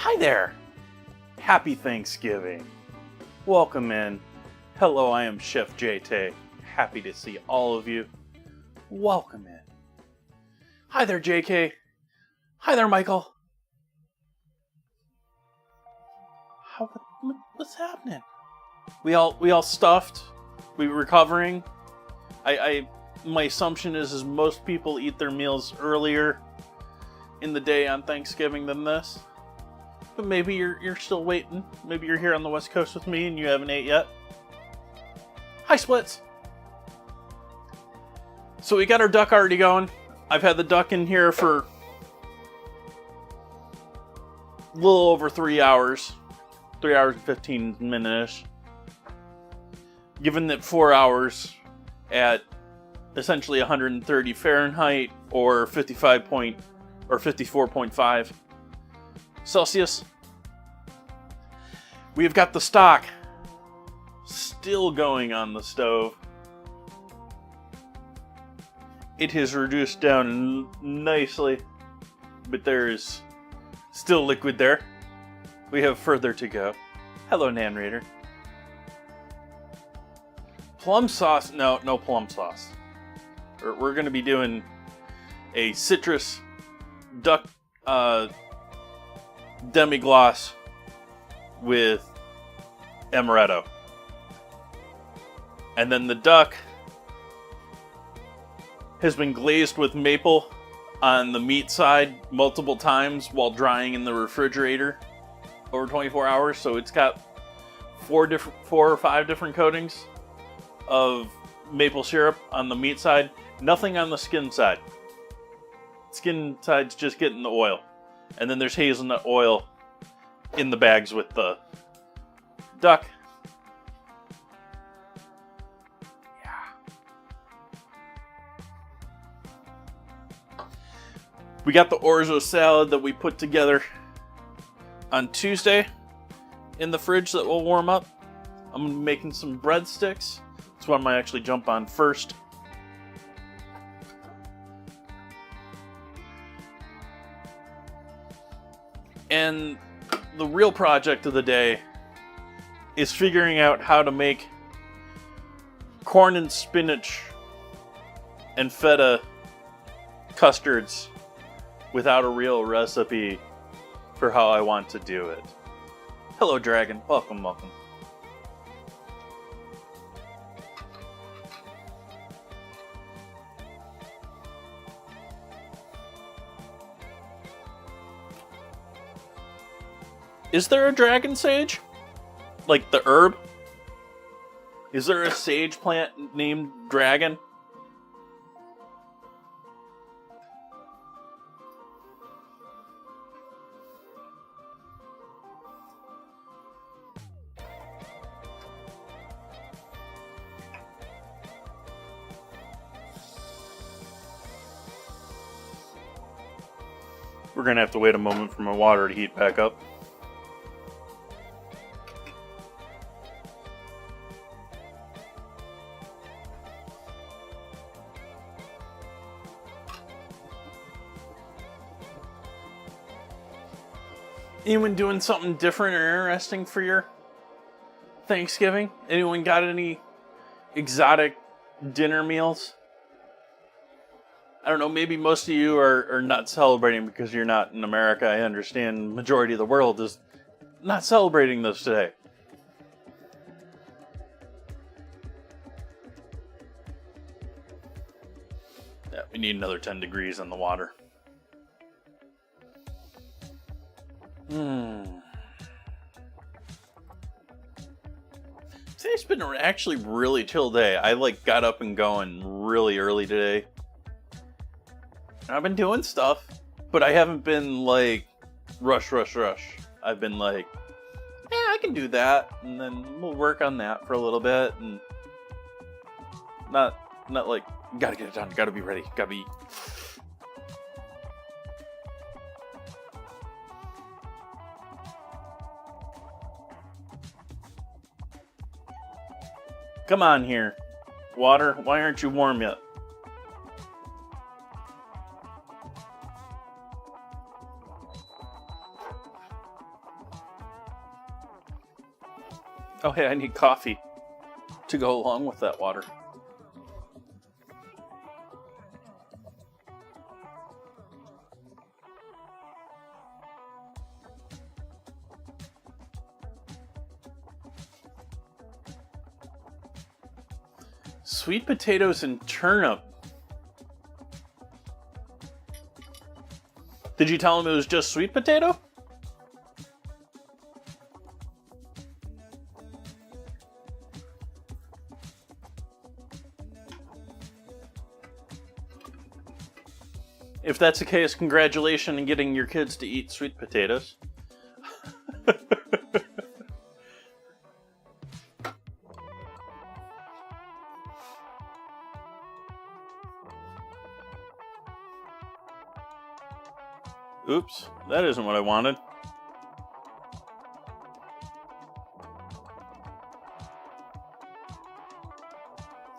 Hi there! Happy Thanksgiving. Welcome in. Hello, I am Chef Jay Tay. Happy to see all of you. Welcome in. Hi there, JK. Hi there, Michael. What's happening? We all stuffed? We recovering? My assumption is most people eat their meals earlier in the day on Thanksgiving than this. But maybe you're still waiting. Maybe you're here on the West Coast with me and you haven't ate yet. Hi, Splits. So we got our duck already going. I've had the duck in here for a little over 3 hours. 3 hours and 15 minutes. Given that 4 hours at essentially 130 Fahrenheit or 54.5 Celsius. We've got the stock still going on the stove. It has reduced down nicely, but there's still liquid there. We have further to go. Hello, Nan Raider. Plum sauce? No plum sauce. We're going to be doing a citrus duck Demi Glace with Amaretto. And then the duck has been glazed with maple on the meat side multiple times while drying in the refrigerator over 24 hours. So it's got four or five different coatings of maple syrup on the meat side. Nothing on the skin side. Skin side's just getting the oil. And then there's hazelnut oil in the bags with the duck. Yeah. We got the Orzo salad that we put together on Tuesday in the fridge that will warm up. I'm making some breadsticks. That's what I might actually jump on first. And the real project of the day is figuring out how to make corn and spinach and feta custards without a real recipe for how I want to do it. Hello, Dragon. Welcome. Is there a dragon sage? Like the herb? Is there a sage plant named dragon? We're gonna have to wait a moment for my water to heat back up. Anyone doing something different or interesting for your Thanksgiving? Anyone got any exotic dinner meals? I don't know, maybe most of you are not celebrating because you're not in America. I understand the majority of the world is not celebrating this today. Yeah, we need another 10 degrees on the water. Today's been actually really chill day. I got up and going really early today. I've been doing stuff, but I haven't been rush. I've been I can do that, and then we'll work on that for a little bit, and not gotta get it done, gotta be ready, gotta be. Come on here, water. Why aren't you warm yet? Oh, hey, I need coffee to go along with that water. Sweet potatoes and turnip. Did you tell him it was just sweet potato? If that's the case, congratulations on getting your kids to eat sweet potatoes. Oops, that isn't what I wanted.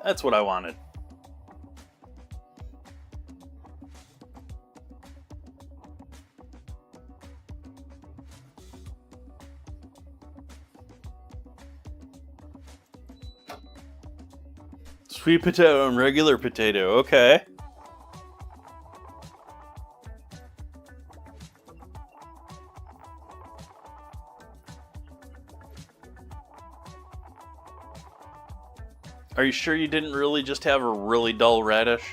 That's what I wanted. Sweet potato and regular potato, okay. Are you sure you didn't really just have a really dull radish?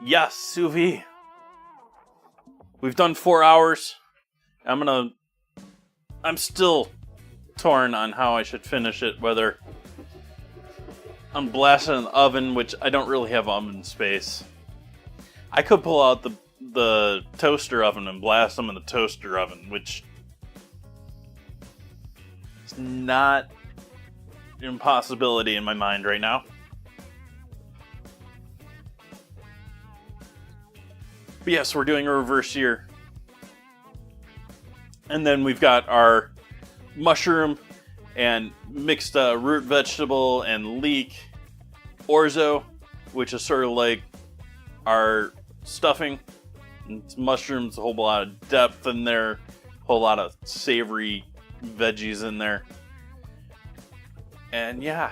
Yes, Sous Vide. We've done 4 hours. I'm still torn on how I should finish it, whether I'm blasting in the oven, which I don't really have oven space. I could pull out the toaster oven and blast them in the toaster oven, which is not an impossibility in my mind right now. But yes, we're doing a reverse sear. And then we've got our mushroom and mixed root vegetable and leek orzo, which is sort of like our stuffing. It's mushrooms, a whole lot of depth in there, a whole lot of savory veggies in there. And yeah.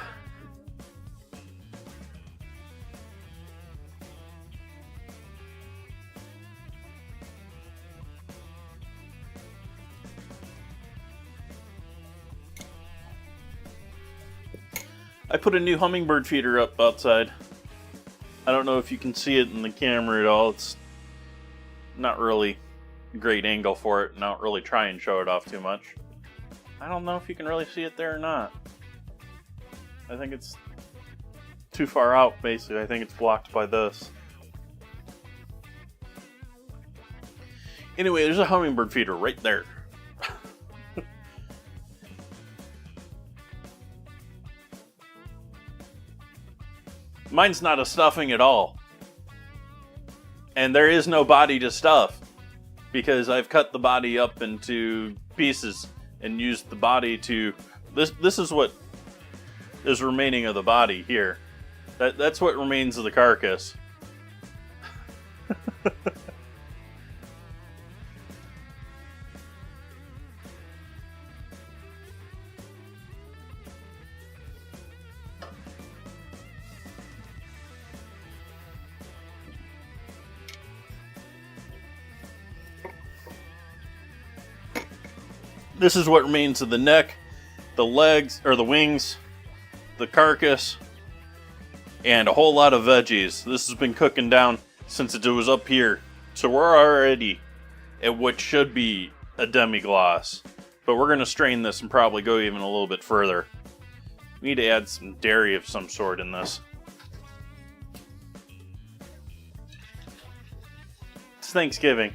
I put a new hummingbird feeder up outside. I don't know if you can see it in the camera at all. It's not really a great angle for it, and I don't really try and show it off too much. I don't know if you can really see it there or not. I think it's too far out, basically. I think it's blocked by this. Anyway, there's a hummingbird feeder right there. Mine's not a stuffing at all. And there is no body to stuff, because I've cut the body up into pieces and used the body to... This is what is remaining of the body here. That's what remains of the carcass. This is what remains of the neck, the legs, or the wings, the carcass, and a whole lot of veggies. This has been cooking down since it was up here. So we're already at what should be a demi-glace. But we're going to strain this and probably go even a little bit further. We need to add some dairy of some sort in this. It's Thanksgiving.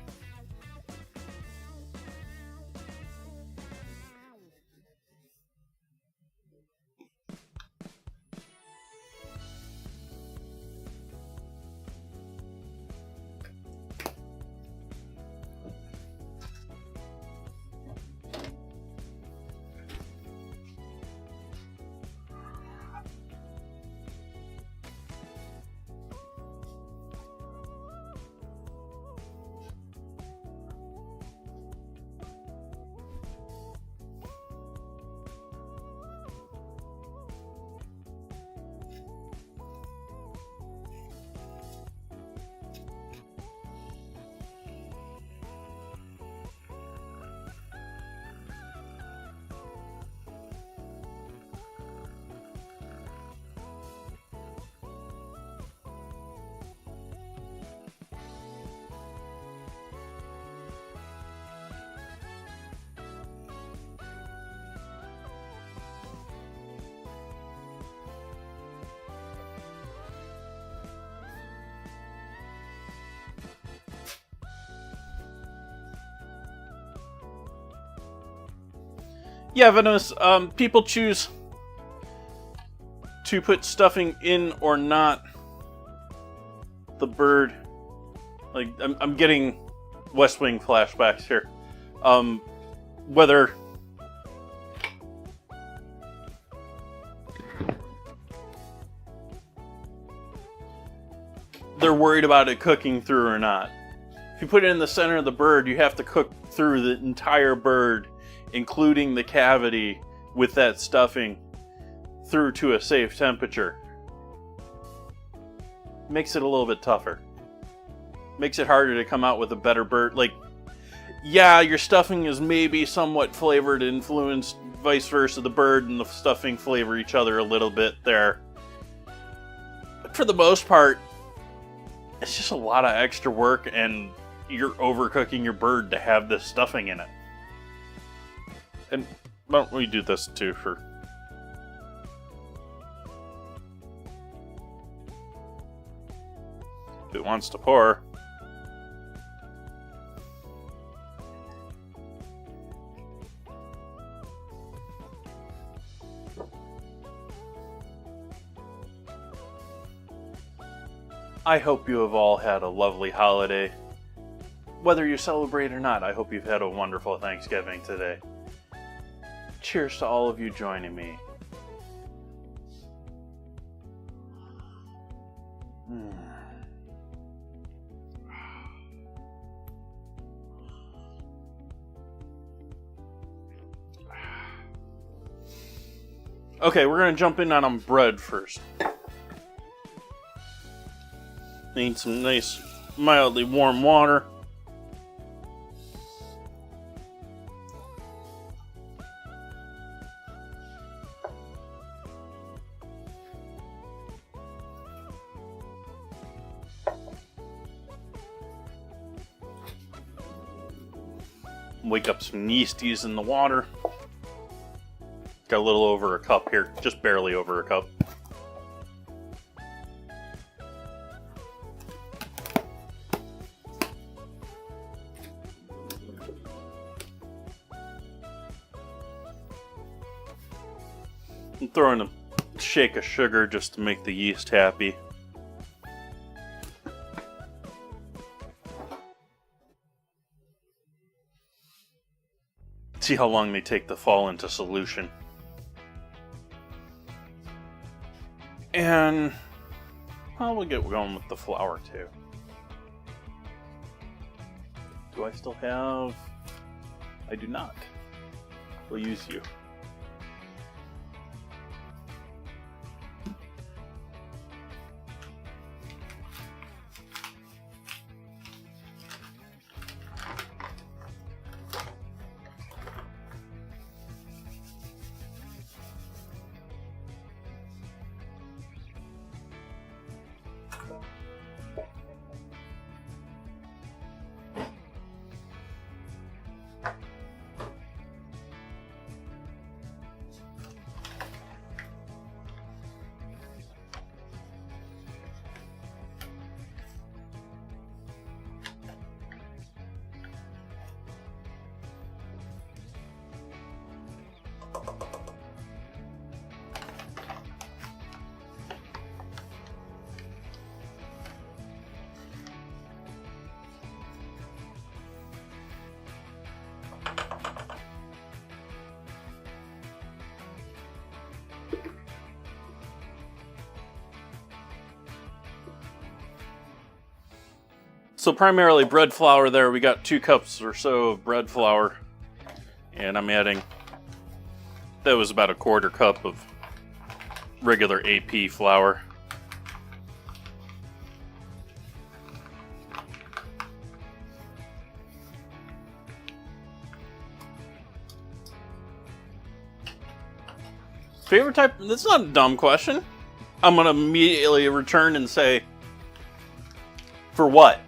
Yeah, Venomous, people choose to put stuffing in or not the bird. Like, I'm getting West Wing flashbacks here. Whether they're worried about it cooking through or not. If you put it in the center of the bird, you have to cook through the entire bird, including the cavity with that stuffing, through to a safe temperature. Makes it a little bit tougher. Makes it harder to come out with a better bird. Like, yeah, your stuffing is maybe somewhat flavored, influenced, vice versa. The bird and the stuffing flavor each other a little bit there. But for the most part, it's just a lot of extra work, and you're overcooking your bird to have this stuffing in it. And why don't we do this too for... if it wants to pour. I hope you have all had a lovely holiday. Whether you celebrate or not, I hope you've had a wonderful Thanksgiving today. Cheers to all of you joining me. Okay, we're going to jump in on bread first. Need some nice, mildly warm water. Wake up some yeasties in the water. Got a little over a cup here, just barely over a cup. I'm throwing a shake of sugar just to make the yeast happy. See how long they take to fall into solution. And, well, we'll get going with the flour too. Do I still have? I do not. We'll use you. So primarily bread flour there. We got 2 cups or so of bread flour. And I'm adding, that was about a 1/4 cup of regular AP flour. Favorite type? That's not a dumb question. I'm going to immediately return and say, for what?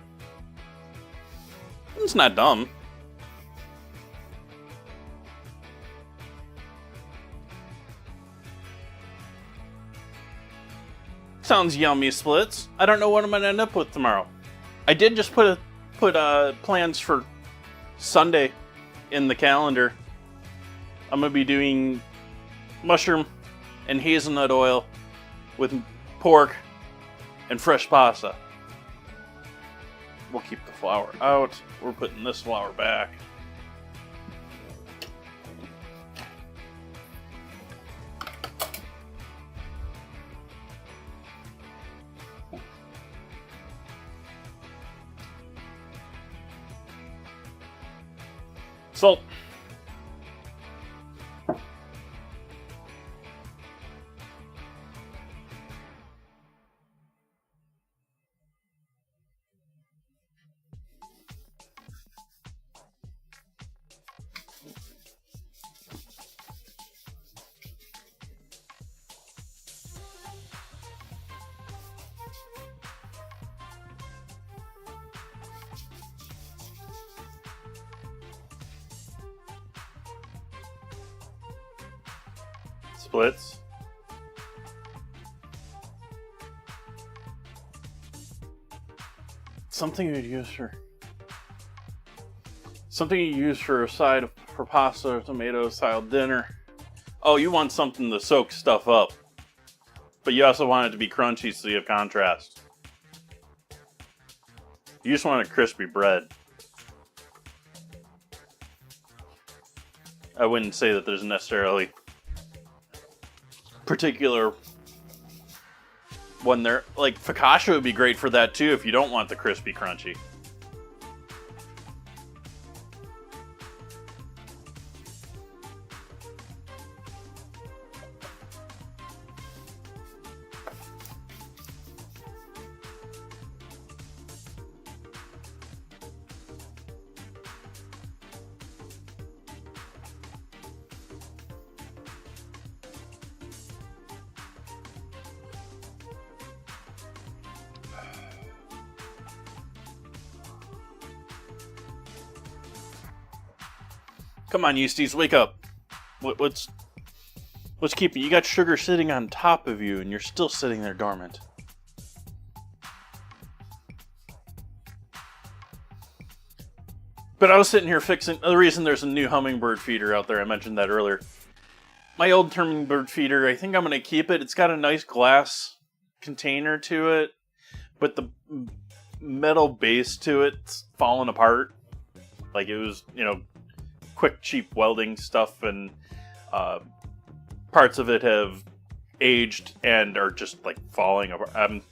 It's not dumb. Sounds yummy, Splits. I don't know what I'm going to end up with tomorrow. I did just put plans for Sunday in the calendar. I'm going to be doing mushroom and hazelnut oil with pork and fresh pasta. We'll keep the flour out. We're putting this flour back. Salt. Splits. Something you'd use for a side for pasta or tomato style dinner. Oh, you want something to soak stuff up, but you also want it to be crunchy so you have contrast. You just want a crispy bread. I wouldn't say that there's necessarily particular one there. Like focaccia would be great for that too if you don't want the crispy crunchy. Come on, Eustace, wake up. What's keeping you? You got sugar sitting on top of you, and you're still sitting there dormant. But I was sitting here fixing... The reason there's a new hummingbird feeder out there, I mentioned that earlier. My old hummingbird feeder, I think I'm going to keep it. It's got a nice glass container to it, but the metal base to it's falling apart. Like it was, quick, cheap welding stuff, and parts of it have aged and are just like falling apart. I'm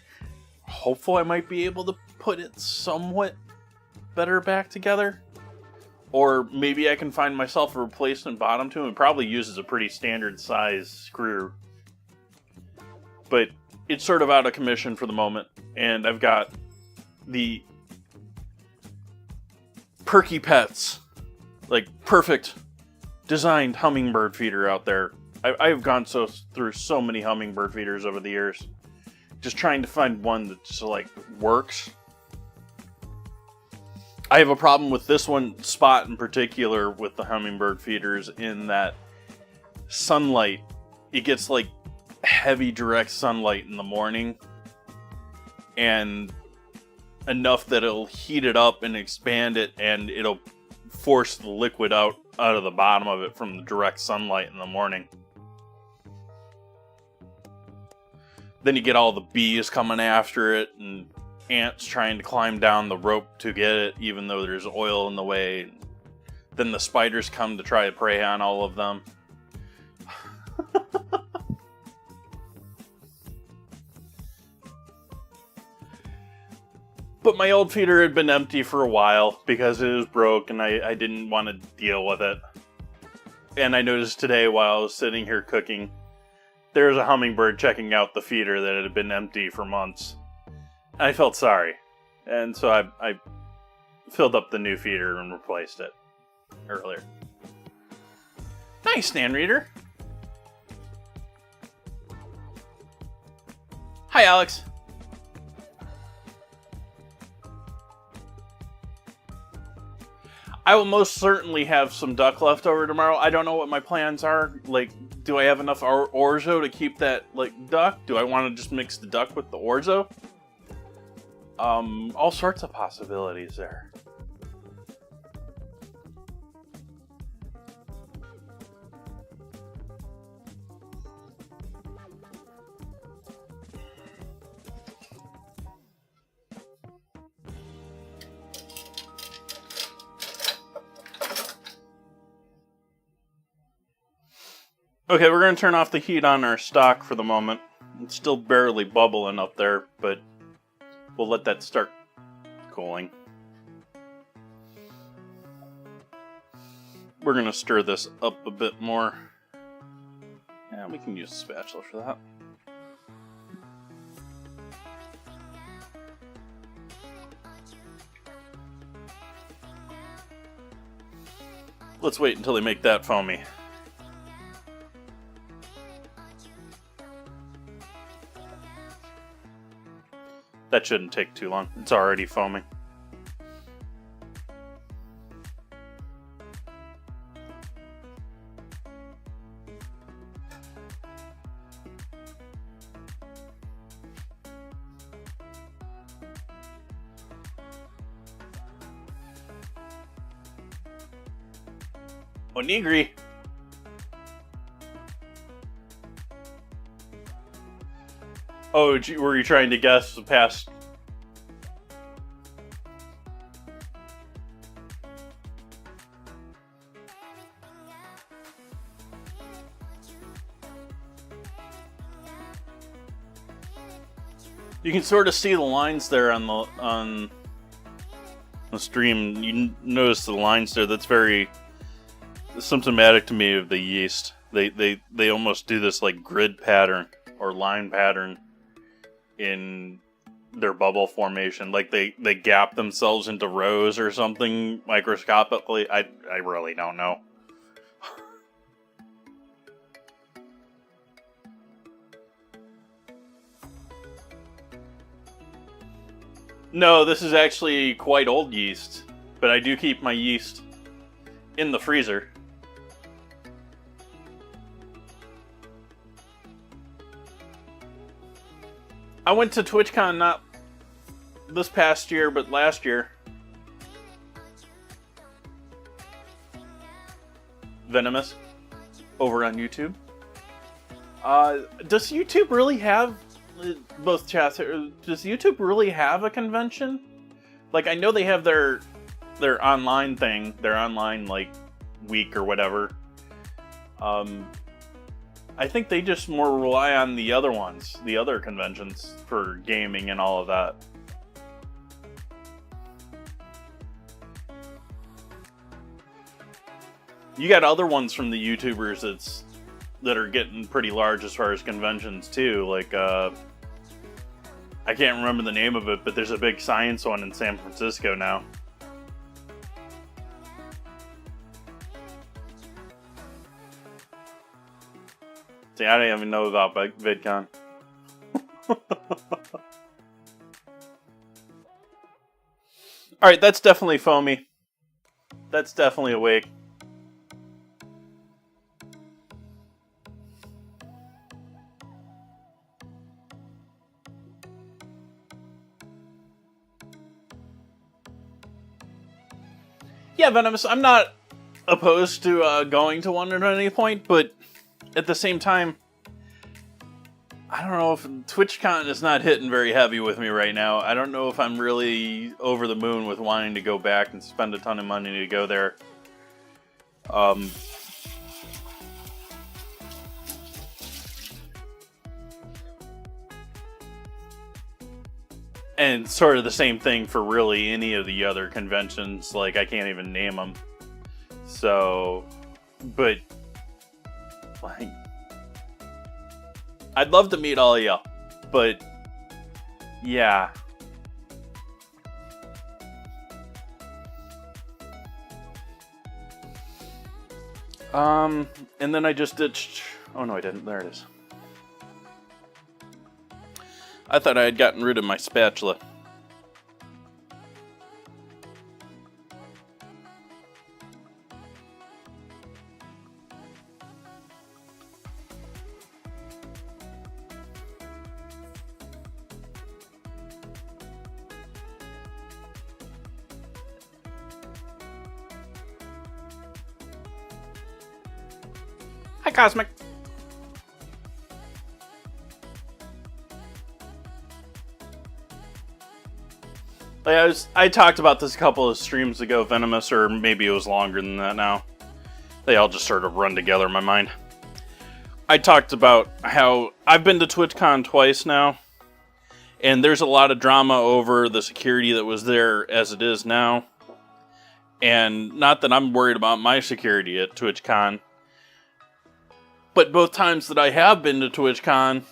hopeful I might be able to put it somewhat better back together, or maybe I can find myself a replacement bottom to it. It probably uses a pretty standard size screw, but it's sort of out of commission for the moment, and I've got the Perky Pets, like perfect designed hummingbird feeder out there. I've gone through so many hummingbird feeders over the years, just trying to find one that just like works. I have a problem with this one spot in particular with the hummingbird feeders in that sunlight. It gets like heavy direct sunlight in the morning, and enough that it'll heat it up and expand it, and it'll force the liquid out of the bottom of it from the direct sunlight in the morning. Then you get all the bees coming after it and ants trying to climb down the rope to get it, even though there's oil in the way. Then the spiders come to try to prey on all of them. But my old feeder had been empty for a while because it was broke and I didn't want to deal with it. And I noticed today while I was sitting here cooking, there was a hummingbird checking out the feeder that had been empty for months. I felt sorry. And so I filled up the new feeder and replaced it earlier. Nice, Stan Reader. Hi, Alex. I will most certainly have some duck left over tomorrow. I don't know what my plans are. Like, do I have enough orzo to keep that, like, duck? Do I want to just mix the duck with the orzo? All sorts of possibilities there. Okay, we're going to turn off the heat on our stock for the moment. It's still barely bubbling up there, but we'll let that start cooling. We're going to stir this up a bit more. Yeah, we can use a spatula for that. Let's wait until they make that foamy. That shouldn't take too long. It's already foaming. Onigiri. Oh, were you trying to guess the past? You can sort of see the lines there on the stream. You notice the lines there. That's very symptomatic to me of the yeast. They almost do this like grid pattern or line pattern in their bubble formation. Like they gap themselves into rows or something microscopically. I really don't know. No, this is actually quite old yeast, but I do keep my yeast in the freezer. I went to TwitchCon not this past year, but last year. Venomous over on YouTube. Does YouTube really have both chats? Does YouTube really have a convention? Like, I know they have their online thing, their online like week or whatever. I think they just more rely on the other ones, the other conventions for gaming and all of that. You got other ones from the YouTubers that are getting pretty large as far as conventions too. Like, I can't remember the name of it, but there's a big science one in San Francisco now. See, I don't even know about VidCon. Alright, that's definitely foamy. That's definitely awake. Yeah, Venomous, I'm not opposed to going to one at any point, but at the same time, I don't know if TwitchCon is not hitting very heavy with me right now. I don't know if I'm really over the moon with wanting to go back and spend a ton of money to go there. And sort of the same thing for really any of the other conventions. Like, I can't even name them. So, but like, I'd love to meet all of y'all, but yeah. And then I just ditched. Oh no, I didn't. There it is. I thought I had gotten rid of my spatula. Hi, Cosmic. Like I talked about this a couple of streams ago, Venomous, or maybe it was longer than that now. They all just sort of run together in my mind. I talked about how I've been to TwitchCon twice now, and there's a lot of drama over the security that was there as it is now. And not that I'm worried about my security at TwitchCon, but both times that I have been to TwitchCon,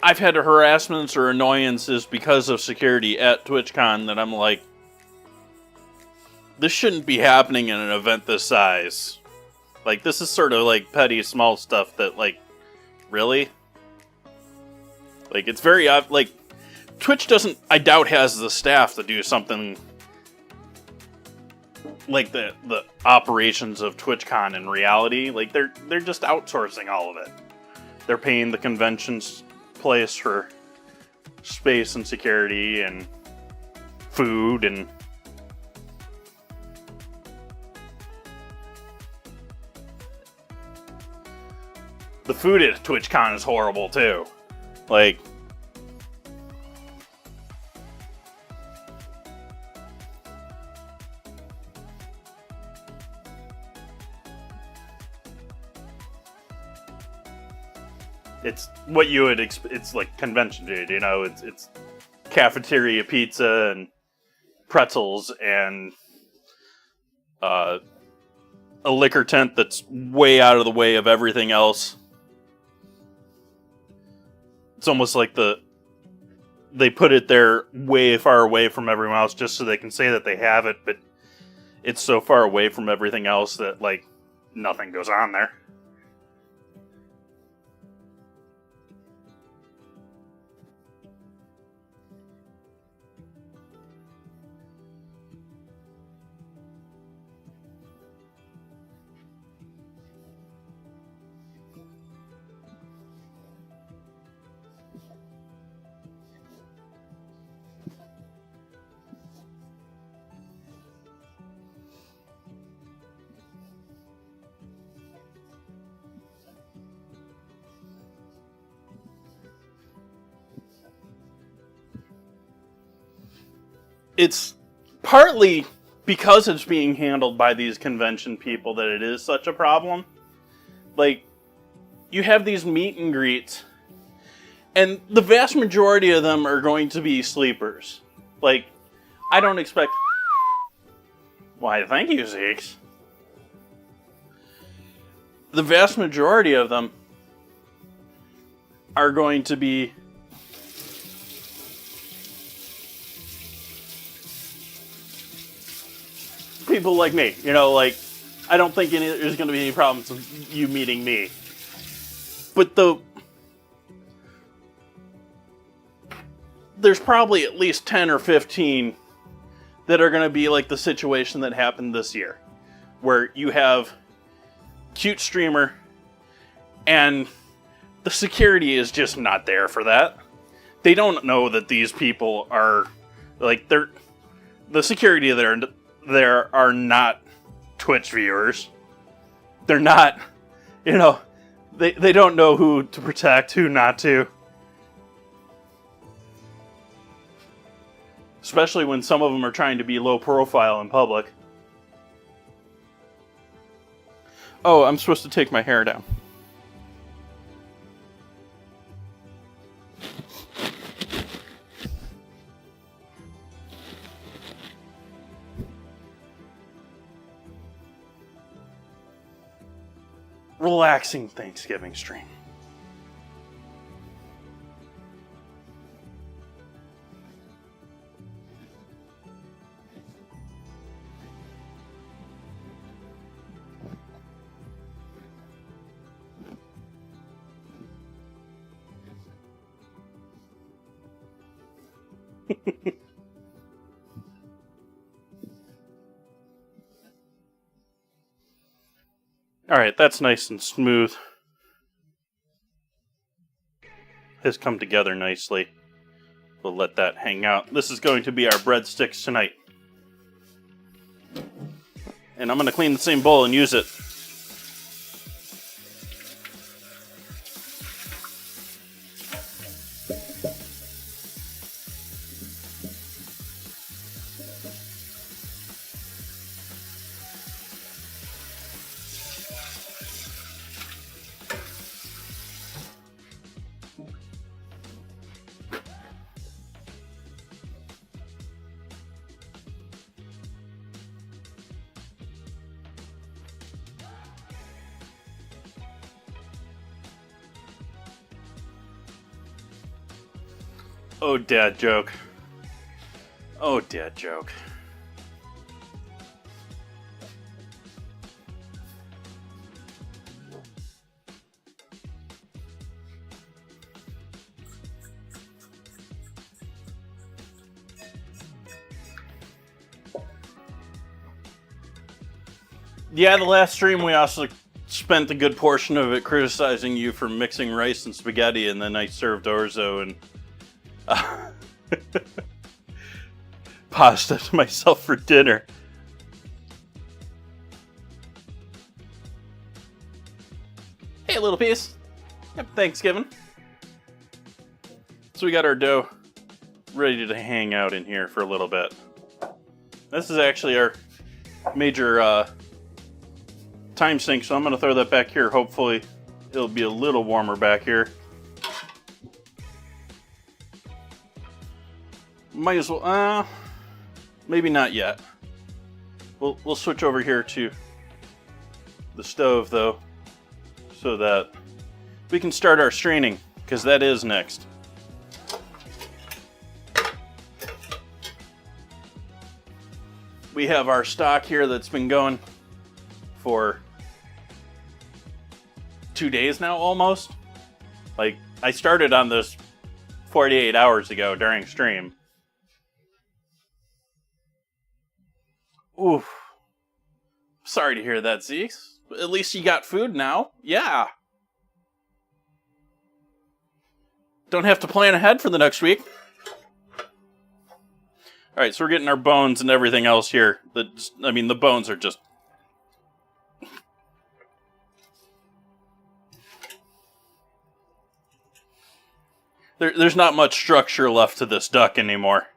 I've had harassments or annoyances because of security at TwitchCon that I'm like, this shouldn't be happening in an event this size. Like, this is sort of like petty small stuff that, like, really? Like, it's very, like, Twitch doesn't, I doubt, has the staff to do something like the operations of TwitchCon in reality. Like, they're just outsourcing all of it. They're paying the convention's place for space and security and food and the food at TwitchCon is horrible too. Like, it's what you would expect. It's like convention food, you know. It's cafeteria pizza and pretzels and a liquor tent that's way out of the way of everything else. It's almost like they put it there way far away from everyone else just so they can say that they have it, but it's so far away from everything else that, like, nothing goes on there. It's partly because it's being handled by these convention people that it is such a problem. Like, you have these meet and greets, and the vast majority of them are going to be sleepers. Like, I don't expect... Why, thank you, Zeeks. The vast majority of them are going to be people like me, you know, like, I don't think there's going to be any problems with you meeting me. But there's probably at least 10 or 15 that are going to be like the situation that happened this year, where you have cute streamer and the security is just not there for that. They don't know that these people are, like, the security there are not Twitch viewers. They're not, you know, they don't know who to protect, who not to. Especially when some of them are trying to be low profile in public. Oh, I'm supposed to take my hair down. Relaxing Thanksgiving stream. Alright, that's nice and smooth. Has come together nicely. We'll let that hang out. This is going to be our breadsticks tonight. And I'm going to clean the same bowl and use it. Oh, dad joke. Oh, dad joke. Yeah, the last stream we also spent a good portion of it criticizing you for mixing rice and spaghetti, and then I served Orzo and pasta to myself for dinner. Hey, little piece. Yep, Thanksgiving. So we got our dough ready to hang out in here for a little bit. This is actually our major time sink, so I'm going to throw that back here. Hopefully it'll be a little warmer back here. Might as well, maybe not yet. We'll switch over here to the stove though, so that we can start our straining, because that is next. We have our stock here that's been going for 2 days now almost. Like, I started on this 48 hours ago during stream. Oof. Sorry to hear that, Zeke. At least you got food now. Yeah. Don't have to plan ahead for the next week. Alright, so we're getting our bones and everything else here. The bones are just... There's not much structure left to this duck anymore.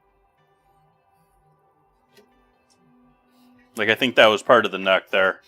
Like, I think that was part of the neck there.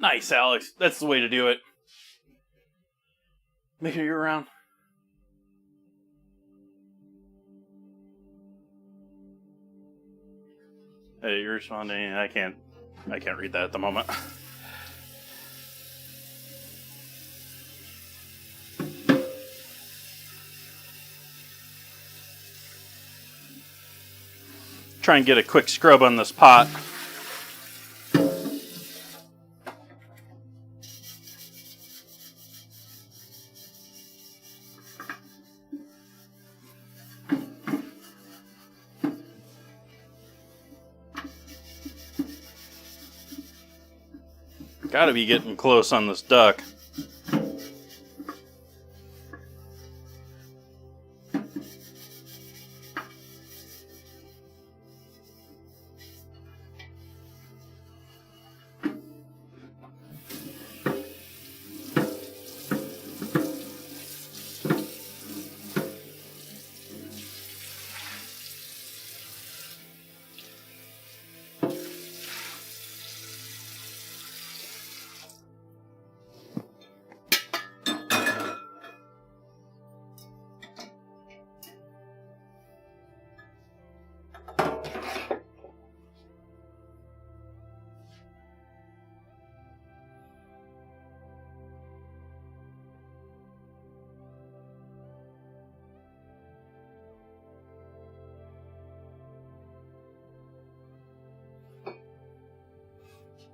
Nice, Alex. That's the way to do it. Make sure you're around. Hey, you're responding. I can't read that at the moment. try and get a quick scrub on this pot. Gotta be getting close on this duck.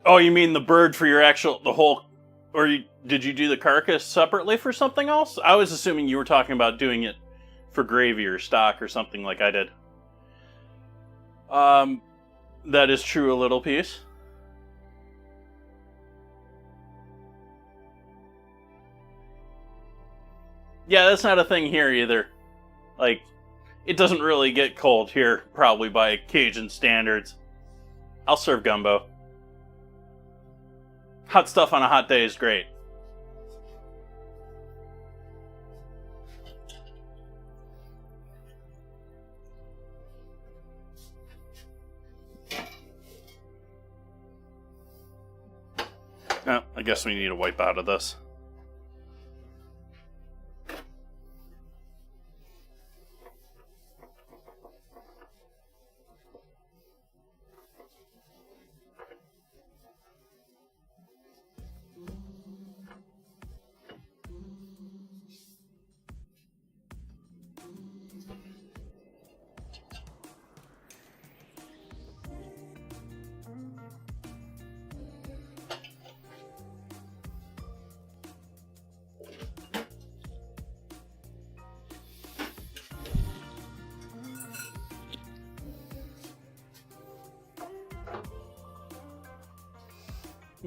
Oh, you mean the bird for your the whole, or did you do the carcass separately for something else? I was assuming you were talking about doing it for gravy or stock or something like I did. That is true, a little piece. Yeah, that's not a thing here either. Like, it doesn't really get cold here, probably by Cajun standards. I'll serve gumbo. Hot stuff on a hot day is great. Oh, I guess we need to wipe out of this.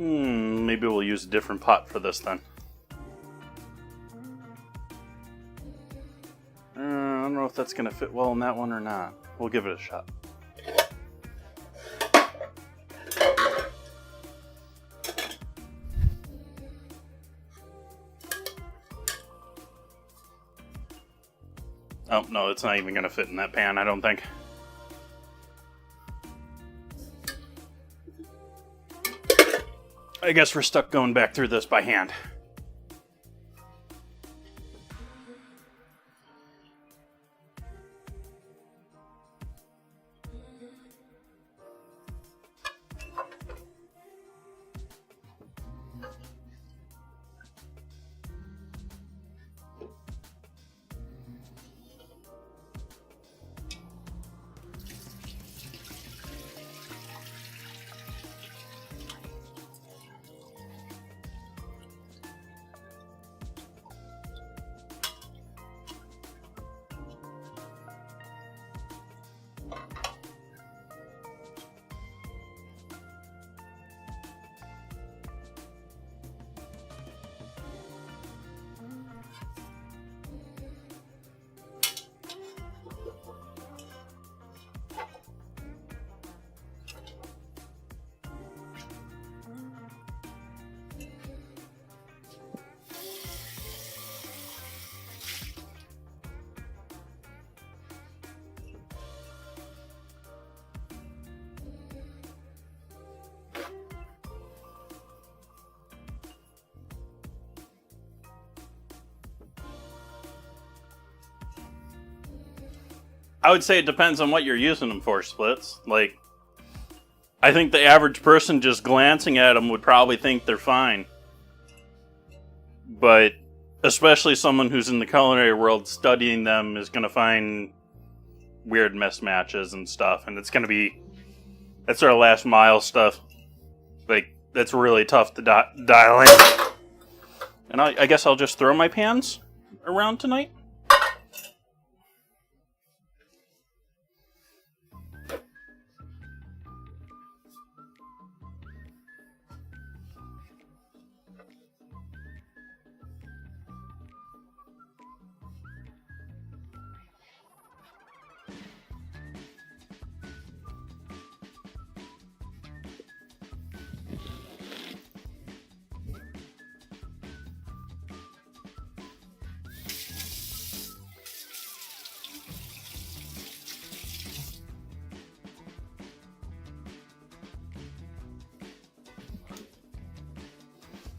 Maybe we'll use a different pot for this then. I don't know if that's going to fit well in that one or not. We'll give it a shot. Oh, no, it's not even going to fit in that pan, I don't think. I guess we're stuck going back through this by hand. I would say it depends on what you're using them for, Splits. Like, I think the average person just glancing at them would probably think they're fine. But especially someone who's in the culinary world studying them is going to find weird mismatches and stuff, and it's going to be, that's our last mile stuff. Like, that's really tough to dial in. And I guess I'll just throw my pans around tonight.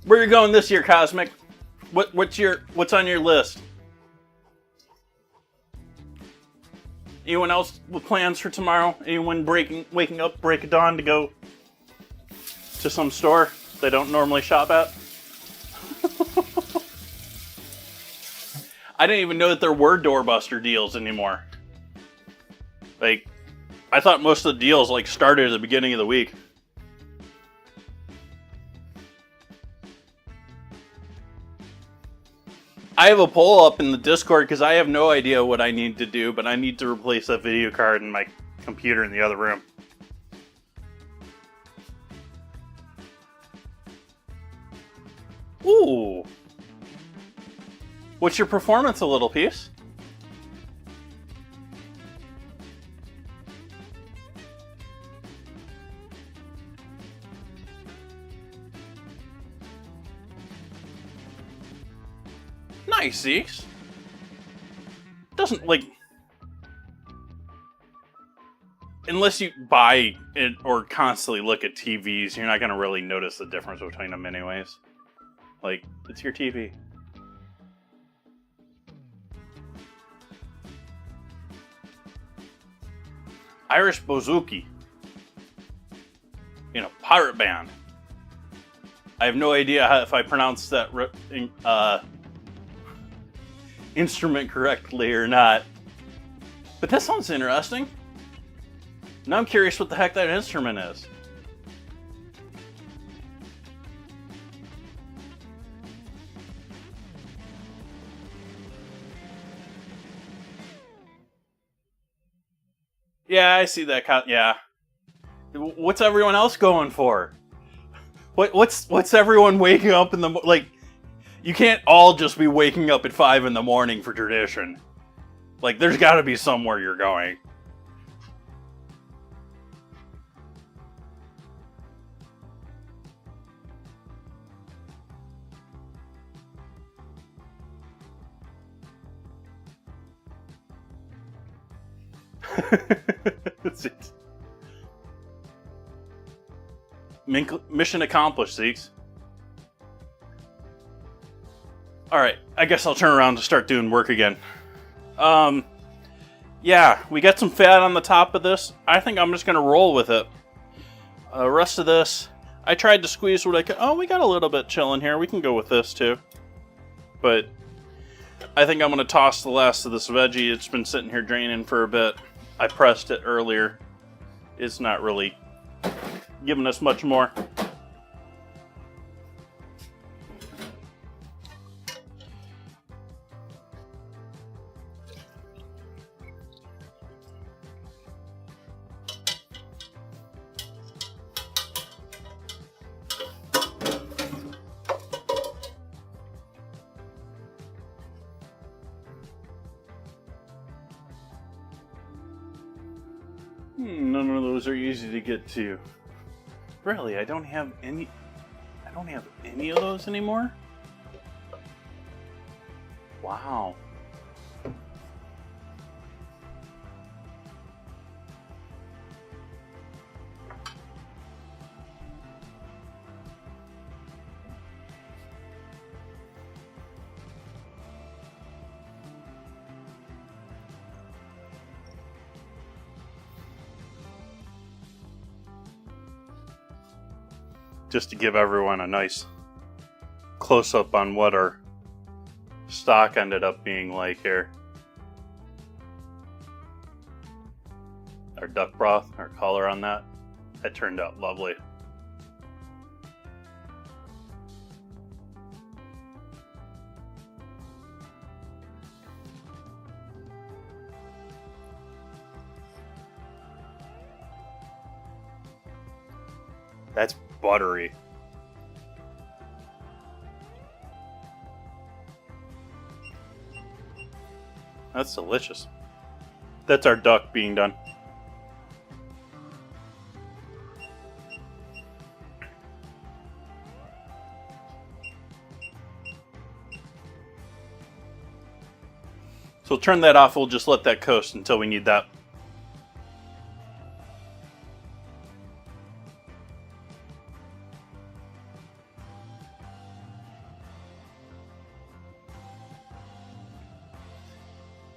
Where are you going this year, Cosmic? What's on your list? Anyone else with plans for tomorrow? Anyone waking up, break of dawn to go to some store they don't normally shop at? I didn't even know that there were doorbuster deals anymore. Like, I thought most of the deals like started at the beginning of the week. I have a poll up in the Discord because I have no idea what I need to do, but I need to replace that video card in my computer in the other room. Ooh. What's your performance, a little piece? Nice, Zeeks. Doesn't, like... Unless you buy it or constantly look at TVs, you're not going to really notice the difference between them anyways. Like, it's your TV. Irish Bouzouki. In a pirate band. I have no idea if I pronounced that instrument correctly or not. But that sounds interesting. Now I'm curious what the heck that instrument is. Yeah, I see that. Yeah. What's everyone else going for? What's everyone waking up in the like? You can't all just be waking up at 5 in the morning for tradition. Like, there's got to be somewhere you're going. Mission accomplished, Zeeks. Alright, I guess I'll turn around to start doing work again. Yeah, we got some fat on the top of this. I think I'm just going to roll with it. Rest of this, I tried to squeeze what I could. Oh, we got a little bit chilling here. We can go with this too. But I think I'm going to toss the last of this veggie. It's been sitting here draining for a bit. I pressed it earlier. It's not really giving us much more. None of those are easy to get to. Really, I don't have any of those anymore? Wow. Just to give everyone a nice close-up on what our stock ended up being like here. our duck broth, our color on that. That turned out lovely. That's buttery. That's delicious. That's our duck being done. So we'll turn that off. We'll just let that coast until we need that.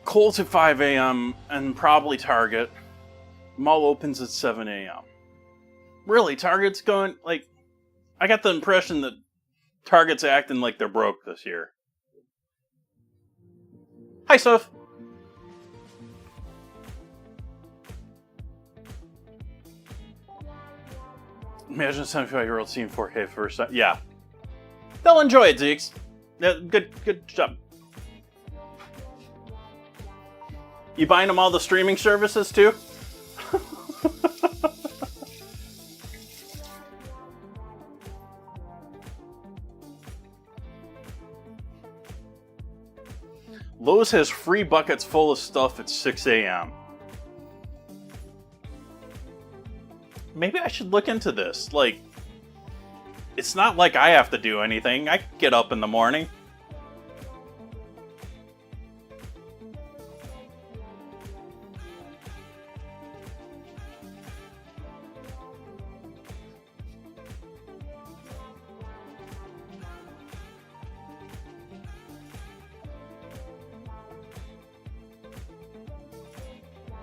Kohl's at 5 a.m. and probably Target. Mall opens at 7 a.m. Really, Target's going, like, I got the impression that Target's acting like they're broke this year. Hi, Soph. Imagine a 75-year-old seeing 4K for the first time. Yeah. They'll enjoy it, Zeeks. Yeah, good job. You buying them all the streaming services too? Lowe's has free buckets full of stuff at 6 a.m. Maybe I should look into this. Like, it's not like I have to do anything. I can get up in the morning.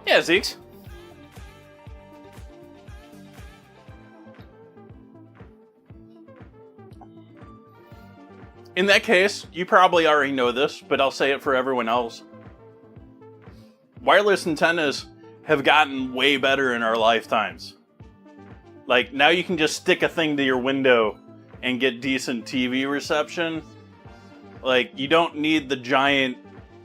Yeah, Zeeks. In that case, you probably already know this, but I'll say it for everyone else. Wireless antennas have gotten way better in our lifetimes. Like, now you can just stick a thing to your window and get decent TV reception. Like, you don't need the giant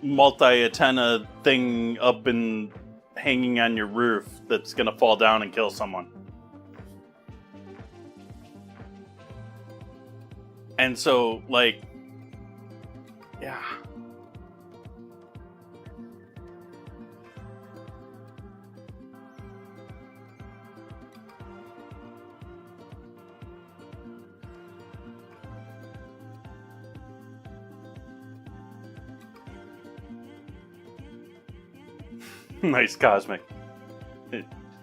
multi-antenna thing up and hanging on your roof that's gonna fall down and kill someone. And so, like, yeah. Nice cosmic.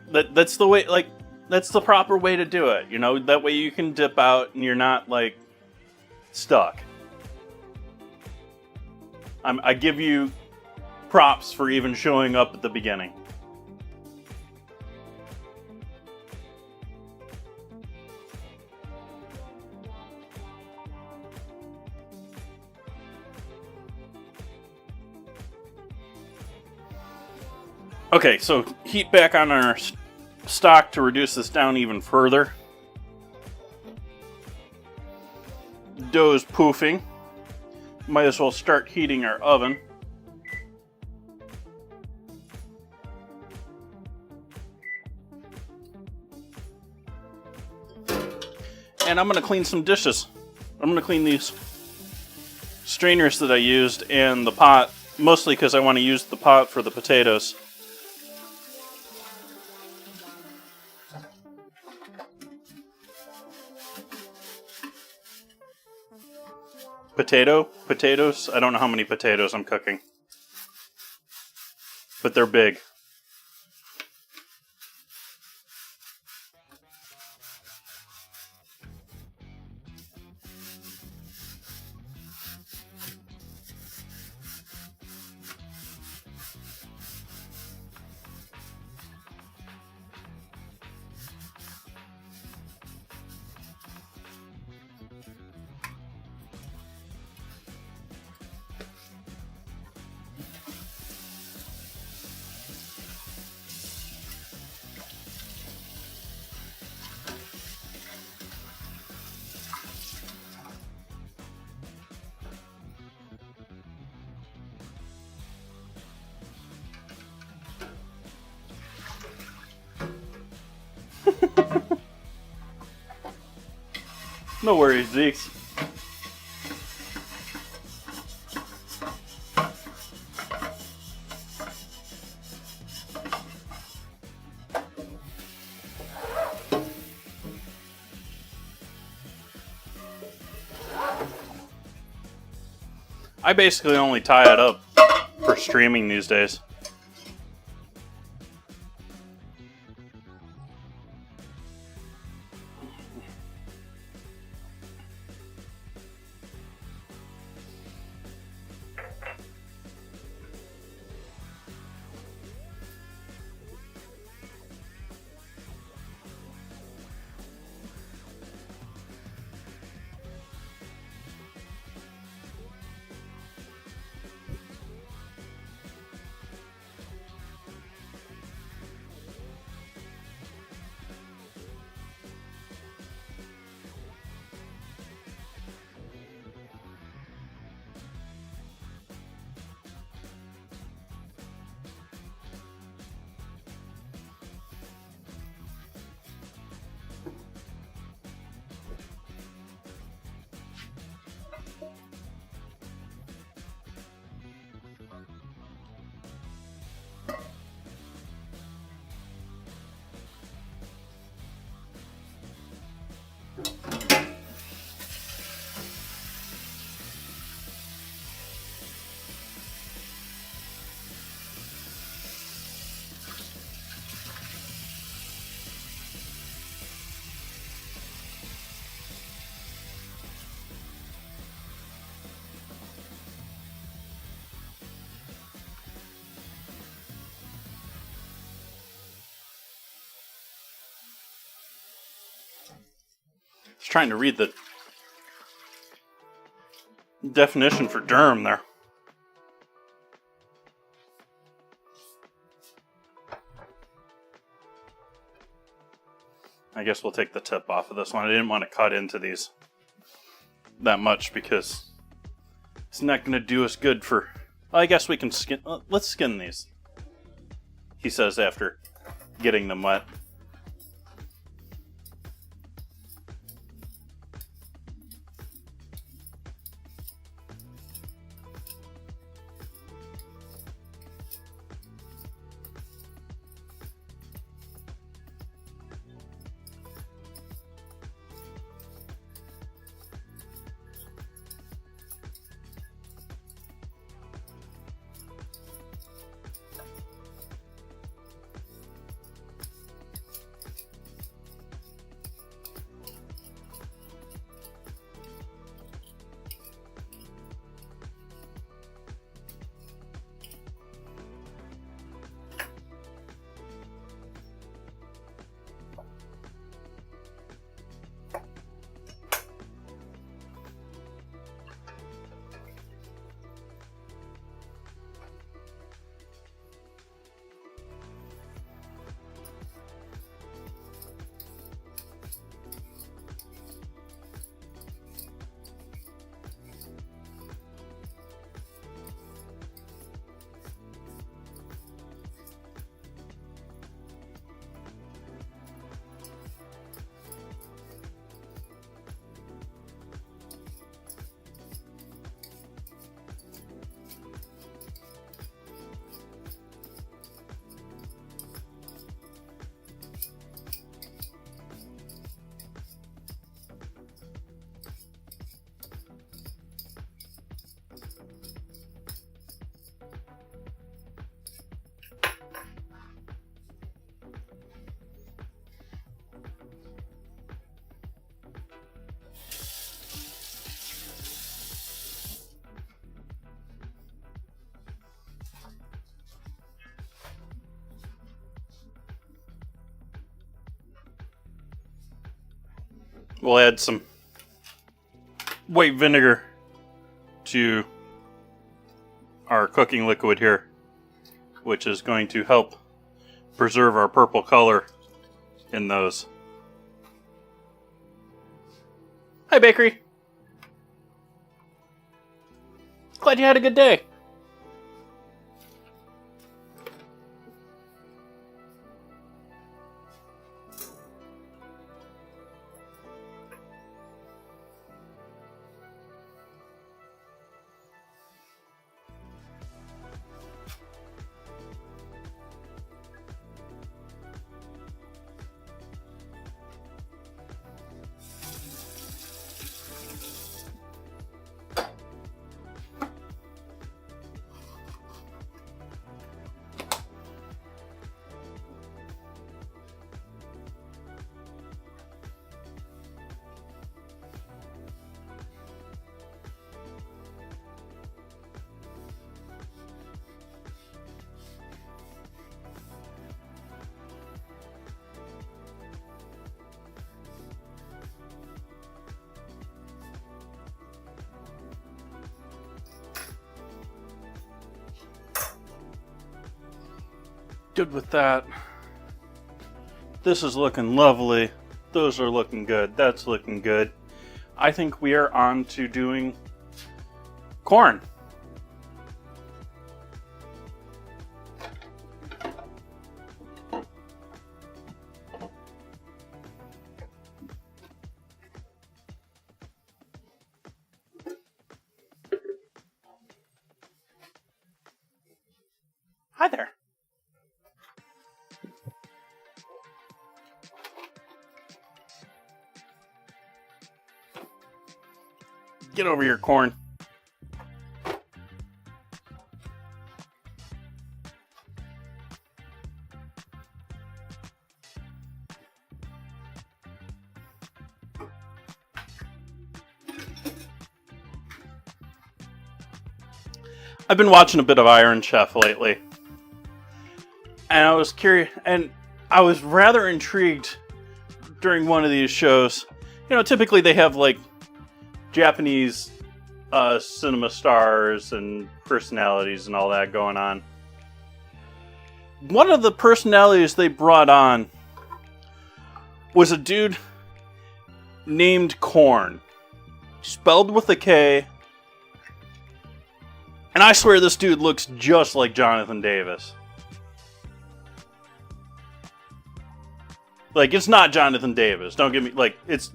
That's the way, like, that's the proper way to do it, you know? That way you can dip out and you're not, like, stuck. I give you props for even showing up at the beginning. Okay, so heat back on our stock to reduce this down even further. Dough's poofing. Might as well start heating our oven. And I'm going to clean some dishes. I'm going to clean these strainers that I used and the pot, mostly because I want to use the pot for the potatoes. Potatoes. I don't know how many potatoes I'm cooking, but they're big. No worries, Zeke. I basically only tie it up for streaming these days. I was trying to read the definition for durum there. I guess we'll take the tip off of this one. I didn't want to cut into these that much because it's not going to do us good for... I guess we can skin... let's skin these, he says after getting them wet. We'll add some white vinegar to our cooking liquid here, which is going to help preserve our purple color in those. Hi, Bakery. Glad you had a good day. Good with that. This is looking lovely. Those are looking good. That's looking good. I think we are on to doing corn. Hi there. Get over here, corn. I've been watching a bit of Iron Chef lately. And I was curious, and I was rather intrigued during one of these shows. You know, typically they have like Japanese cinema stars and personalities and all that going on. One of the personalities they brought on was a dude named Korn, spelled with a K. And I swear this dude looks just like Jonathan Davis. Like, it's not Jonathan Davis. Don't get me... Like, it's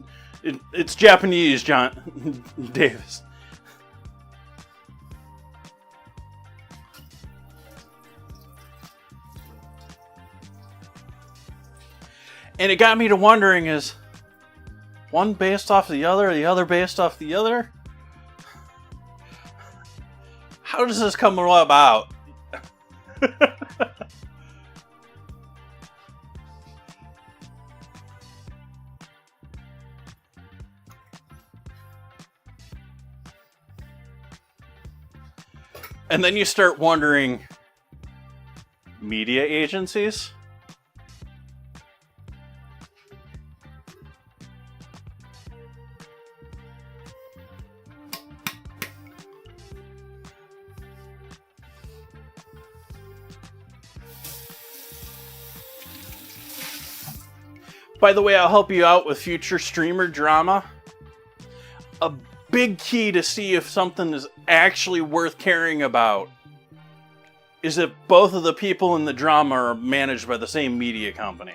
Japanese John Davis. And it got me to wondering, is one based off the other based off the other? How does this come about? And then you start wondering, media agencies? By the way, I'll help you out with future streamer drama. A big key to see if something is actually worth caring about is if both of the people in the drama are managed by the same media company.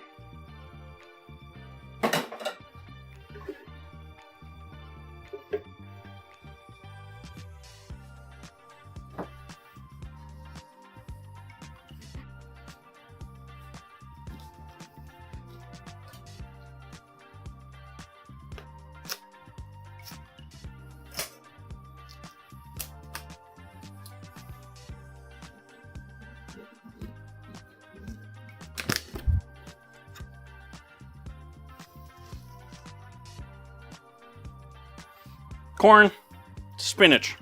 Corn, spinach.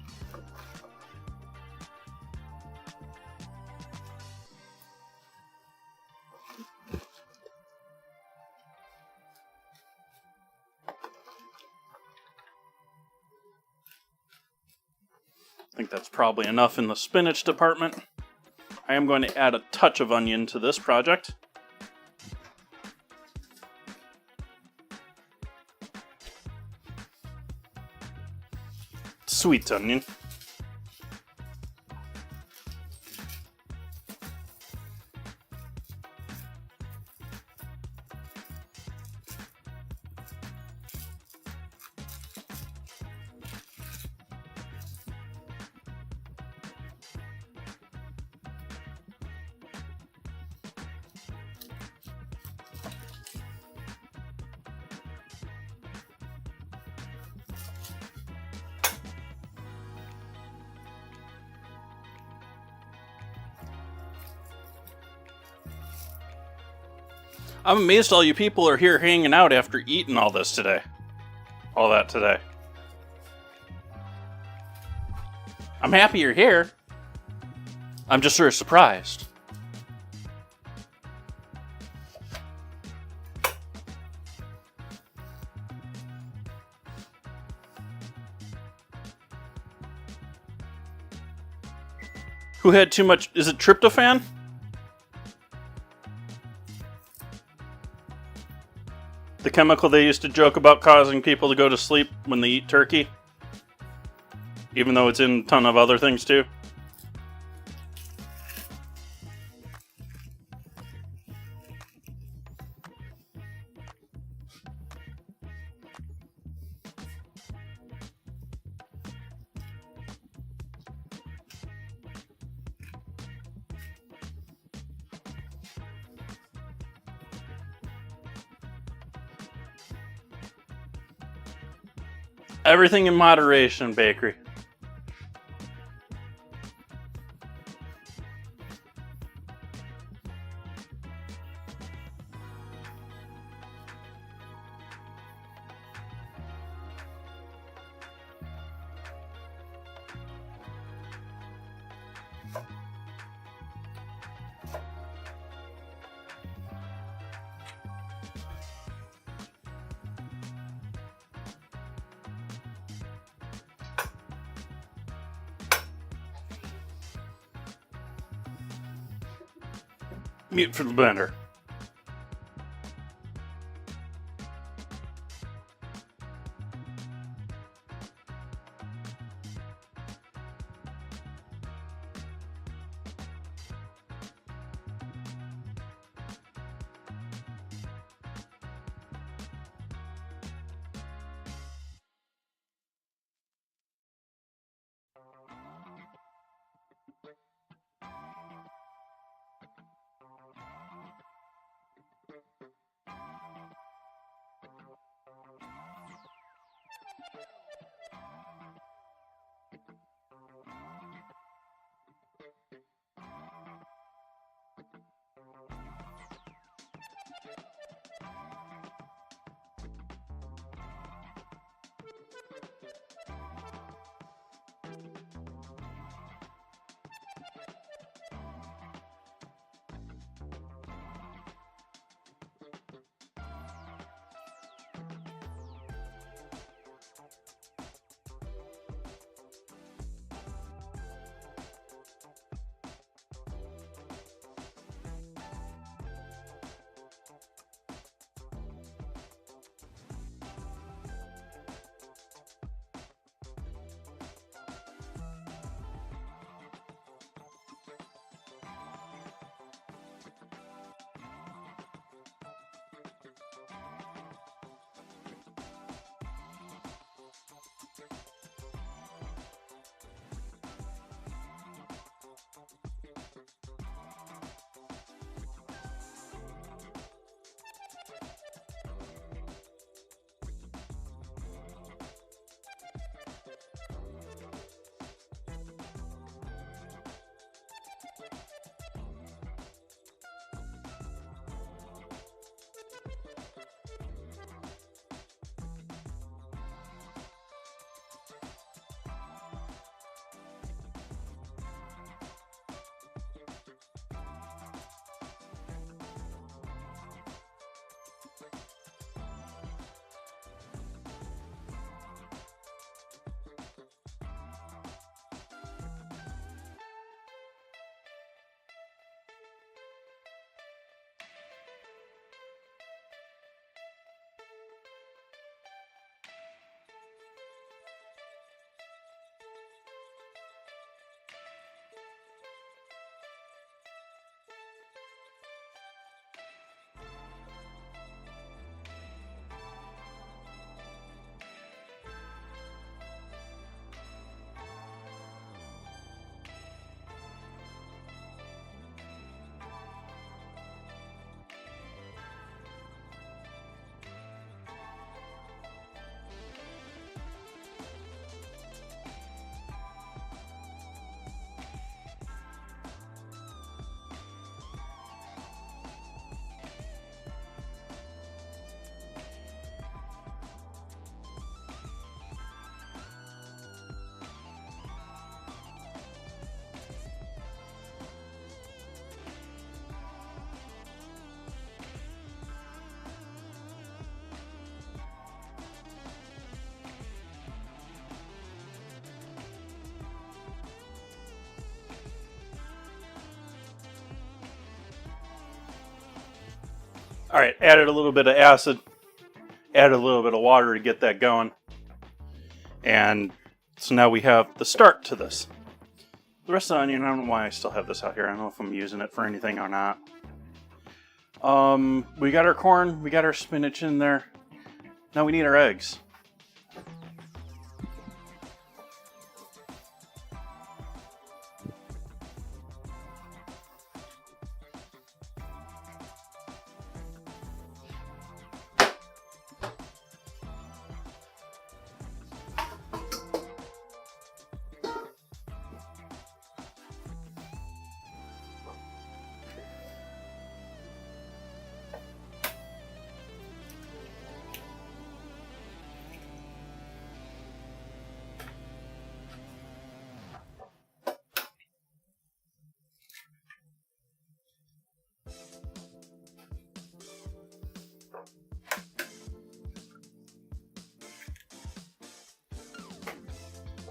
I think that's probably enough in the spinach department. I am going to add a touch of onion to this project. Sweet onion. I'm amazed all you people are here hanging out after eating all this today. All that today. I'm happy you're here. I'm just sort of surprised. Who had too much... Is it tryptophan? The chemical they used to joke about causing people to go to sleep when they eat turkey. Even though it's in a ton of other things too. Everything in moderation, bakery. Mute for the blender. All right, added a little bit of acid added a little bit of water to get that going. And so now we have the start to this. The rest of the onion, I don't know why I still have this out here. I don't know if I'm using it for anything or not. We got our corn, we got our spinach in there. Now we need our eggs.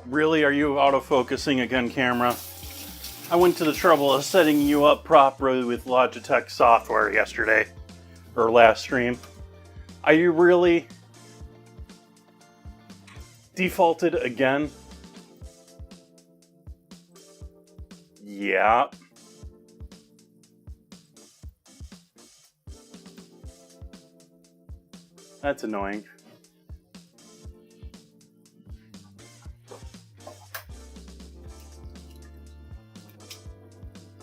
Really, are you auto-focusing again, camera? I went to the trouble of setting you up properly with Logitech software yesterday, or last stream. Are you really defaulted again? Yeah. That's annoying.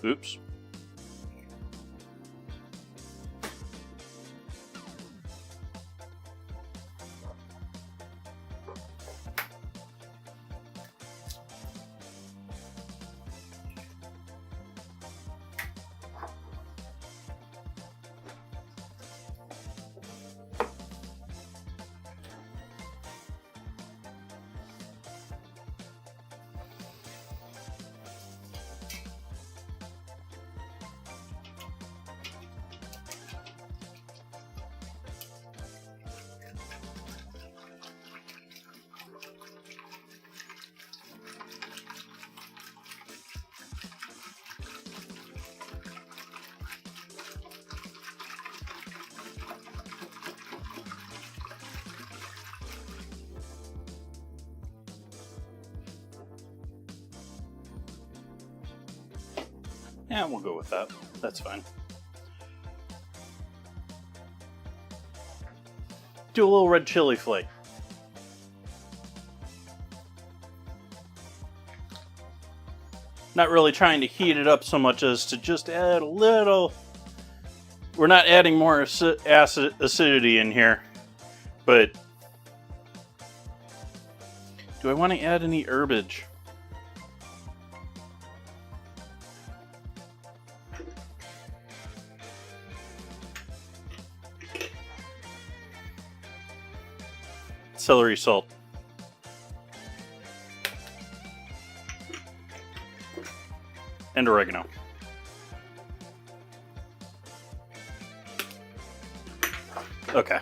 Oops. Yeah, we'll go with that. That's fine. Do a little red chili flake. Not really trying to heat it up so much as to just add a little. We're not adding more acidity in here, but do I want to add any herbage? Celery salt. And oregano. Okay.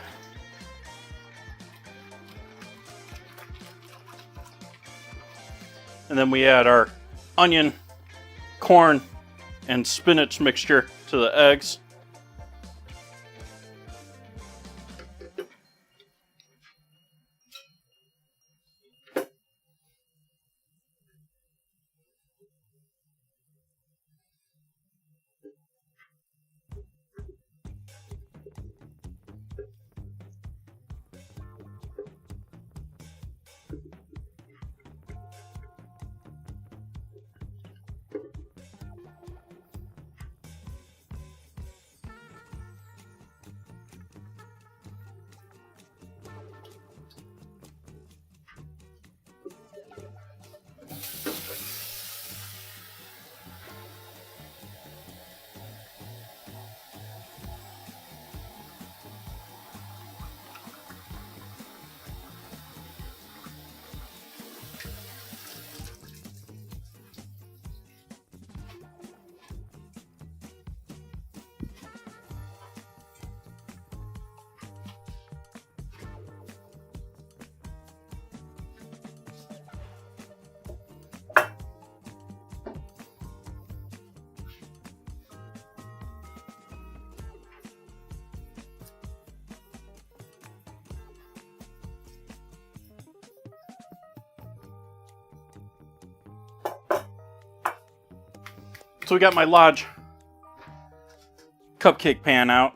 And then we add our onion, corn, and spinach mixture to the eggs. So we got my Lodge cupcake pan out.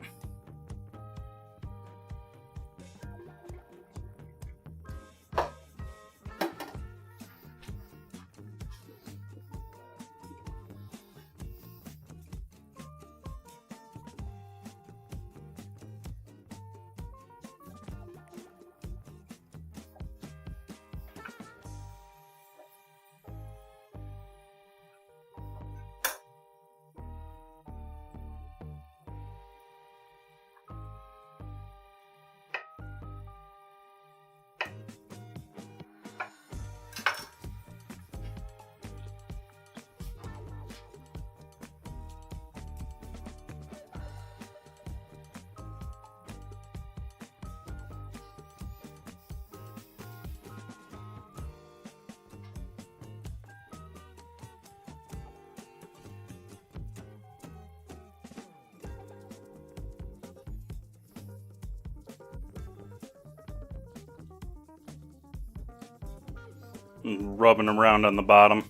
And rubbing them around on the bottom.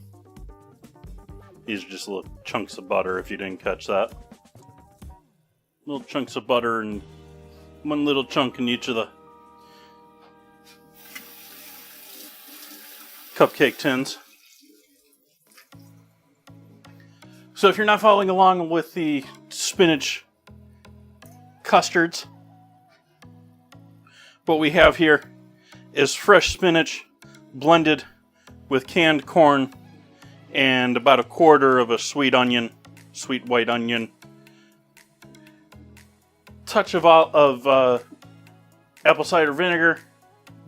These are just little chunks of butter if you didn't catch that. Little chunks of butter and one little chunk in each of the cupcake tins. So if you're not following along with the spinach custards, what we have here is fresh spinach blended with canned corn and about a quarter of a sweet white onion, touch of apple cider vinegar,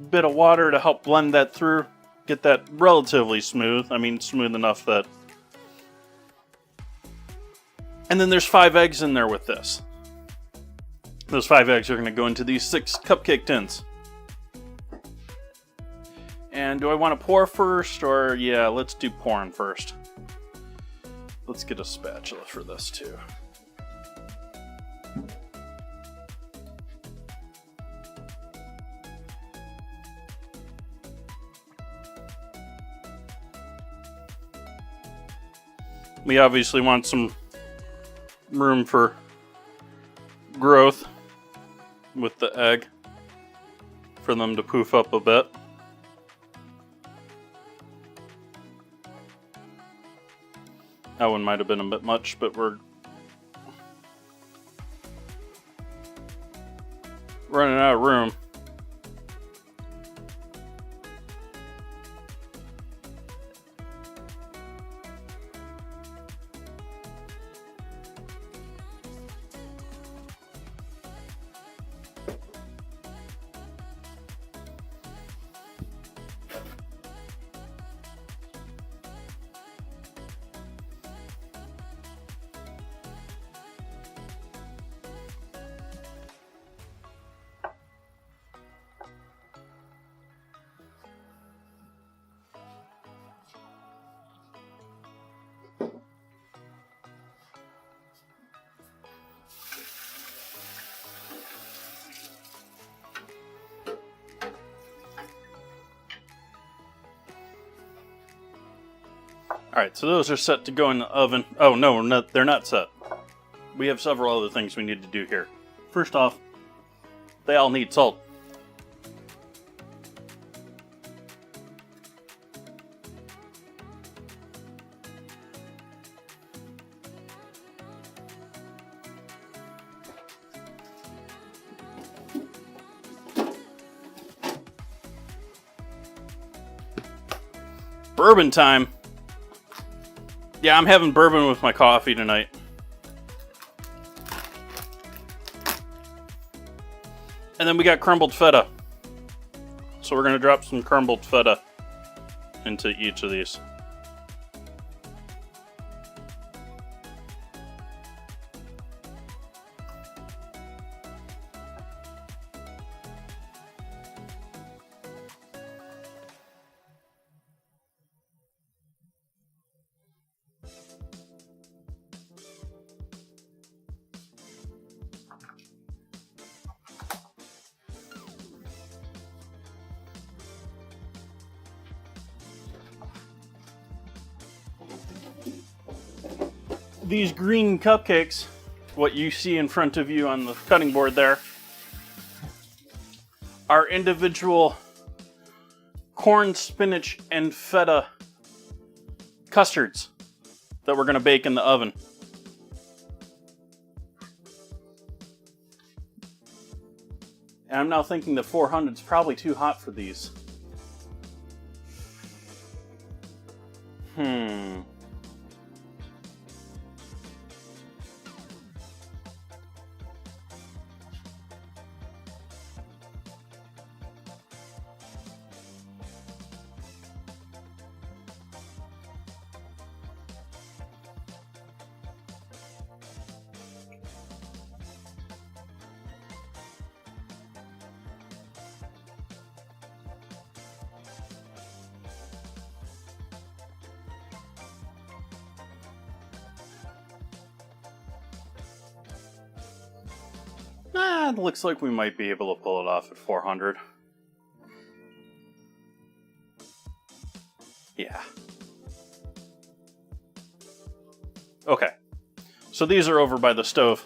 bit of water to help blend that through, get that relatively smooth. I mean, smooth enough that. And then there's 5 eggs in there with this. Those 5 eggs are going to go into these 6 cupcake tins. And do I want to pour first, or yeah, let's do pouring first. Let's get a spatula for this too. We obviously want some room for growth with the egg for them to poof up a bit. That one might have been a bit much, but we're running out of room. Alright, so those are set to go in the oven. Oh no, they're not set. We have several other things we need to do here. First off, they all need salt. Bourbon time. Yeah, I'm having bourbon with my coffee tonight. And then we got crumbled feta. So we're going to drop some crumbled feta into each of these. these green cupcakes, what you see in front of you on the cutting board there, are individual corn, spinach, and feta custards that we're going to bake in the oven. And I'm now thinking that 400 is probably too hot for these. It looks like we might be able to pull it off at 400. Yeah. Okay. So these are over by the stove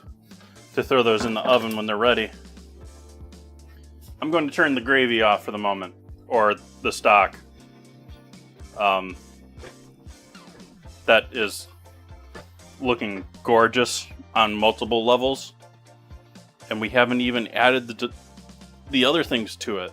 to throw those in the oven when they're ready. I'm going to turn the gravy off for the moment, or the stock. That is looking gorgeous on multiple levels. And we haven't even added the other things to it.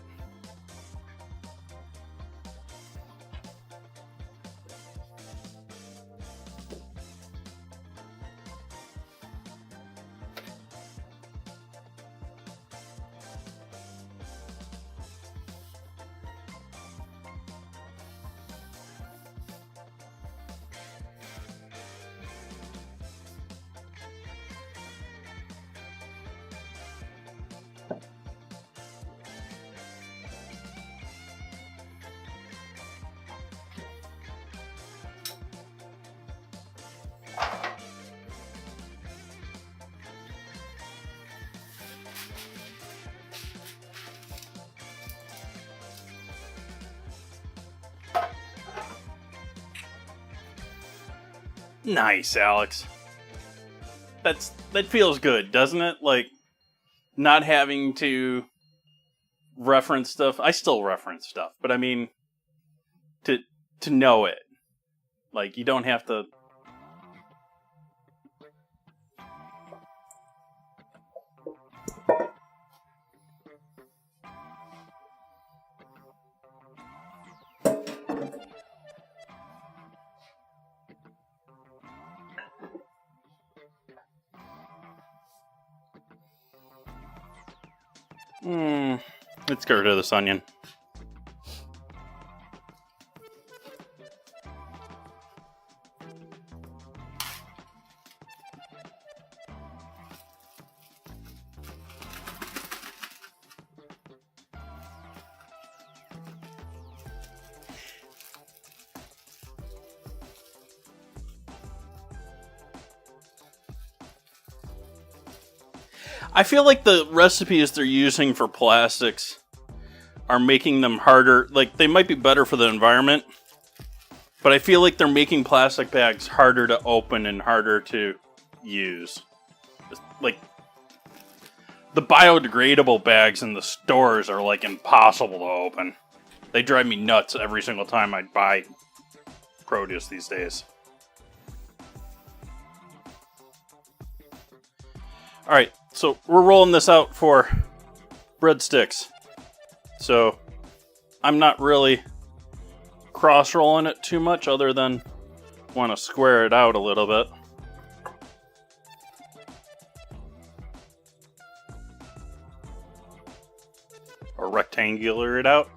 Nice, Alex. That feels good, doesn't it? Like, not having to reference stuff. I still reference stuff, but I mean, to know it. Like, you don't have to... Let's get rid of this onion. I feel like the recipes they're using for plastics are making them harder. Like, they might be better for the environment, but I feel like they're making plastic bags harder to open and harder to use. Like, the biodegradable bags in the stores are, like, impossible to open. They drive me nuts every single time I buy produce these days. Alright, so we're rolling this out for breadsticks. So I'm not really cross-rolling it too much other than want to square it out a little bit. Or rectangular it out.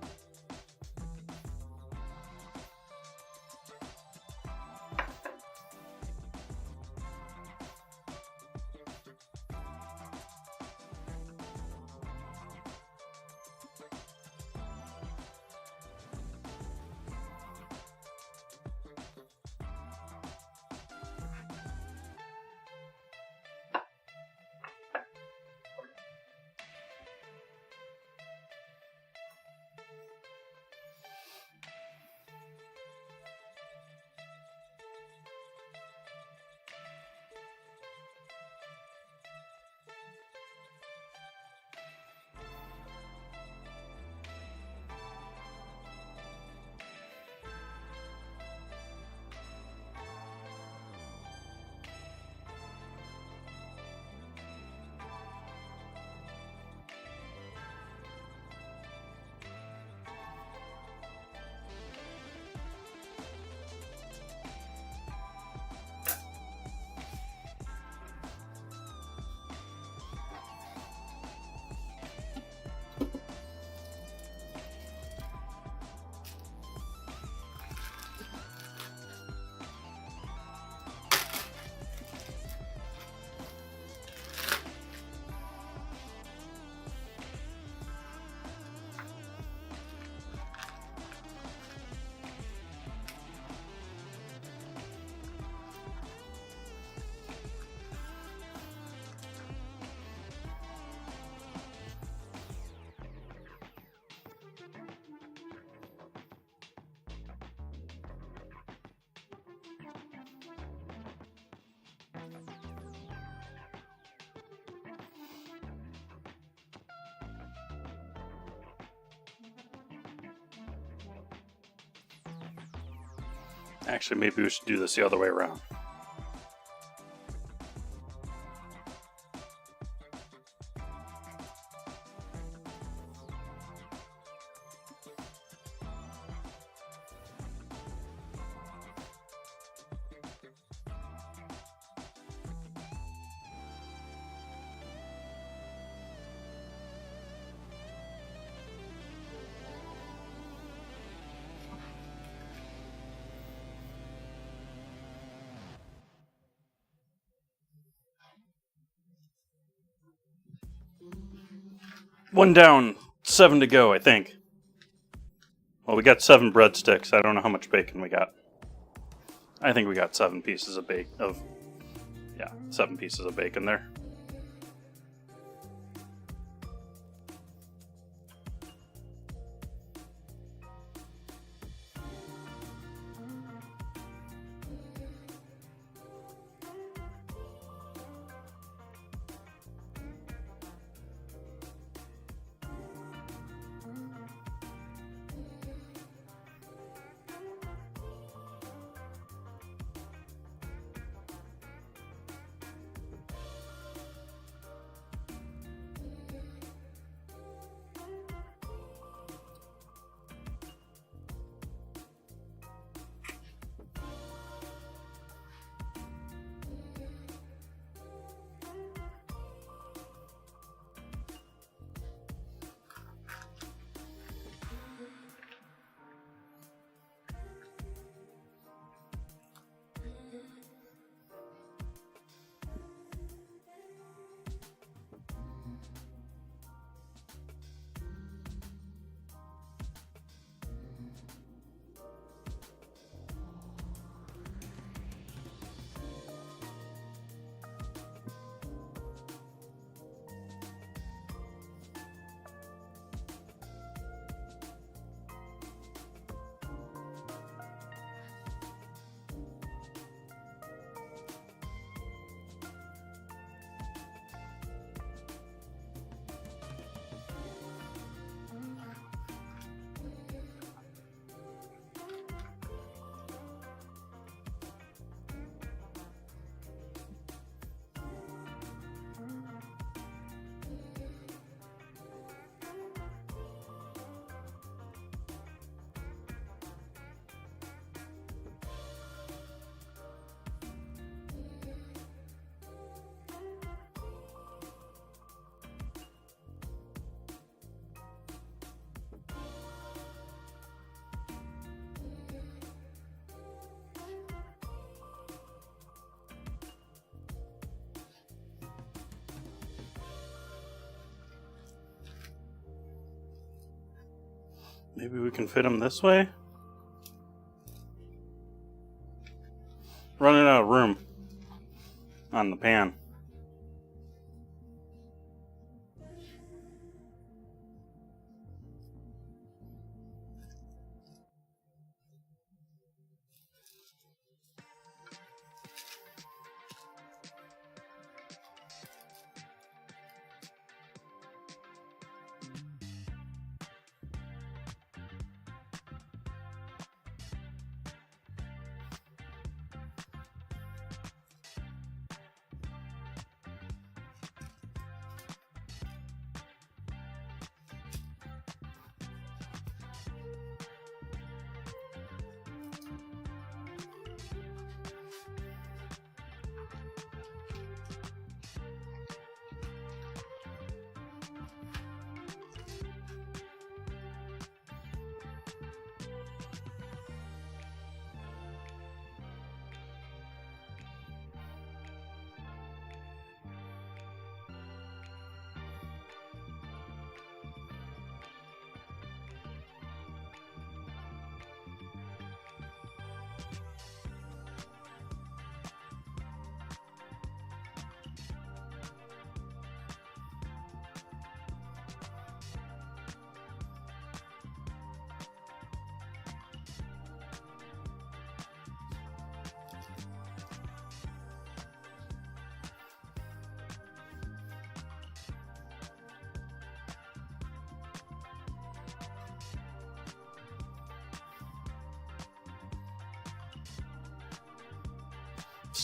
Actually, maybe we should do this the other way around. One down, 7 to go, I think. Well, we got 7 breadsticks. I don't know how much bacon we got. I think we got 7 pieces of bacon. 7 pieces of bacon there. Maybe we can fit them this way? Running out of room on the pan.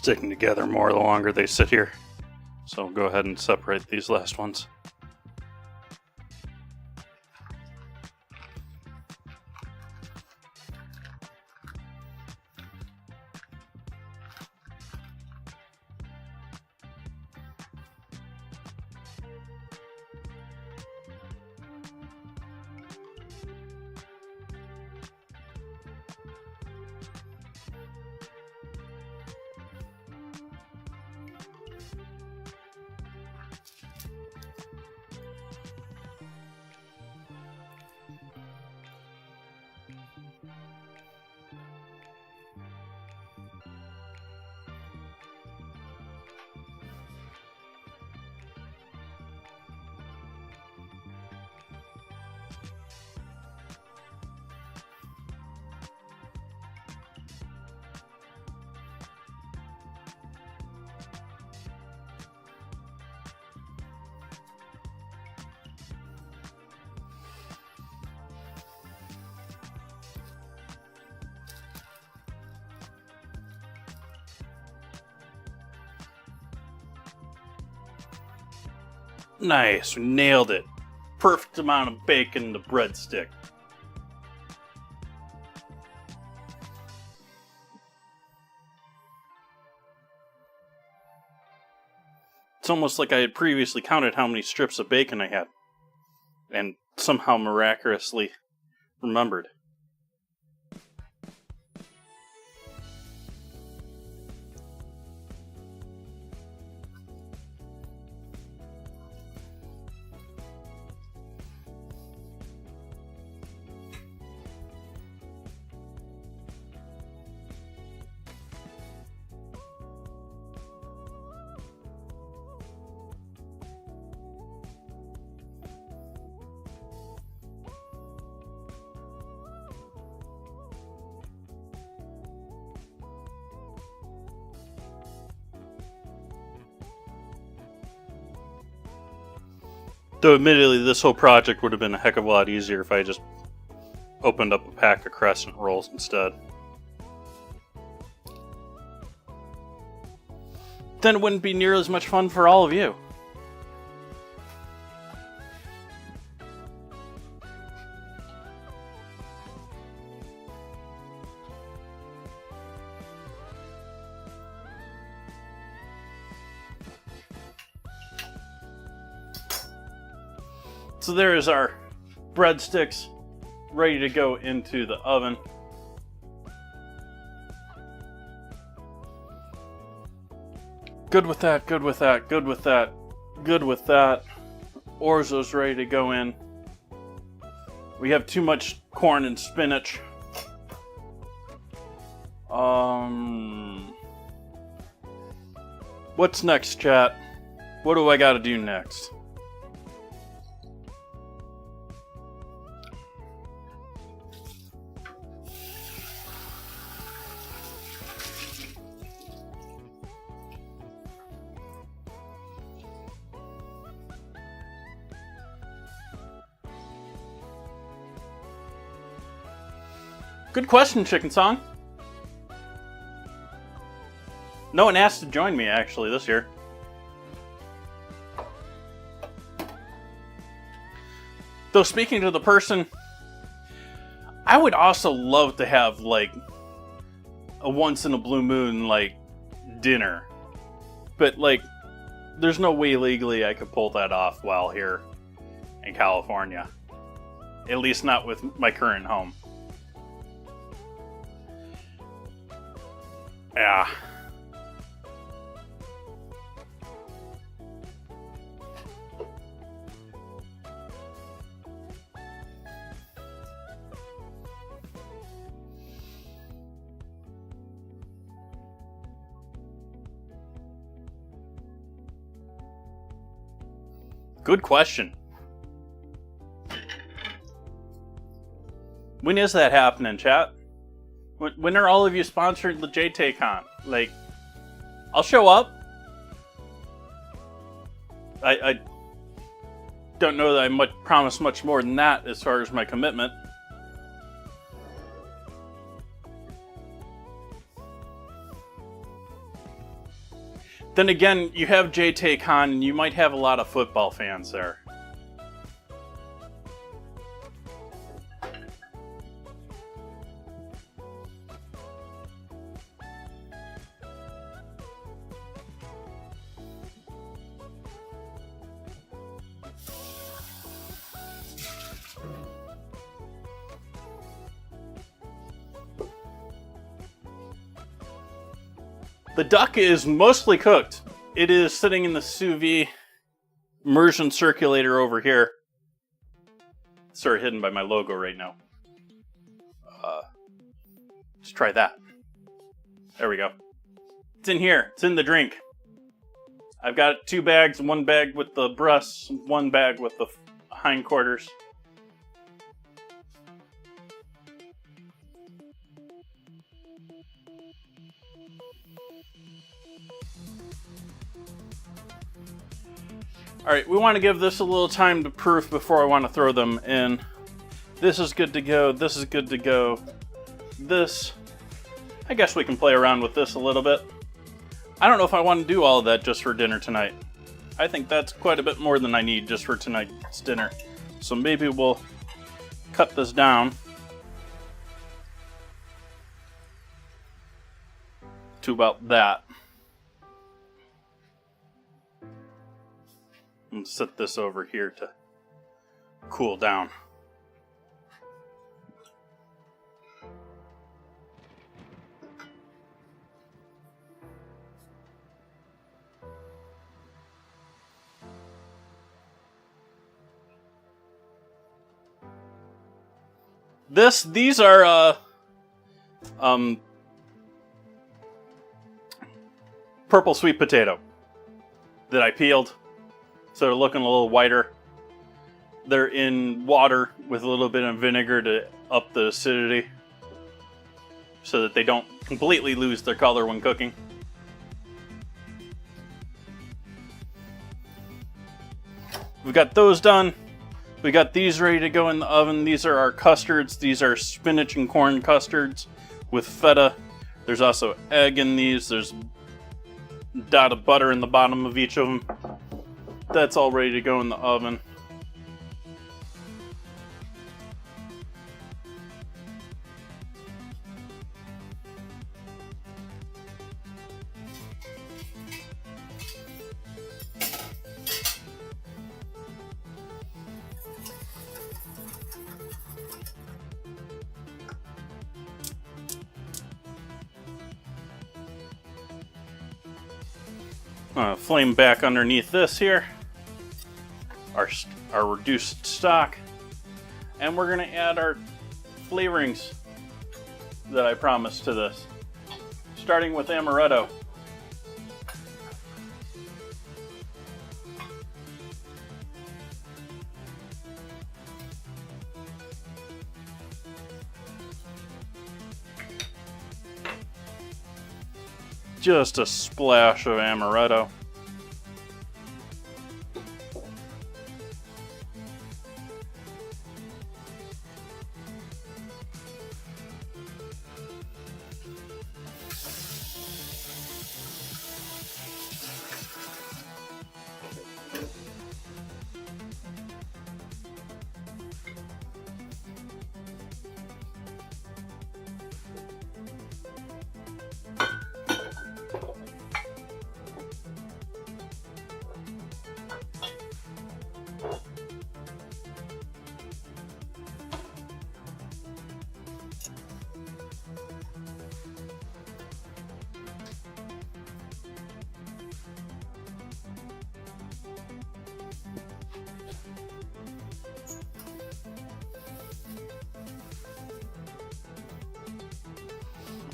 sticking together more the longer they sit here. So go ahead and separate these last ones. Nice, we nailed it. Perfect amount of bacon in the breadstick. It's almost like I had previously counted how many strips of bacon I had, and somehow miraculously remembered. Though admittedly, this whole project would have been a heck of a lot easier if I just opened up a pack of crescent rolls instead. Then it wouldn't be near as much fun for all of you. So there is our breadsticks ready to go into the oven. Good with that, good with that, good with that, good with that. Orzo's ready to go in. We have too much corn and spinach. What's next, chat? What do I gotta do next? Good question, Chicken Song. No one asked to join me, actually, this year. Though, speaking to the person, I would also love to have, like, a once-in-a-blue-moon, like, dinner. But, like, there's no way legally I could pull that off while here in California. At least not with my current home. Yeah. Good question. When is that happening, chat? When are all of you sponsoring the Jay Tay Con? Like, I'll show up. I don't know that I promise much more than that as far as my commitment. Then again, you have Jay Tay Con, and you might have a lot of football fans there. The duck is mostly cooked. It is sitting in the sous vide immersion circulator over here. Sort of hidden by my logo right now. Let's try that. There we go. It's in here. It's in the drink. I've got 2 bags, 1 bag with the breasts, 1 bag with the hindquarters. Alright, we want to give this a little time to proof before I want to throw them in. This is good to go, this is good to go. This, I guess we can play around with this a little bit. I don't know if I want to do all of that just for dinner tonight. I think that's quite a bit more than I need just for tonight's dinner. So maybe we'll cut this down to about that. And set this over here to cool down. These are purple sweet potato that I peeled. So they're looking a little whiter. They're in water with a little bit of vinegar to up the acidity so that they don't completely lose their color when cooking. We've got those done. We got these ready to go in the oven. These are our custards. These are spinach and corn custards with feta. There's also egg in these. There's a dot of butter in the bottom of each of them. That's all ready to go in the oven. Flame back underneath this here. Our reduced stock, and we're going to add our flavorings that I promised to this, starting with Amaretto. Just a splash of Amaretto.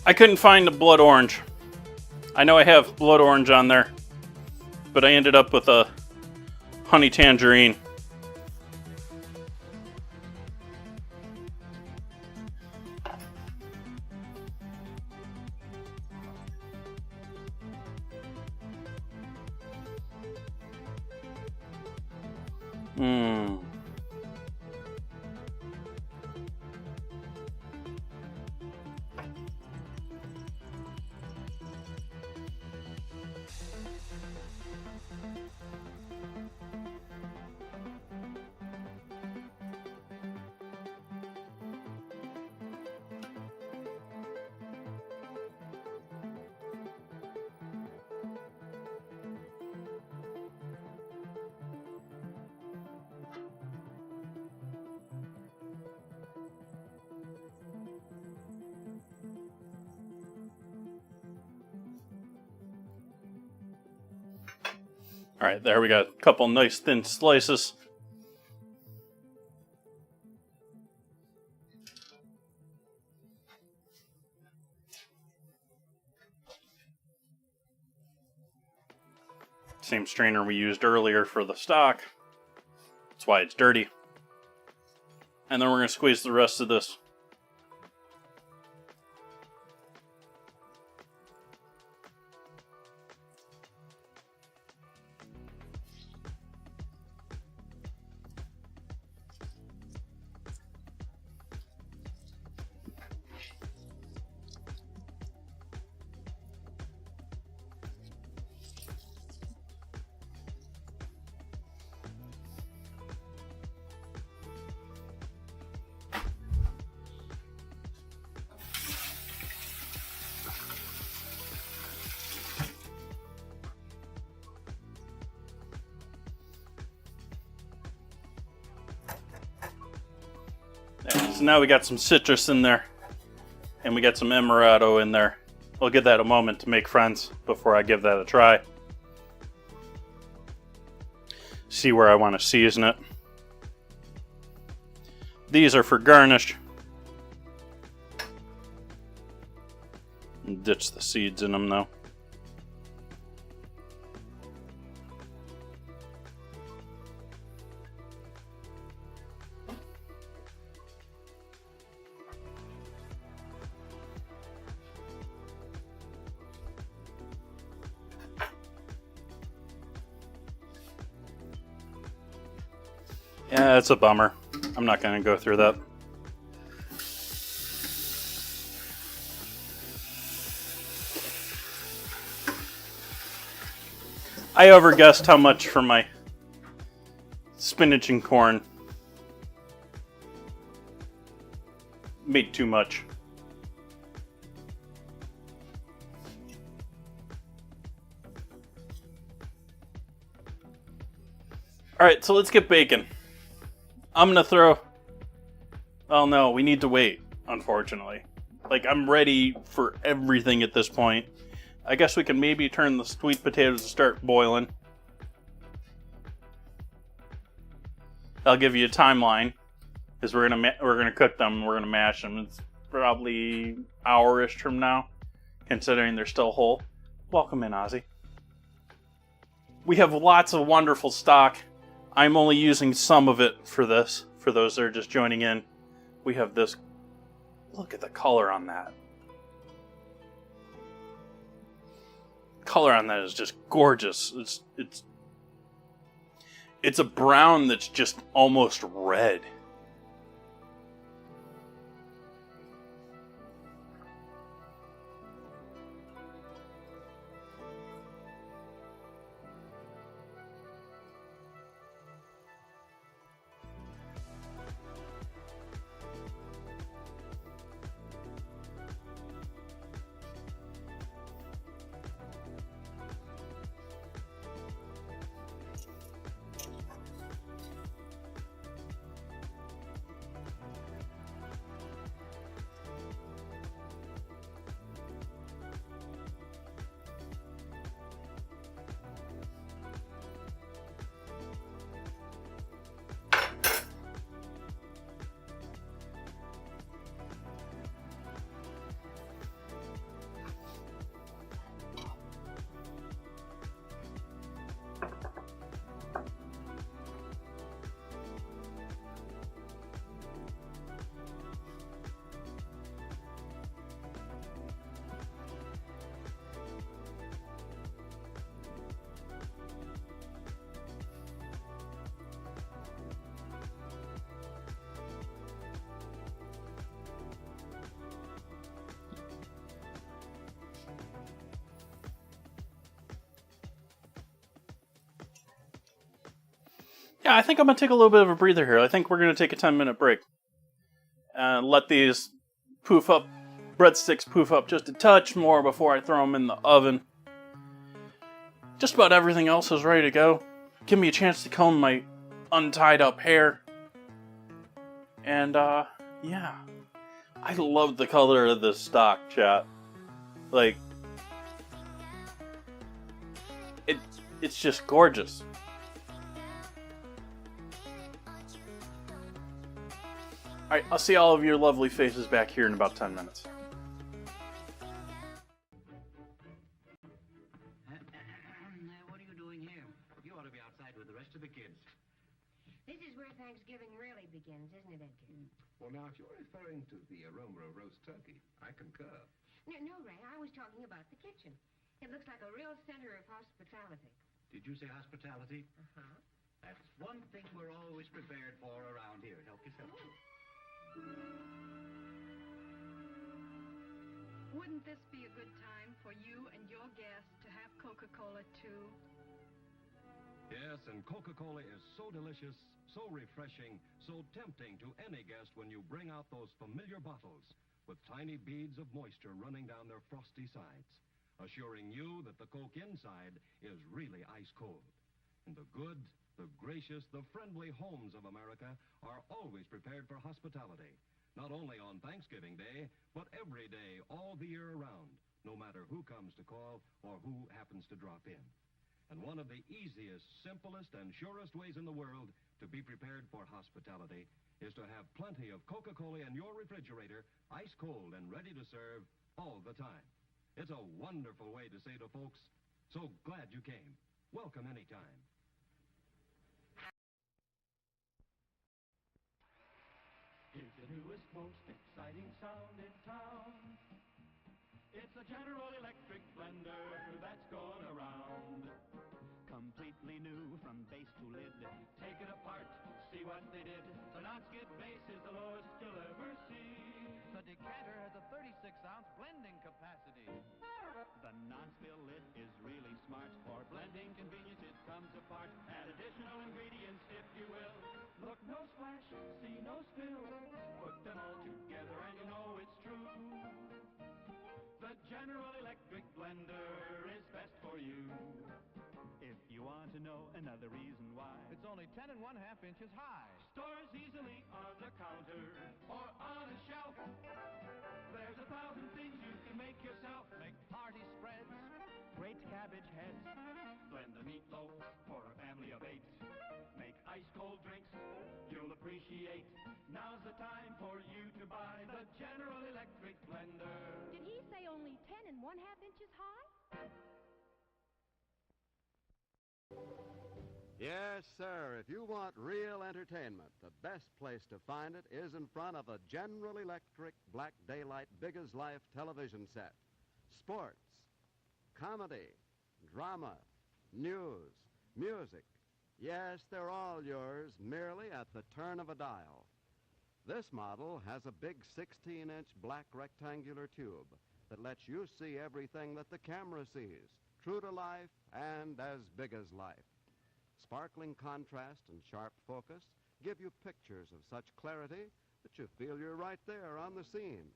I couldn't find the blood orange. I know I have blood orange on there, but I ended up with a honey tangerine. Alright, there we got a couple nice thin slices. Same strainer we used earlier for the stock. That's why it's dirty. And then we're going to squeeze the rest of this. So now we got some citrus in there, and we got some Amaretto in there. I'll give that a moment to make friends before I give that a try. See where I want to season it. These are for garnish. Ditch the seeds in them though. Yeah, it's a bummer. I'm not going to go through that. I overguessed how much for my spinach and corn. Made too much. Alright, so let's get bacon. I'm gonna throw... Oh no, we need to wait, unfortunately. Like, I'm ready for everything at this point. I guess we can maybe turn the sweet potatoes to start boiling. I'll give you a timeline, because we're gonna cook them, we're gonna mash them. It's probably hour-ish from now, considering they're still whole. Welcome in, Ozzy. We have lots of wonderful stock. I'm only using some of it for this, for those that are just joining in. We have this. Look at the color on that. Color on that is just gorgeous. It's a brown that's just almost red. Yeah, I think I'm going to take a little bit of a breather here. I think we're going to take a 10-minute break. And let these poof up, breadsticks poof up just a touch more before I throw them in the oven. Just about everything else is ready to go. Give me a chance to comb my untied up hair. And, yeah. I love the color of this stock, chat. Like, It's just gorgeous. Alright, I'll see all of your lovely faces back here in about 10 minutes. What are you doing here? You ought to be outside with the rest of the kids. This is where Thanksgiving really begins, isn't it, Edgar? Well, now, if you're referring to the aroma of roast turkey, I concur. No, Ray, I was talking about the kitchen. It looks like a real center of hospitality. Did you say hospitality? Uh-huh. That's one thing we're always prepared for around here. Help yourself. Wouldn't this be a good time for you and your guests to have Coca-Cola, too? Yes, and Coca-Cola is so delicious, so refreshing, so tempting to any guest when you bring out those familiar bottles with tiny beads of moisture running down their frosty sides, assuring you that the Coke inside is really ice cold. And the good, the gracious, the friendly homes of America are always prepared for hospitality, not only on Thanksgiving Day, but every day, all the year around, no matter who comes to call or who happens to drop in. And one of the easiest, simplest, and surest ways in the world to be prepared for hospitality is to have plenty of Coca-Cola in your refrigerator, ice cold and ready to serve all the time. It's a wonderful way to say to folks, so glad you came. Welcome anytime. It's the newest, most exciting sound in town. It's a General Electric blender that's going around. Completely new from base to lid. Take it apart, see what they did. The non-skid base is the lowest you'll ever see. The decanter has a 36-ounce blending capacity. The non-spill lid is really smart. For blending convenience, it comes apart. Add additional ingredients, if you will. Look, no splash, see no spill. Put them all together and you know it's true. The General Electric blender is best for you. If you want to know another reason why, It's only 10 1/2 inches high. stores easily on the counter or on a shelf. There's 1,000 things you can make yourself. Make party spreads. Great cabbage heads. Blend the meatloaf for a family of 8. Make ice cold drinks you'll appreciate. Now's the time for you to buy the General Electric blender. Did he say only 10 1/2 inches high? Yes, sir. If you want real entertainment, the best place to find it is in front of a General Electric Black Daylight Big as Life television set. Sports, comedy, drama, news, music. Yes, they're all yours, merely at the turn of a dial. This model has a big 16-inch black rectangular tube that lets you see everything that the camera sees, true to life and as big as life. Sparkling contrast and sharp focus give you pictures of such clarity that you feel you're right there on the scene.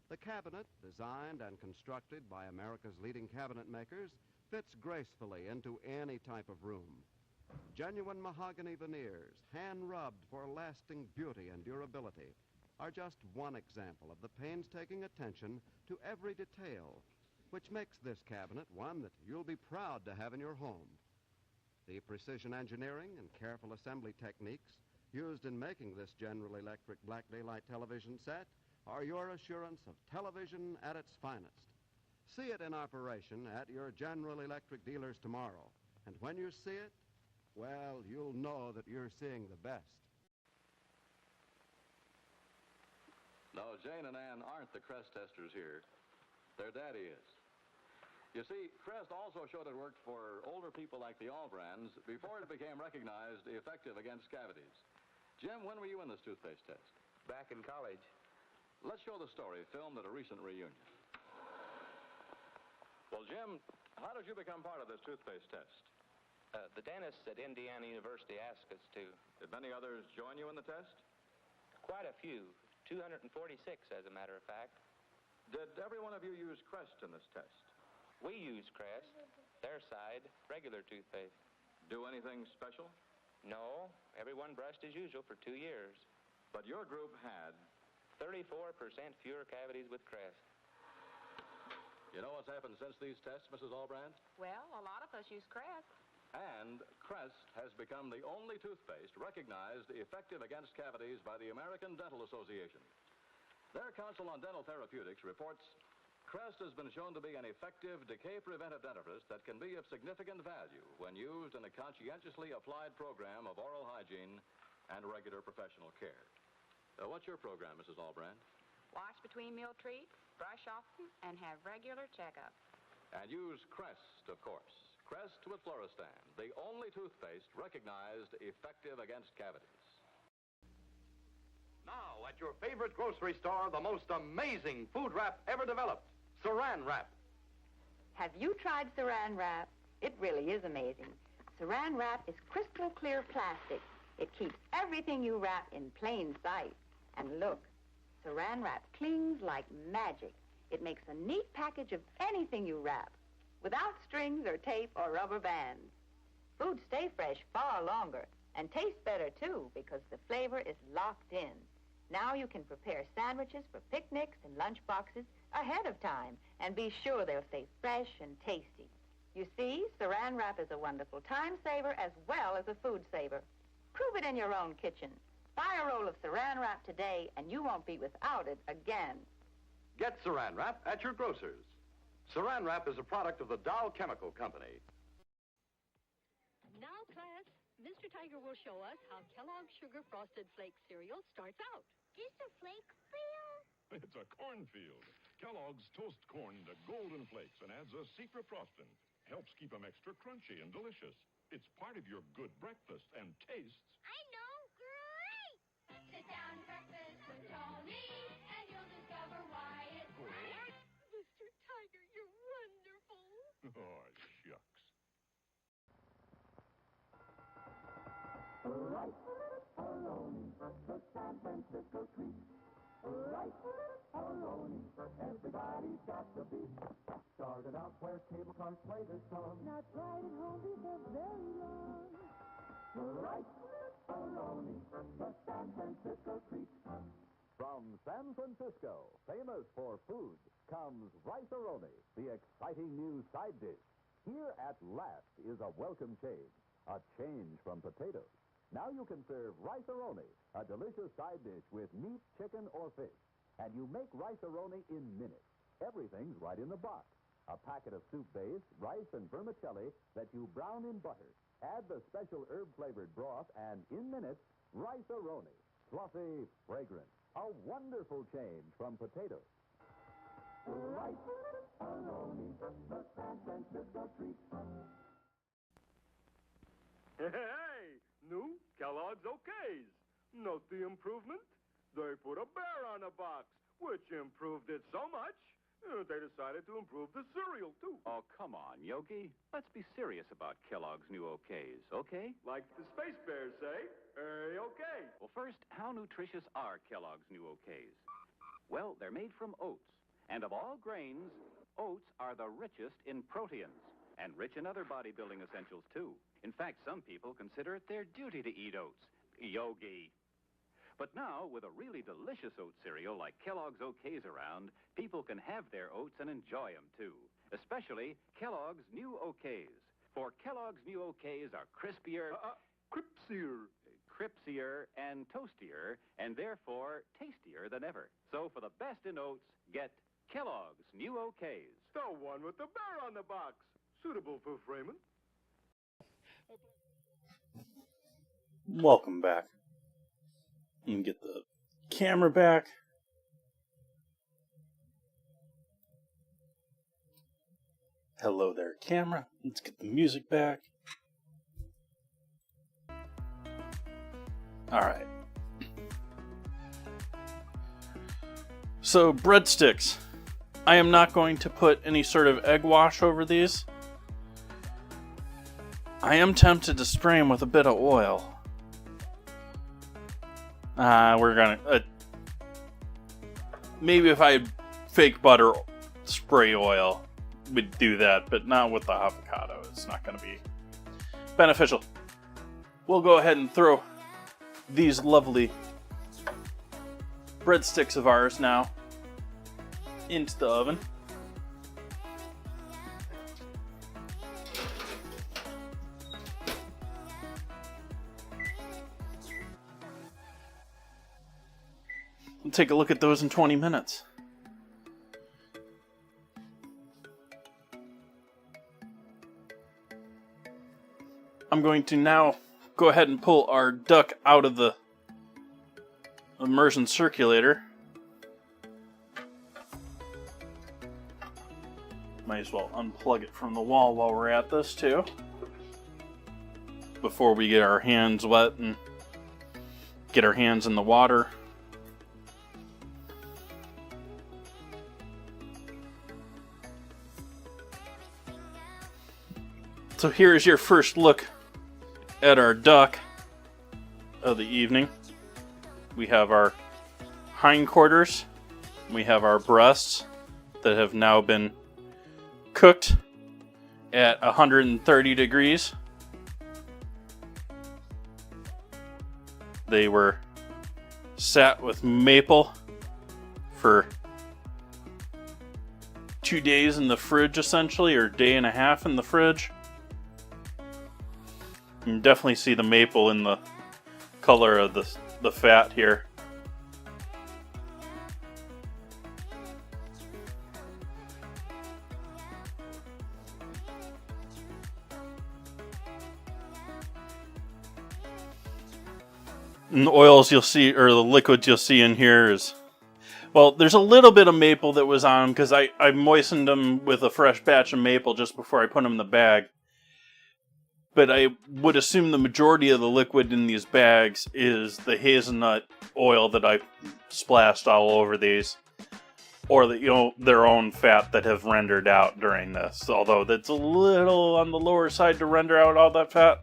The cabinet, designed and constructed by America's leading cabinet makers, fits gracefully into any type of room. Genuine mahogany veneers, hand-rubbed for lasting beauty and durability, are just one example of the painstaking attention to every detail, which makes this cabinet one that you'll be proud to have in your home. The precision engineering and careful assembly techniques used in making this General Electric Black Daylight television set are your assurance of television at its finest. See it in operation at your General Electric dealers tomorrow. And when you see it, well, you'll know that you're seeing the best. No, Jane and Ann aren't the Crest testers here. Their daddy is. You see, Crest also showed it worked for older people like the Allbrands before it became recognized effective against cavities. Jim, when were you in this toothpaste test? Back in college. Let's show the story filmed at a recent reunion. Well, Jim, how did you become part of this toothpaste test? The dentists at Indiana University asked us to. Did many others join you in the test? Quite a few. 246, as a matter of fact. Did every one of you use Crest in this test? We use Crest. Their side, regular toothpaste. Do anything special? No, everyone brushed as usual for 2 years. But your group had 34% fewer cavities with Crest. You know what's happened since these tests, Mrs. Allbrand? Well, a lot of us use Crest. And Crest has become the only toothpaste recognized effective against cavities by the American Dental Association. Their Council on Dental Therapeutics reports Crest has been shown to be an effective decay-preventive dentifrice that can be of significant value when used in a conscientiously applied program of oral hygiene and regular professional care. What's your program, Mrs. Allbrand? Wash between meal treats, brush often, and have regular checkups. And use Crest, of course. Crest with Fluoristan, the only toothpaste recognized effective against cavities. Now, at your favorite grocery store, the most amazing food wrap ever developed, Saran Wrap. Have you tried Saran Wrap? It really is amazing. Saran Wrap is crystal clear plastic. It keeps everything you wrap in plain sight. And look, Saran Wrap clings like magic. It makes a neat package of anything you wrap, without strings or tape or rubber bands. Food stay fresh far longer and tastes better, too, because the flavor is locked in. Now you can prepare sandwiches for picnics and lunch boxes ahead of time and be sure they'll stay fresh and tasty. You see, Saran Wrap is a wonderful time saver as well as a food saver. Prove it in your own kitchen. Buy a roll of Saran Wrap today and you won't be without it again. Get Saran Wrap at your grocer's. Saran Wrap is a product of the Dow Chemical Company. Now, class, Mr. Tiger will show us how Kellogg's Sugar Frosted Flakes cereal starts out. Is the flake field? It's a cornfield. Kellogg's toast corn to golden flakes and adds a secret frosting. Helps keep them extra crunchy and delicious. It's part of your good breakfast and tastes. I know, great! Sit down to breakfast with Tony, and you'll discover why it's great. Mr. Tiger, you're wonderful. Oh, shucks. Rice Aroni, the San Francisco treat. Rice Aroni, everybody's got the beat. Started out where cable cars play this song. Not right at home before very long. Rice Aroni, the San Francisco treat. From San Francisco, famous for food, comes Rice Aroni, the exciting new side dish. Here at last is a welcome change, a change from potatoes. Now you can serve Rice Aroni, a delicious side dish with meat, chicken, or fish. And you make Rice Aroni in minutes. Everything's right in the box. A packet of soup base, rice, and vermicelli that you brown in butter. Add the special herb-flavored broth, and in minutes, Rice Aroni. Fluffy, fragrant. A wonderful change from potatoes. Rice Aroni, the San Francisco treat. Hey, new Kellogg's OKs. Note the improvement? They put a bear on the box, which improved it so much, they decided to improve the cereal, too. Oh, come on, Yogi. Let's be serious about Kellogg's new OKs, okay? Like the Space Bears say, okay. Well, first, how nutritious are Kellogg's new OKs? Well, they're made from oats. And of all grains, oats are the richest in proteins and rich in other bodybuilding essentials, too. In fact, some people consider it their duty to eat oats. Yogi. But now, with a really delicious oat cereal like Kellogg's OKs around, people can have their oats and enjoy them, too. Especially Kellogg's new OKs. For Kellogg's new OKs are crispier... Cripsier and toastier, and therefore tastier than ever. So for the best in oats, get Kellogg's new OKs. The one with the bear on the box. Suitable for Freeman. Welcome back. You can get the camera back. Hello there, camera. Let's get the music back. Alright. So, breadsticks. I am not going to put any sort of egg wash over these. I am tempted to spray them with a bit of oil. We're gonna... maybe if I had fake butter spray oil, we'd do that, but not with the avocado. It's not gonna be beneficial. We'll go ahead and throw these lovely breadsticks of ours now into the oven. We'll take a look at those in 20 minutes. I'm going to now go ahead and pull our duck out of the immersion circulator. Might as well unplug it from the wall while we're at this too, before we get our hands wet and get our hands in the water. So here is your first look at our duck of the evening. We have our hindquarters, we have our breasts that have now been cooked at 130 degrees. They were sat with maple for 2 days in the fridge, essentially, or a day and a half in the fridge. You can definitely see the maple in the color of the fat here. And the oils you'll see, or the liquids you'll see in here is, well, there's a little bit of maple that was on them because I moistened them with a fresh batch of maple just before I put them in the bag. But I would assume the majority of the liquid in these bags is the hazelnut oil that I splashed all over these, or their own fat that have rendered out during this. Although that's a little on the lower side to render out all that fat.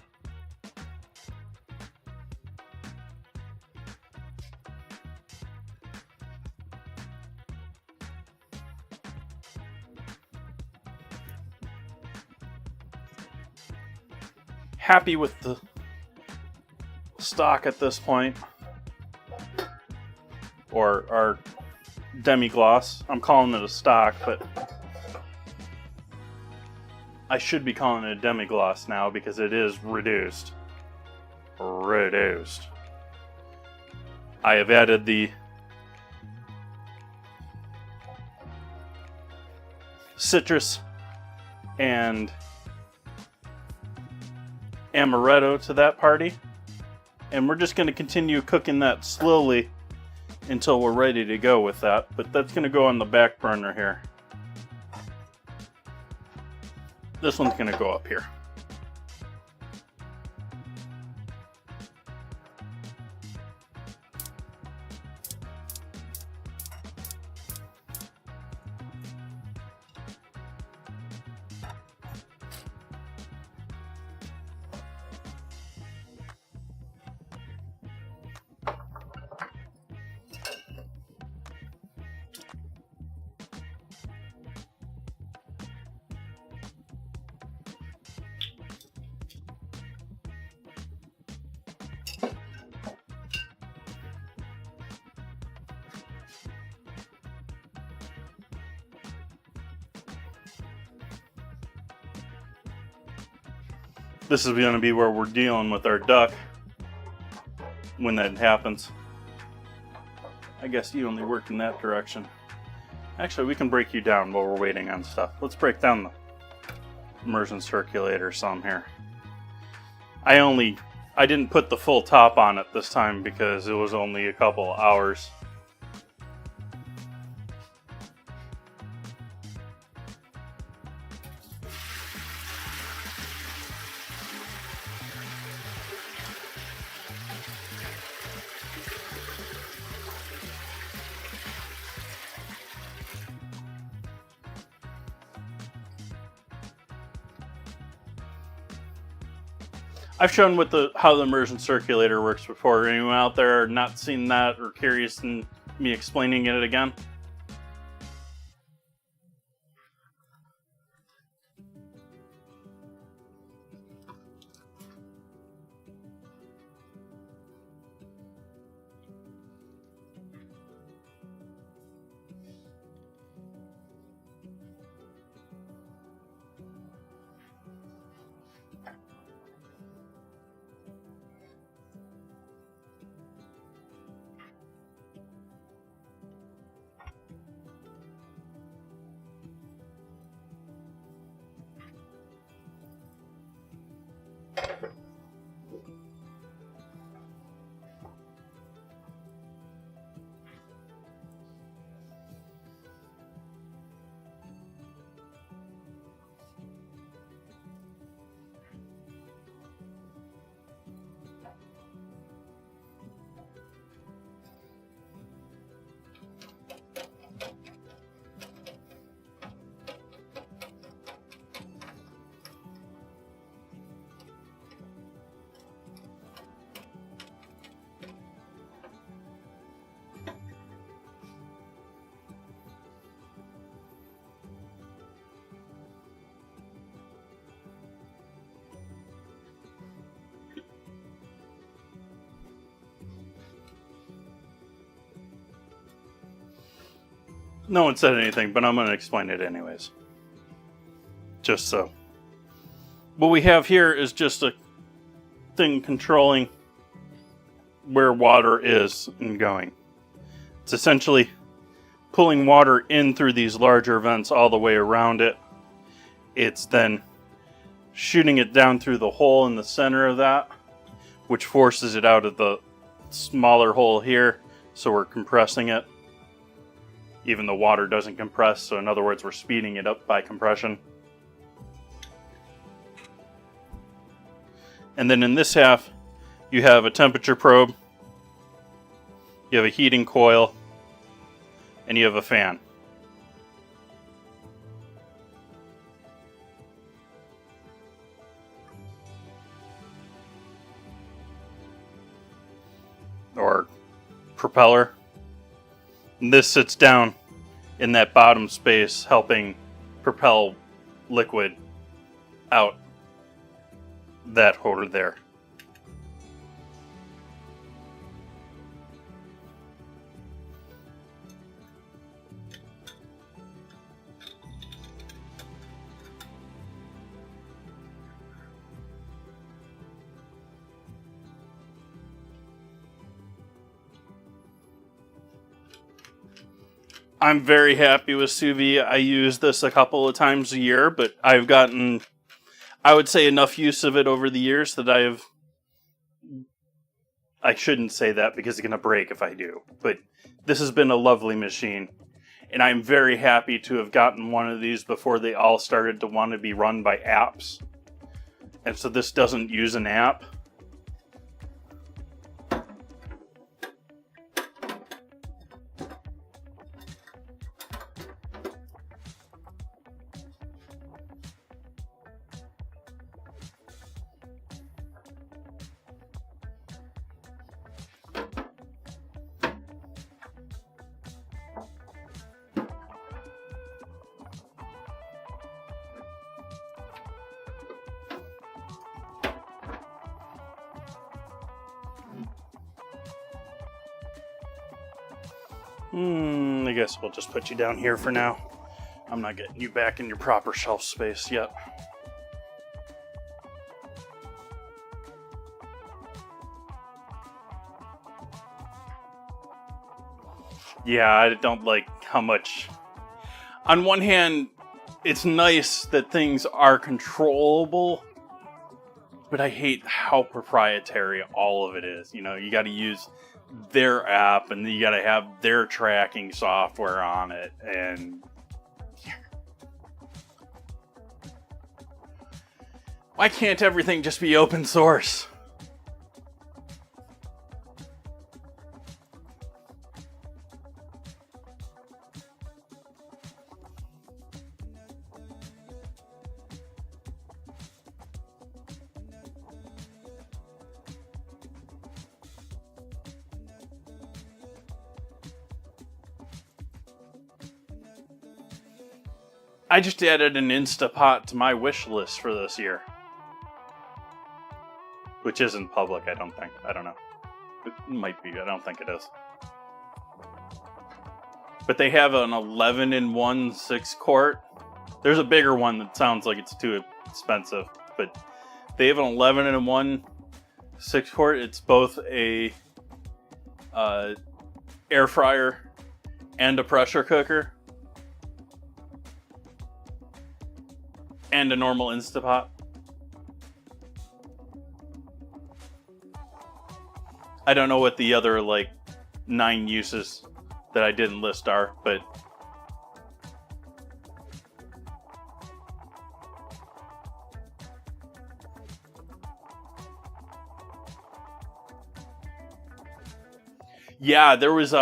Happy with the stock at this point, or our Demi gloss. I'm calling it a stock, but I should be calling it a demi gloss now because it is reduced. Reduced. I have added the citrus and Amaretto to that party, and we're just going to continue cooking that slowly until we're ready to go with that, but that's going to go on the back burner here. This one's going to go up here. This is going to be where we're dealing with our duck when that happens. I guess you only work in that direction. Actually, we can break you down while we're waiting on stuff. Let's break down the immersion circulator some here. I didn't put the full top on it this time because it was only a couple hours. I've shown how the immersion circulator works before. Anyone out there not seen that or curious in me explaining it again? No one said anything, but I'm going to explain it anyways. Just so. What we have here is just a thing controlling where water is and going. It's essentially pulling water in through these larger vents all the way around it. It's then shooting it down through the hole in the center of that, which forces it out of the smaller hole here, so we're compressing it. Even the water doesn't compress, so in other words, we're speeding it up by compression. And then in this half, you have a temperature probe, you have a heating coil, and you have a fan. Or propeller. And this sits down in that bottom space, helping propel liquid out that holder there. I'm very happy with Sous Vide. I use this a couple of times a year, but I've gotten, I would say, enough use of it over the years that I shouldn't say that because it's going to break if I do, but this has been a lovely machine, and I'm very happy to have gotten one of these before they all started to want to be run by apps. And so this doesn't use an app. I guess we'll just put you down here for now. I'm not getting you back in your proper shelf space yet. Yeah, I don't like how much... On one hand, it's nice that things are controllable, but I hate how proprietary all of it is. You know, you got to use their app, and you got to have their tracking software on it, and why can't everything just be open source? I just added an Instapot to my wish list for this year. Which isn't public, I don't think. I don't know. It might be, I don't think it is. But they have an 11-in-1 6-quart. There's a bigger one that sounds like it's too expensive. But they have an 11-in-1 6-quart. It's both a air fryer and a pressure cooker. And a normal Instapot. I don't know what the other, 9 uses that I didn't list are, but... Yeah, there was,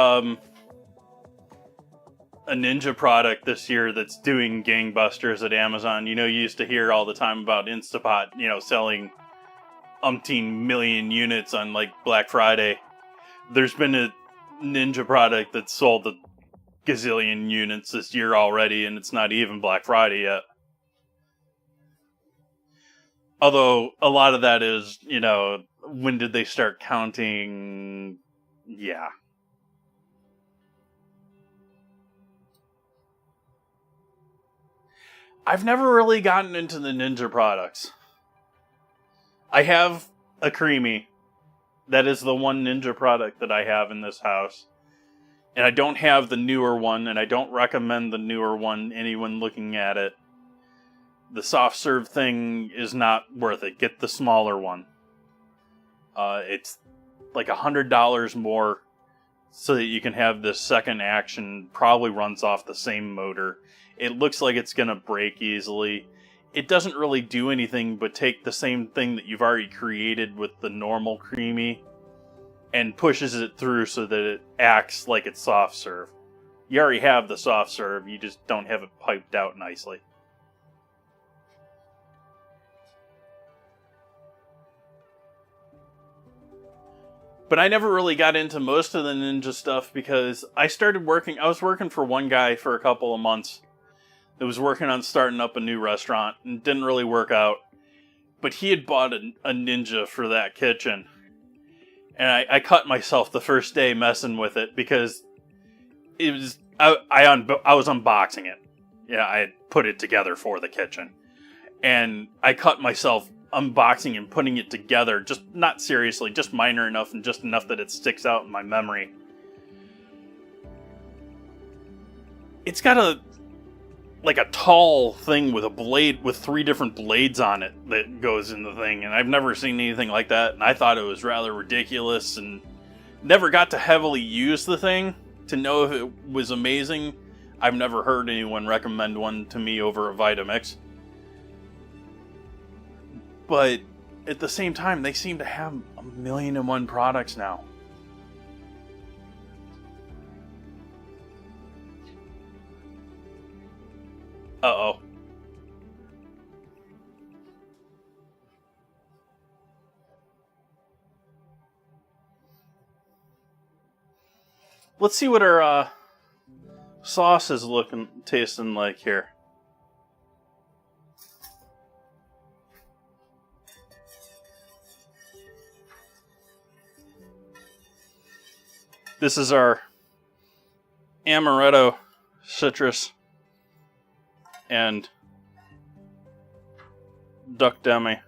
a Ninja product this year that's doing gangbusters at Amazon. You know, you used to hear all the time about Instapot, selling umpteen million units on Black Friday. There's been a Ninja product that's sold a gazillion units this year already, and it's not even Black Friday yet. Although a lot of that is, when did they start counting? Yeah. I've never really gotten into the Ninja products. I have a Creamy. That is the one Ninja product that I have in this house. And I don't have the newer one, and I don't recommend the newer one anyone looking at it. The soft serve thing is not worth it. Get the smaller one. It's like $100 more so that you can have this second action. Probably runs off the same motor. It looks like it's going to break easily. It doesn't really do anything but take the same thing that you've already created with the normal Creamy and pushes it through so that it acts like it's soft serve. You already have the soft serve, you just don't have it piped out nicely. But I never really got into most of the Ninja stuff because I was working for one guy for a couple of months that was working on starting up a new restaurant and didn't really work out. But he had bought a Ninja for that kitchen. And I cut myself the first day messing with it because it was I was unboxing it. Yeah, I had put it together for the kitchen. And I cut myself unboxing and putting it together, just not seriously, just minor enough and just enough that it sticks out in my memory. It's got a tall thing with a blade, with 3 different blades on it that goes in the thing, and I've never seen anything like that, and I thought it was rather ridiculous, and never got to heavily use the thing to know if it was amazing. I've never heard anyone recommend one to me over a Vitamix. But at the same time, they seem to have 1,000,001 products now. Uh-oh. Let's see what our sauce is tasting like here. This is our Amaretto citrus and duck Demi.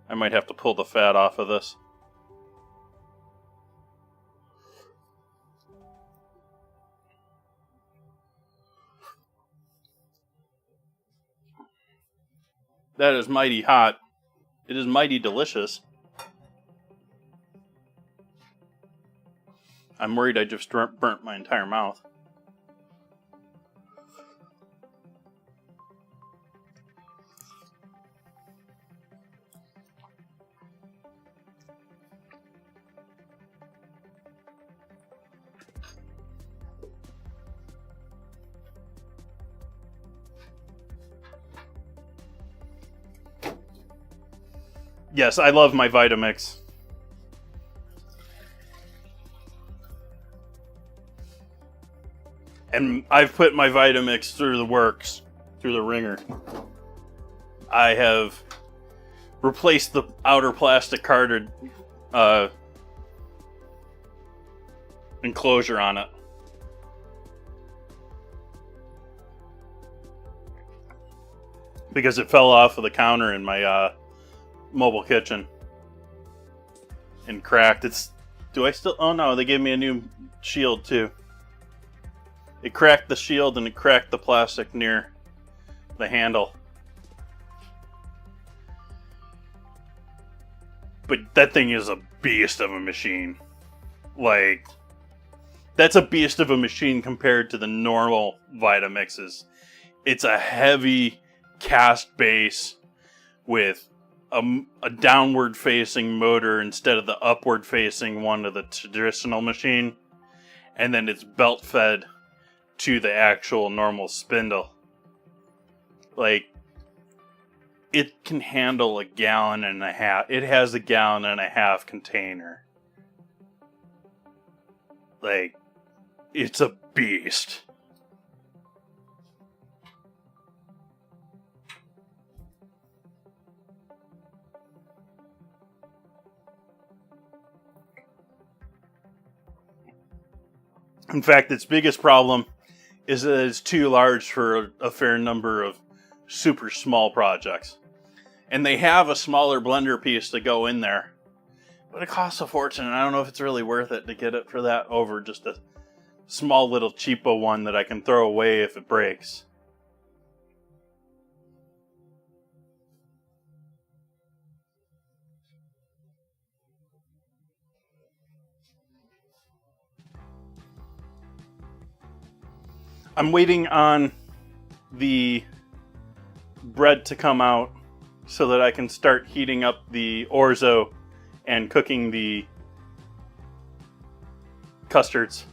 I might have to pull the fat off of this. That is mighty hot. It is mighty delicious. I'm worried I just burnt my entire mouth. Yes, I love my Vitamix. And I've put my Vitamix through the works, through the ringer. I have replaced the outer plastic carded enclosure on it. Because it fell off of the counter in my mobile kitchen and cracked. Oh no, they gave me a new shield too. It cracked the shield and it cracked the plastic near the handle. But that thing is a beast of a machine. Like, that's a beast of a machine compared to the normal Vitamixes. It's a heavy cast base with a downward facing motor instead of the upward facing one of the traditional machine. And then it's belt fed to the actual normal spindle. Like, it can handle 1.5 gallons. It has 1.5 gallon container. Like, it's a beast. In fact, its biggest problem is that it's too large for a fair number of super small projects. And they have a smaller blender piece to go in there. But it costs a fortune, and I don't know if it's really worth it to get it for that over just a small little cheapo one that I can throw away if it breaks. I'm waiting on the bread to come out so that I can start heating up the orzo and cooking the custards.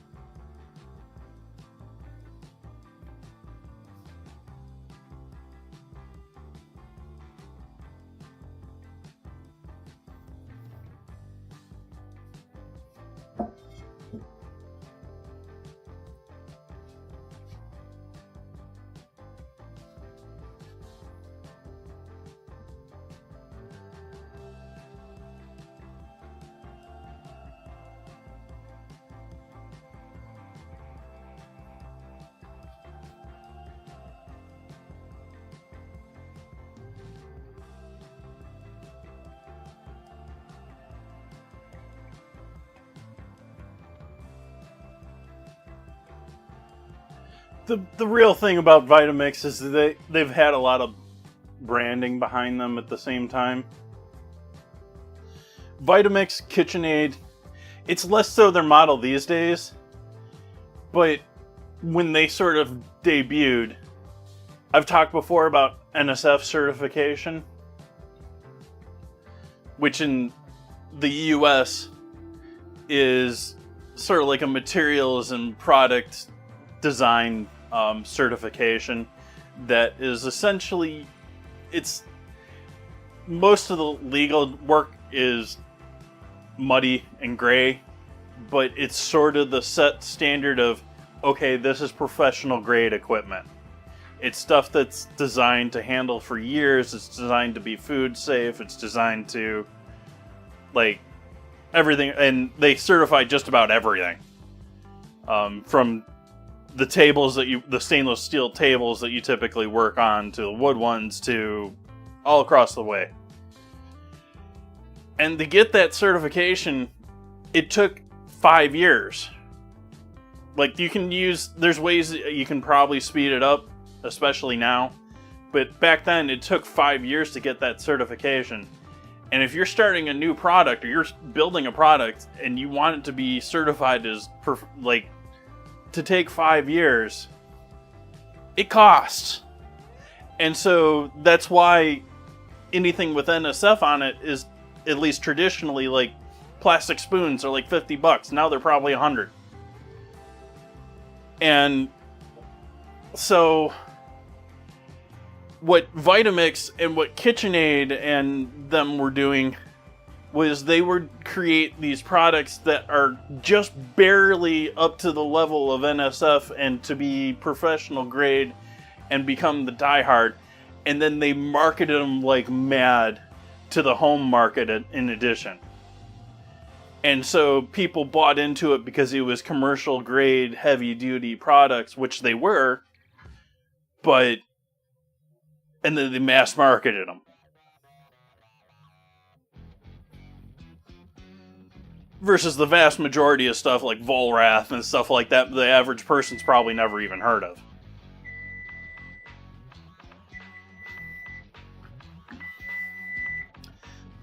The real thing about Vitamix is that they've had a lot of branding behind them at the same time. Vitamix, KitchenAid, it's less so their model these days, but when they sort of debuted, I've talked before about NSF certification, which in the US is sort of like a materials and product design certification that is essentially, it's most of the legal work is muddy and gray, but it's sort of the set standard of, okay, this is professional grade equipment. It's stuff that's designed to handle for years. It's designed to be food safe. It's designed to, like, everything, and they certify just about everything. From the tables the stainless steel tables that you typically work on, to the wood ones, to all across the way. And to get that certification, it took 5 years. Like, there's ways that you can probably speed it up, especially now. But back then, it took 5 years to get that certification. And if you're starting a new product, or you're building a product, and you want it to be certified as, to take 5 years, it costs. And so that's why anything with NSF on it is, at least traditionally, like plastic spoons are like $50. Now they're probably $100. And so what Vitamix and what KitchenAid and them were doing was they would create these products that are just barely up to the level of NSF and to be professional grade and become the diehard. And then they marketed them like mad to the home market in addition. And so people bought into it because it was commercial grade, heavy duty products, which they were, and then they mass marketed them. Versus the vast majority of stuff like Volrath and stuff like that, the average person's probably never even heard of.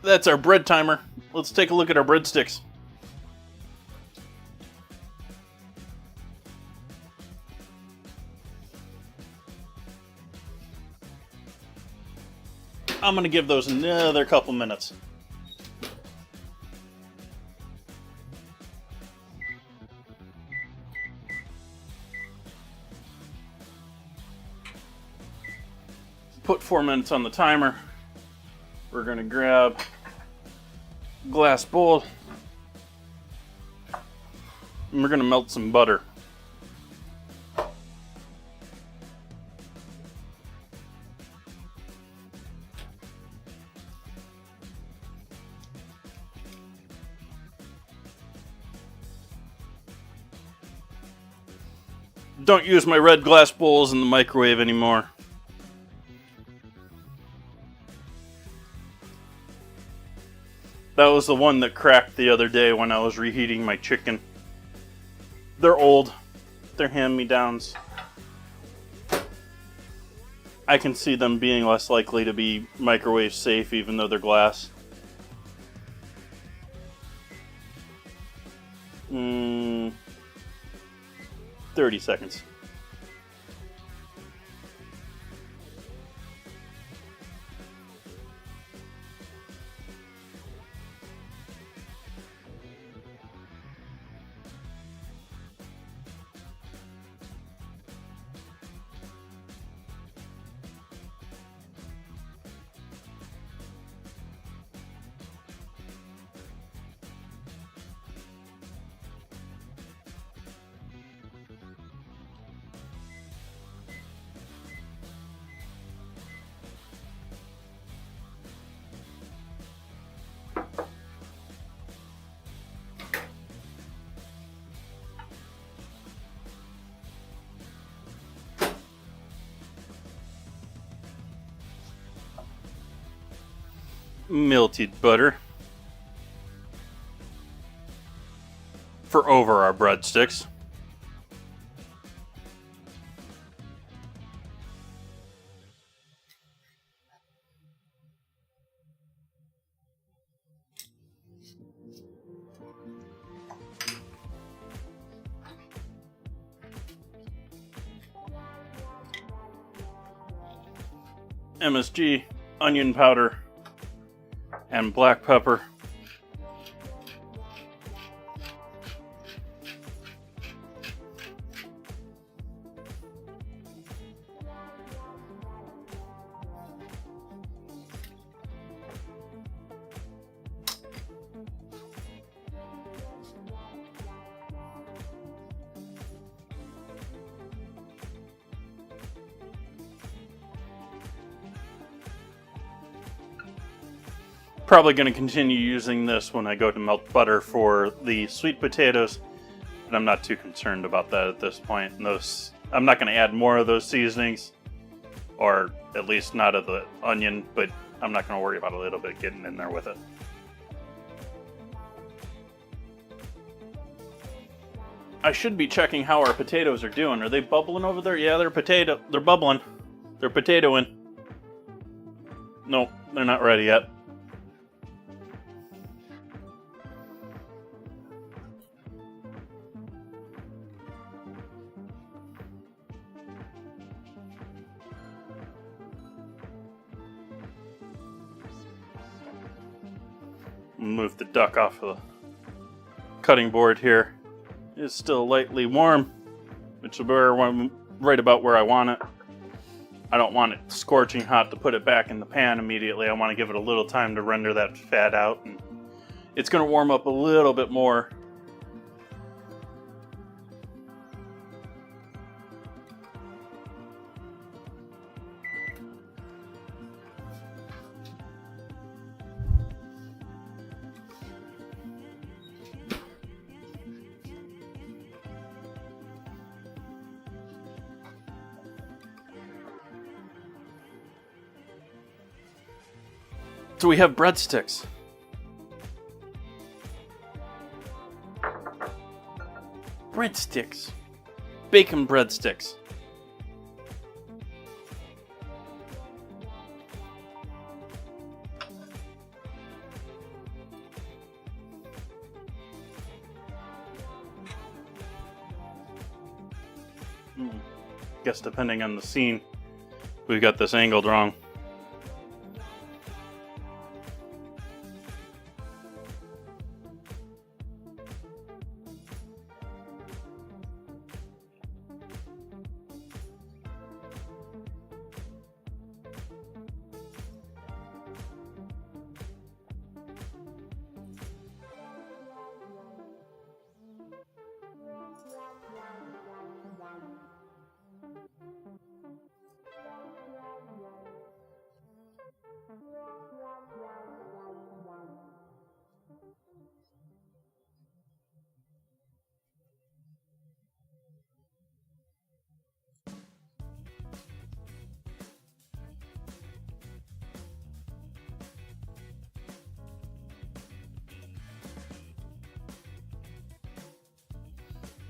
That's our bread timer. Let's take a look at our breadsticks. I'm going to give those another couple minutes. Put 4 minutes on the timer. We're going to grab a glass bowl, and we're going to melt some butter. Don't use my red glass bowls in the microwave anymore. That was the one that cracked the other day when I was reheating my chicken. They're old. They're hand-me-downs. I can see them being less likely to be microwave safe even though they're glass. 30 seconds. Melted butter for over our breadsticks. MSG, onion powder, and black pepper. Probably going to continue using this when I go to melt butter for the sweet potatoes, but I'm not too concerned about that at this point. And I'm not going to add more of those seasonings, or at least not of the onion, but I'm not going to worry about a little bit getting in there with it. I should be checking how our potatoes are doing. Are they bubbling over there? Yeah, they're bubbling. They're potatoing. Nope, they're not ready yet. Move the duck off of the cutting board here. It's still lightly warm, which is right about where I want it. I don't want it scorching hot to put it back in the pan immediately. I want to give it a little time to render that fat out. And it's going to warm up a little bit more. So we have breadsticks. Breadsticks. Bacon breadsticks. Guess depending on the scene, we've got this angled wrong.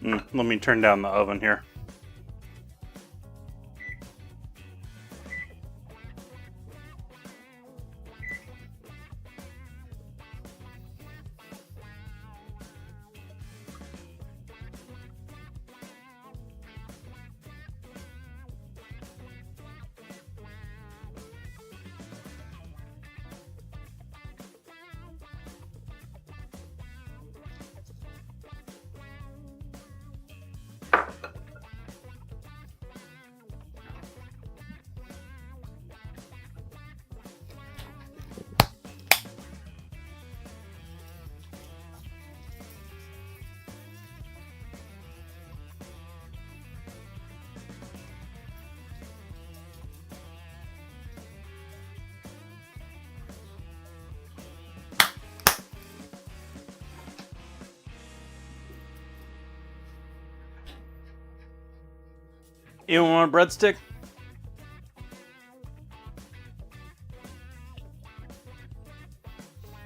Let me turn down the oven here. You want a breadstick?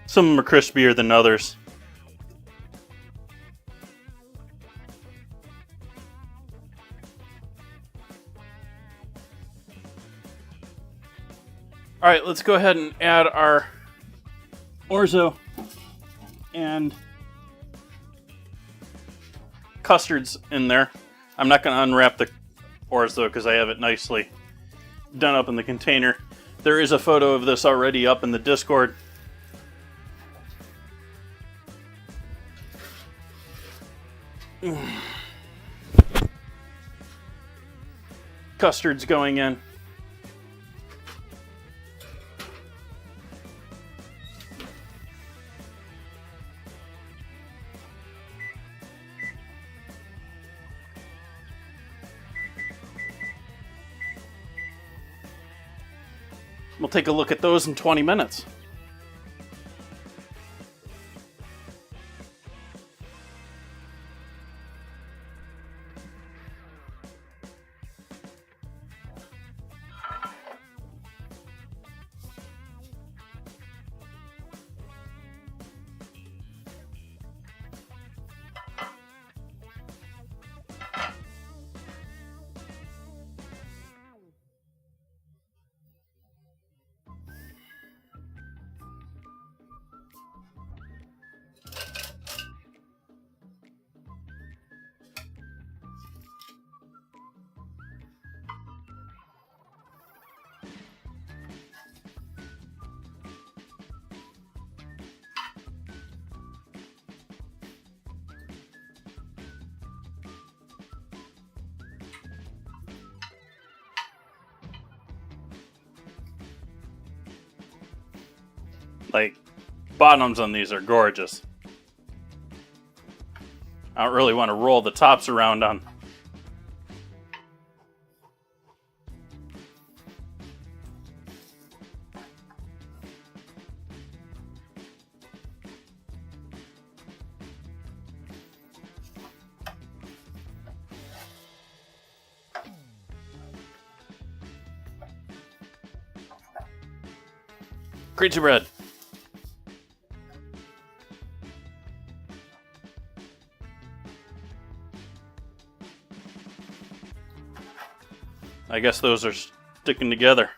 Some of them are crispier than others. All right, let's go ahead and add our orzo and custards in there. I'm not going to unwrap the orzo because I have it nicely done up in the container. There is a photo of this already up in the Discord. Custard's going in. We'll take a look at those in 20 minutes. Like, bottoms on these are gorgeous. I don't really want to roll the tops around on. Crazy bread. I guess those are sticking together.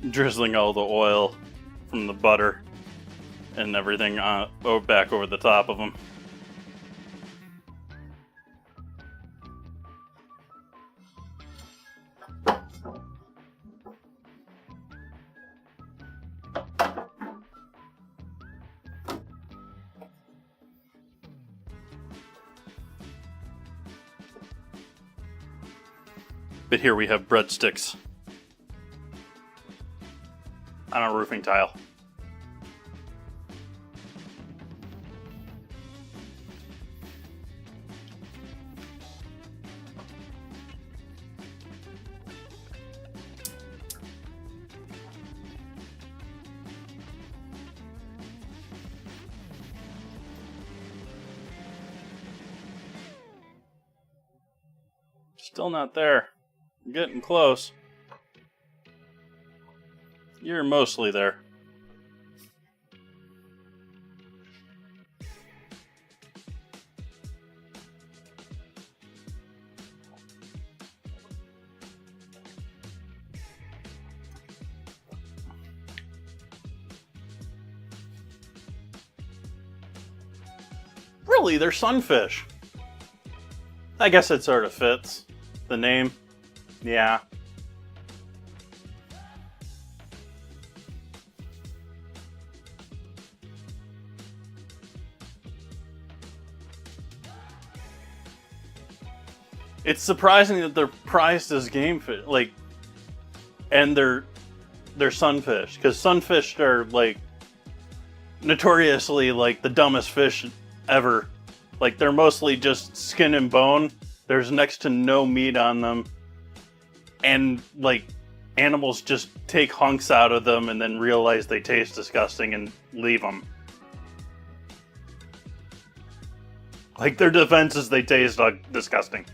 Drizzling all the oil from the butter and everything back over the top of them. But here we have breadsticks on a roofing tile. Still not there. Getting close. You're mostly there. Really, they're sunfish. I guess it sort of fits. The name. Yeah. It's surprising that they're prized as game fish, like, and they're sunfish, because sunfish are like notoriously like the dumbest fish ever. Like, they're mostly just skin and bone. There's next to no meat on them, and like animals just take hunks out of them and then realize they taste disgusting and leave them. Like, their defense is they taste disgusting.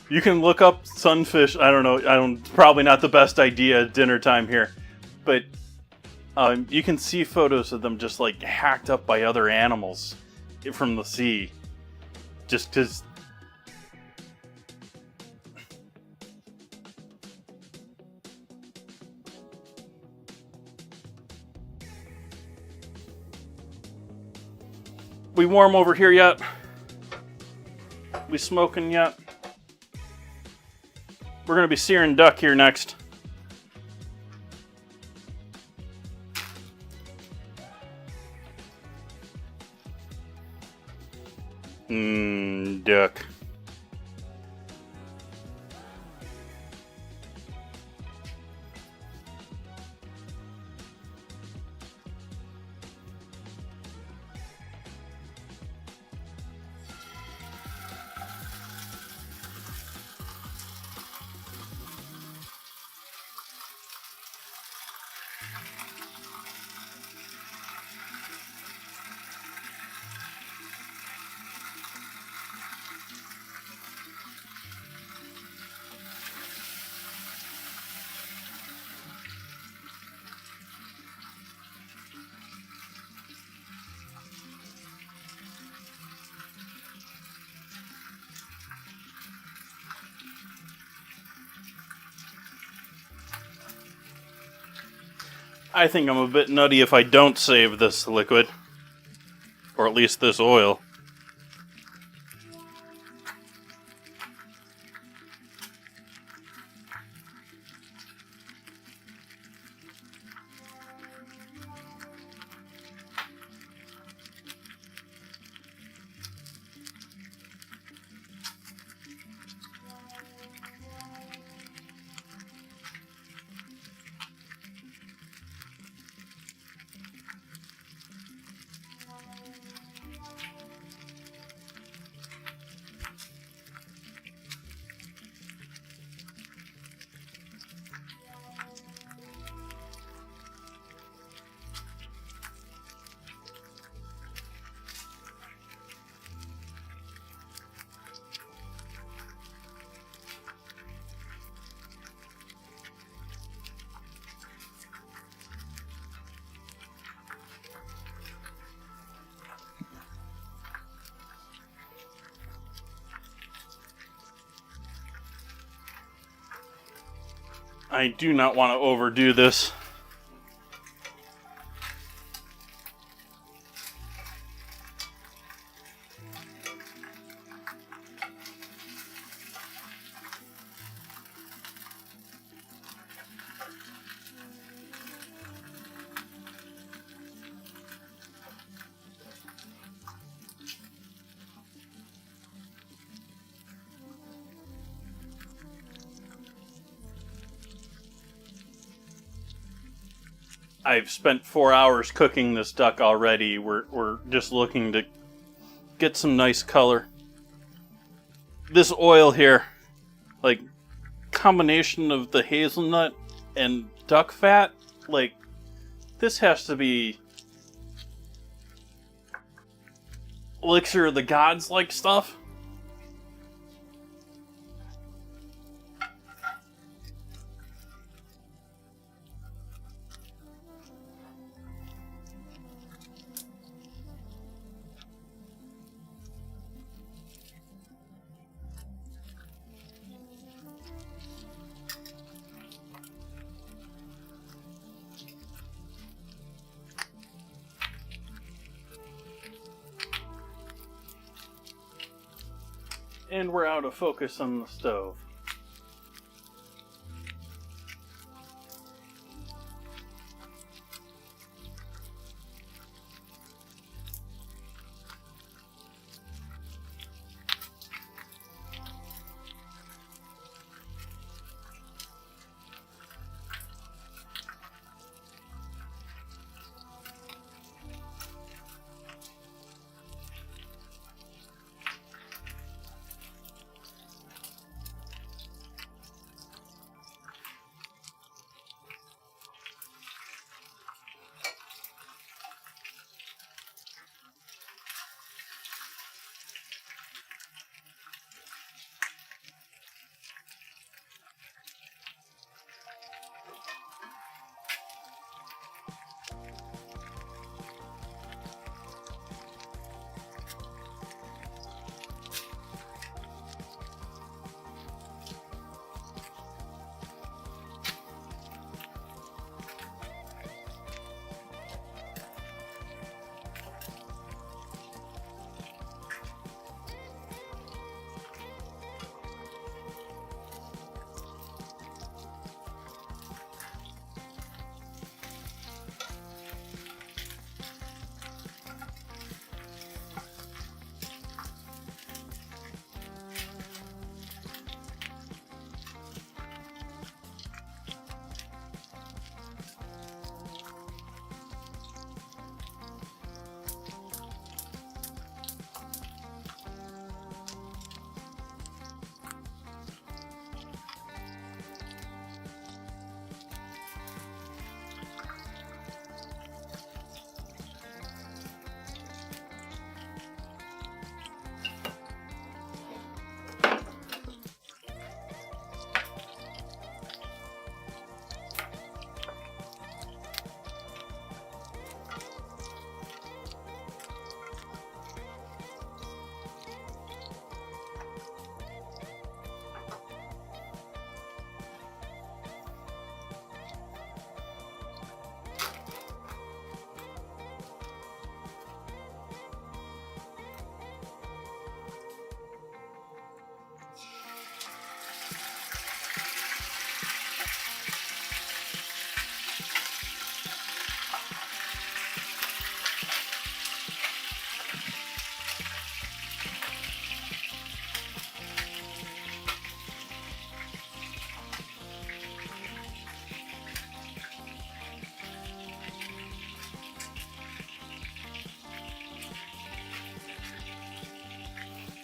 You can look up sunfish. I don't know. Probably not the best idea at dinner time here, but you can see photos of them just like hacked up by other animals from the sea, just because. We warm over here yet? We smoking yet? We're going to be searing duck here next. Duck. I think I'm a bit nutty if I don't save this liquid. Or at least this oil. I do not want to overdo this. I've spent 4 hours cooking this duck already. We're just looking to get some nice color. This oil here, like, combination of the hazelnut and duck fat, like, this has to be elixir of the gods like stuff. And we're out of focus on the stove.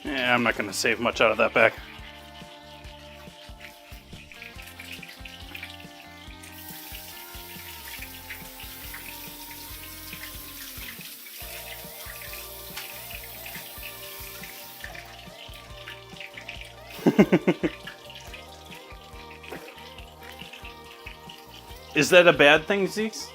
Yeah, I'm not going to save much out of that bag. Is that a bad thing, Zeeks?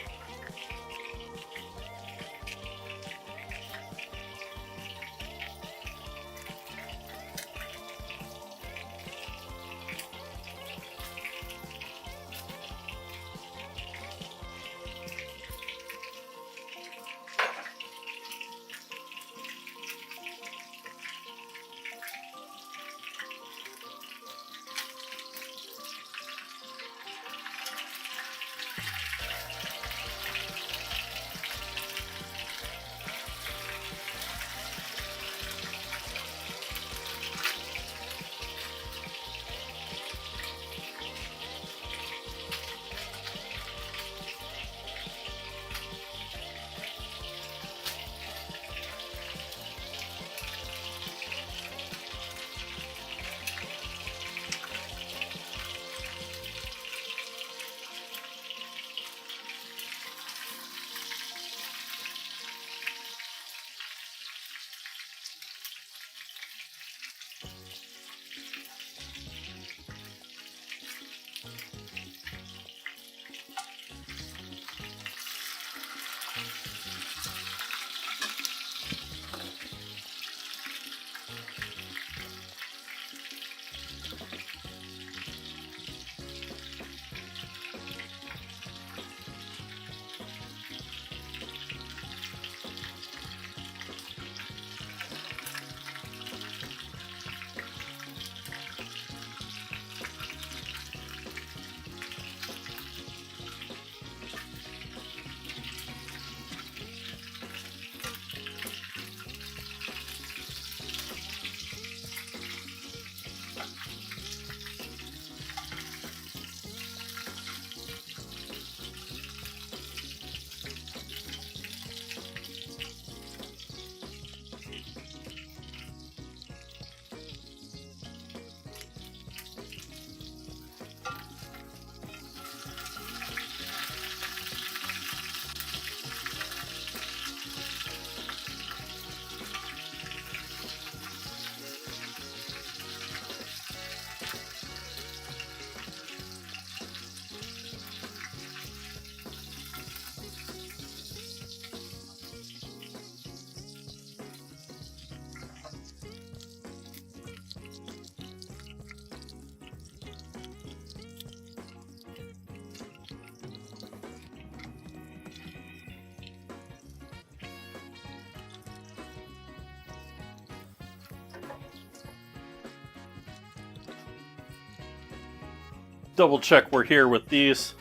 double check we're here with these.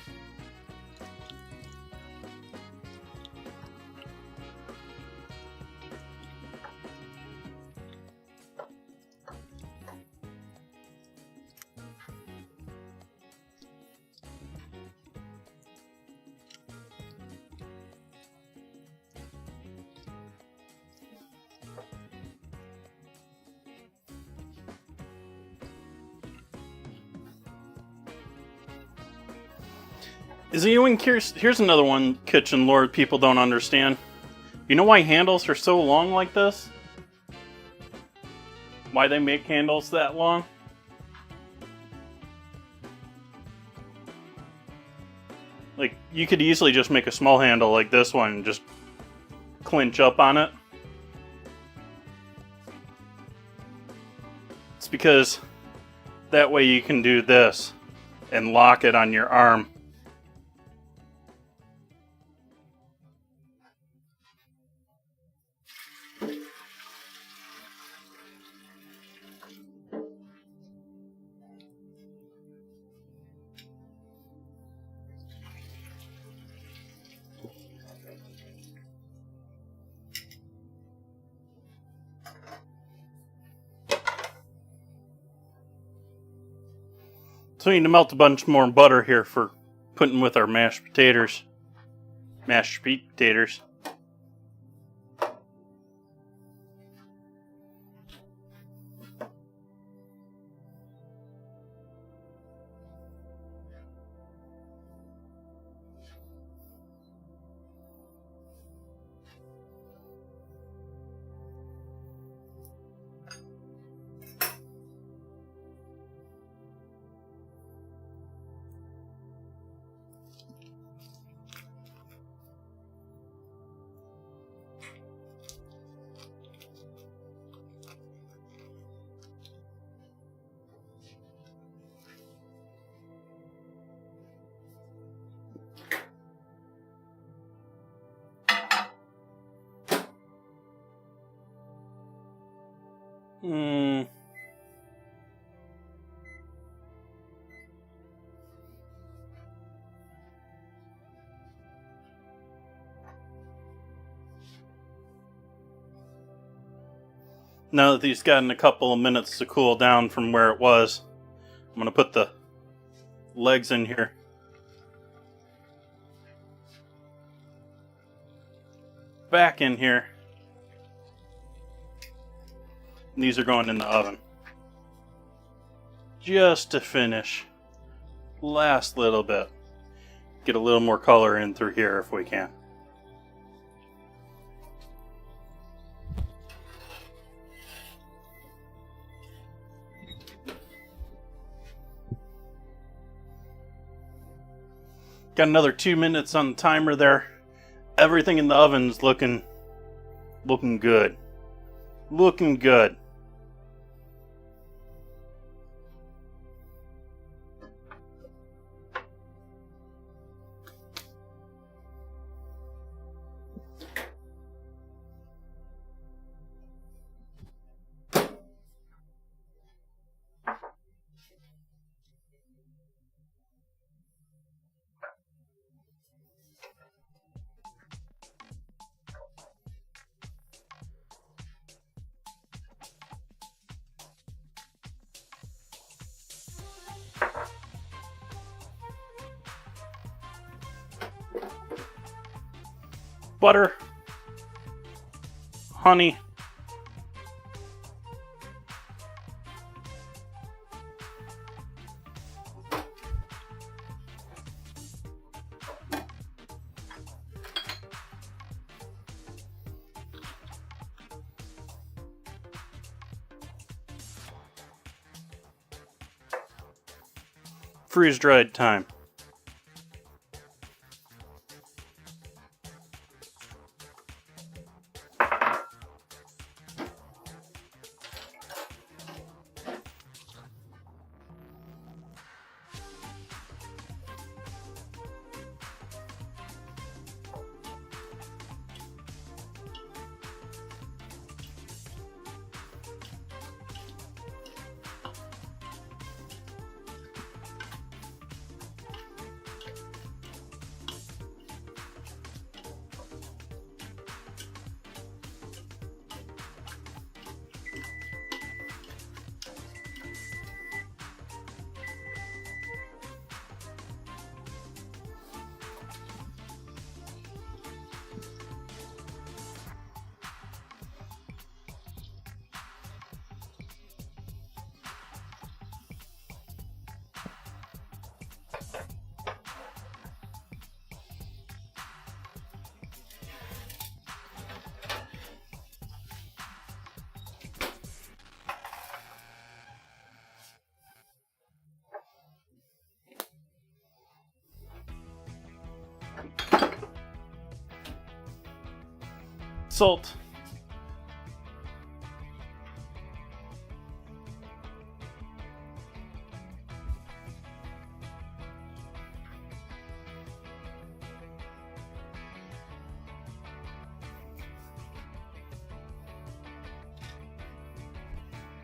Is anyone curious? Here's another one kitchen lore people don't understand. You know why handles are so long like this? Why they make handles that long? Like, you could easily just make a small handle like this one and just clinch up on it. It's because that way you can do this and lock it on your arm. So we need to melt a bunch more butter here for putting with our mashed potatoes. Mashed potatoes. Now that these gotten a couple of minutes to cool down from where it was, I'm going to put the legs in here. Back in here. And these are going in the oven. Just to finish. Last little bit. Get a little more color in through here if we can. Got another 2 minutes on the timer there. Everything in the oven's looking good. Looking good. Butter, honey, freeze-dried thyme. Salt.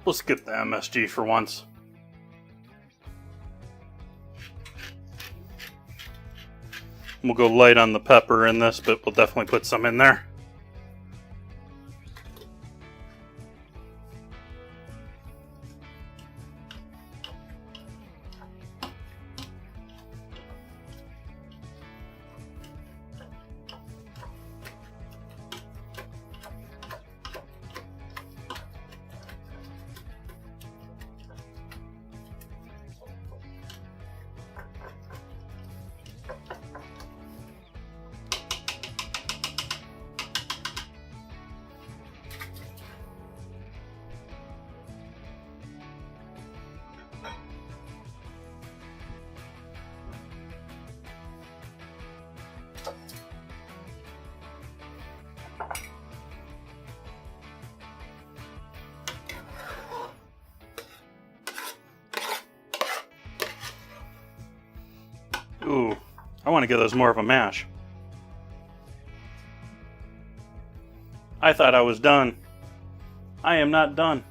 We'll skip the MSG for once. We'll go light on the pepper in this, but we'll definitely put some in there. Ooh, I want to give those more of a mash. I thought I was done. I am not done.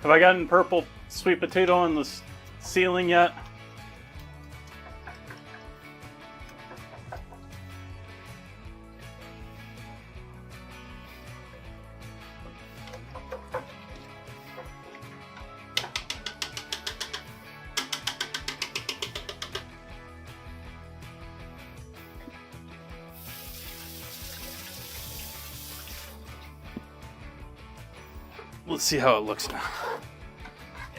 Have I gotten purple sweet potato on the ceiling yet? Let's see how it looks now.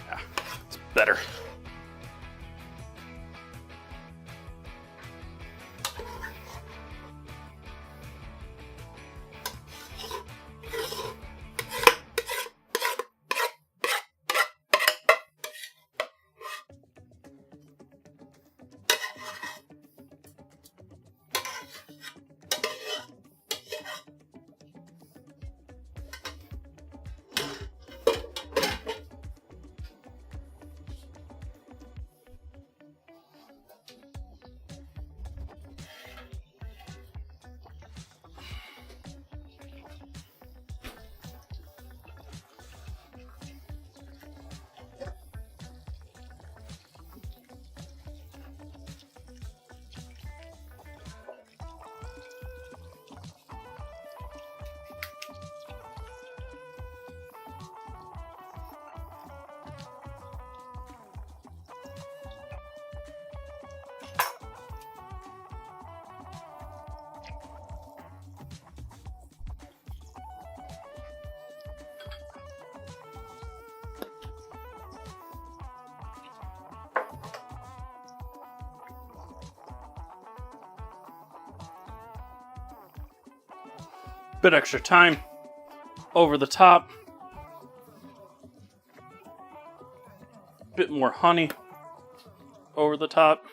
Yeah, it's better. Bit extra thyme over the top. Bit more honey over the top.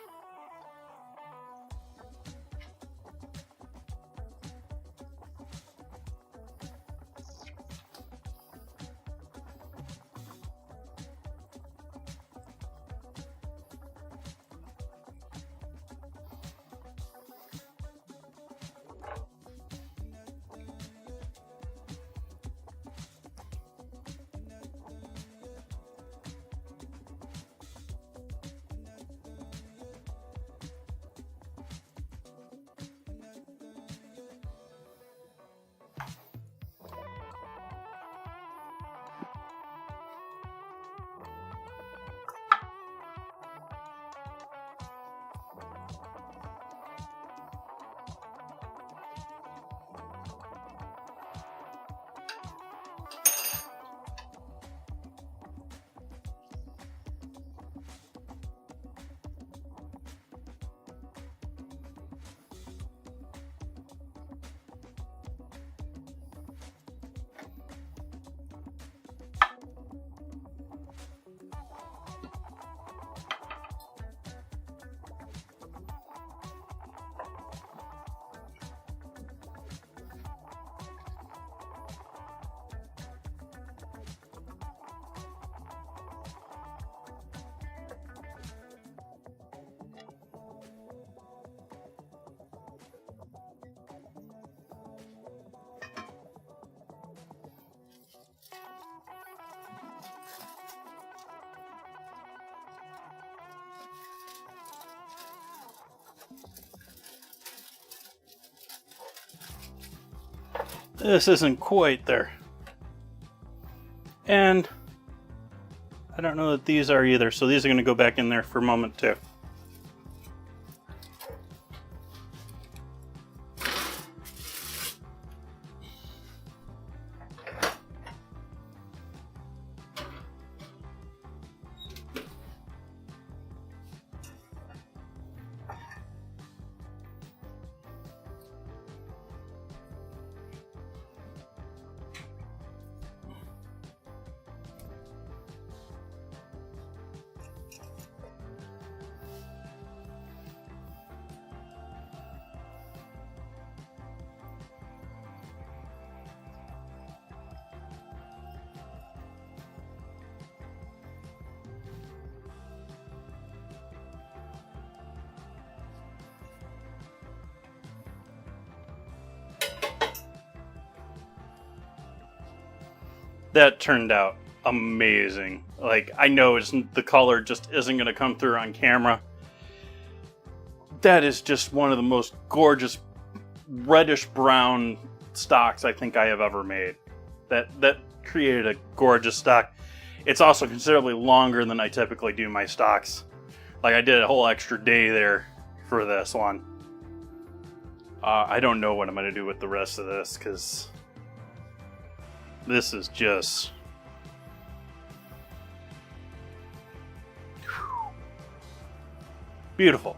This isn't quite there. And I don't know that these are either, so these are going to go back in there for a moment too. That turned out amazing. Like, I know the color just isn't going to come through on camera. That is just one of the most gorgeous reddish brown stocks I think I have ever made. That created a gorgeous stock. It's also considerably longer than I typically do my stocks. Like, I did a whole extra day there for this one. I don't know what I'm going to do with the rest of this, because this is just... beautiful.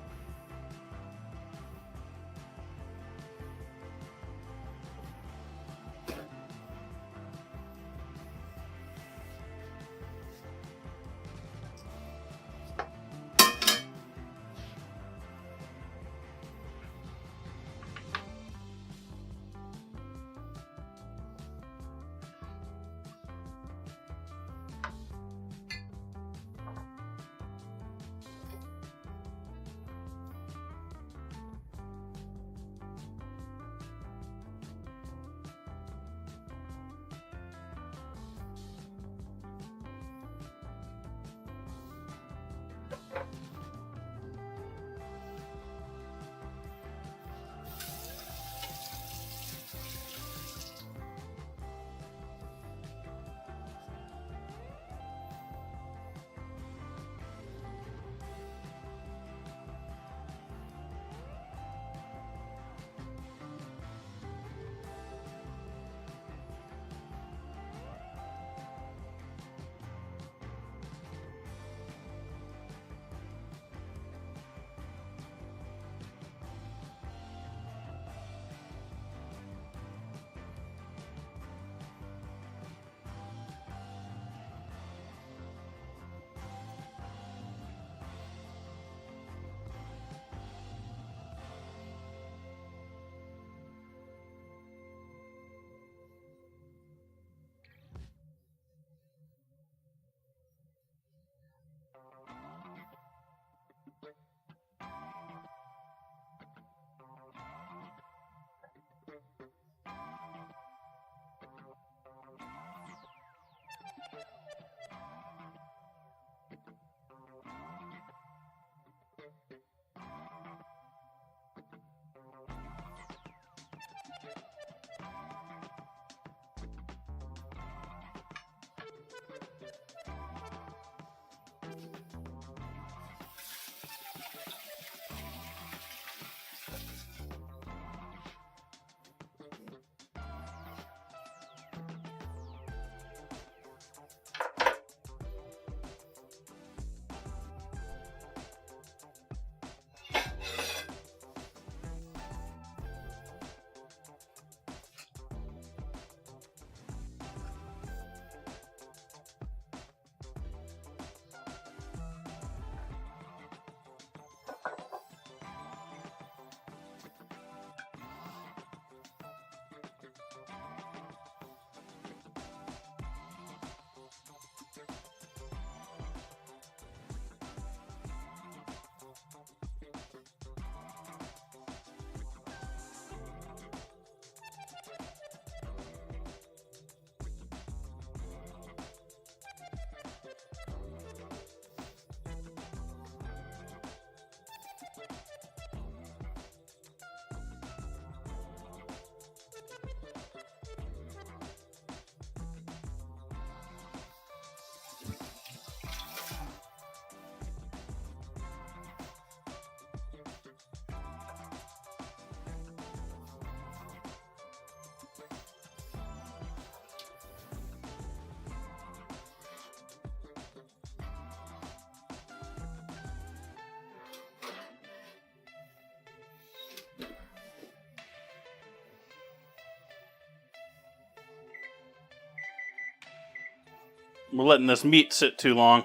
We're letting this meat sit too long.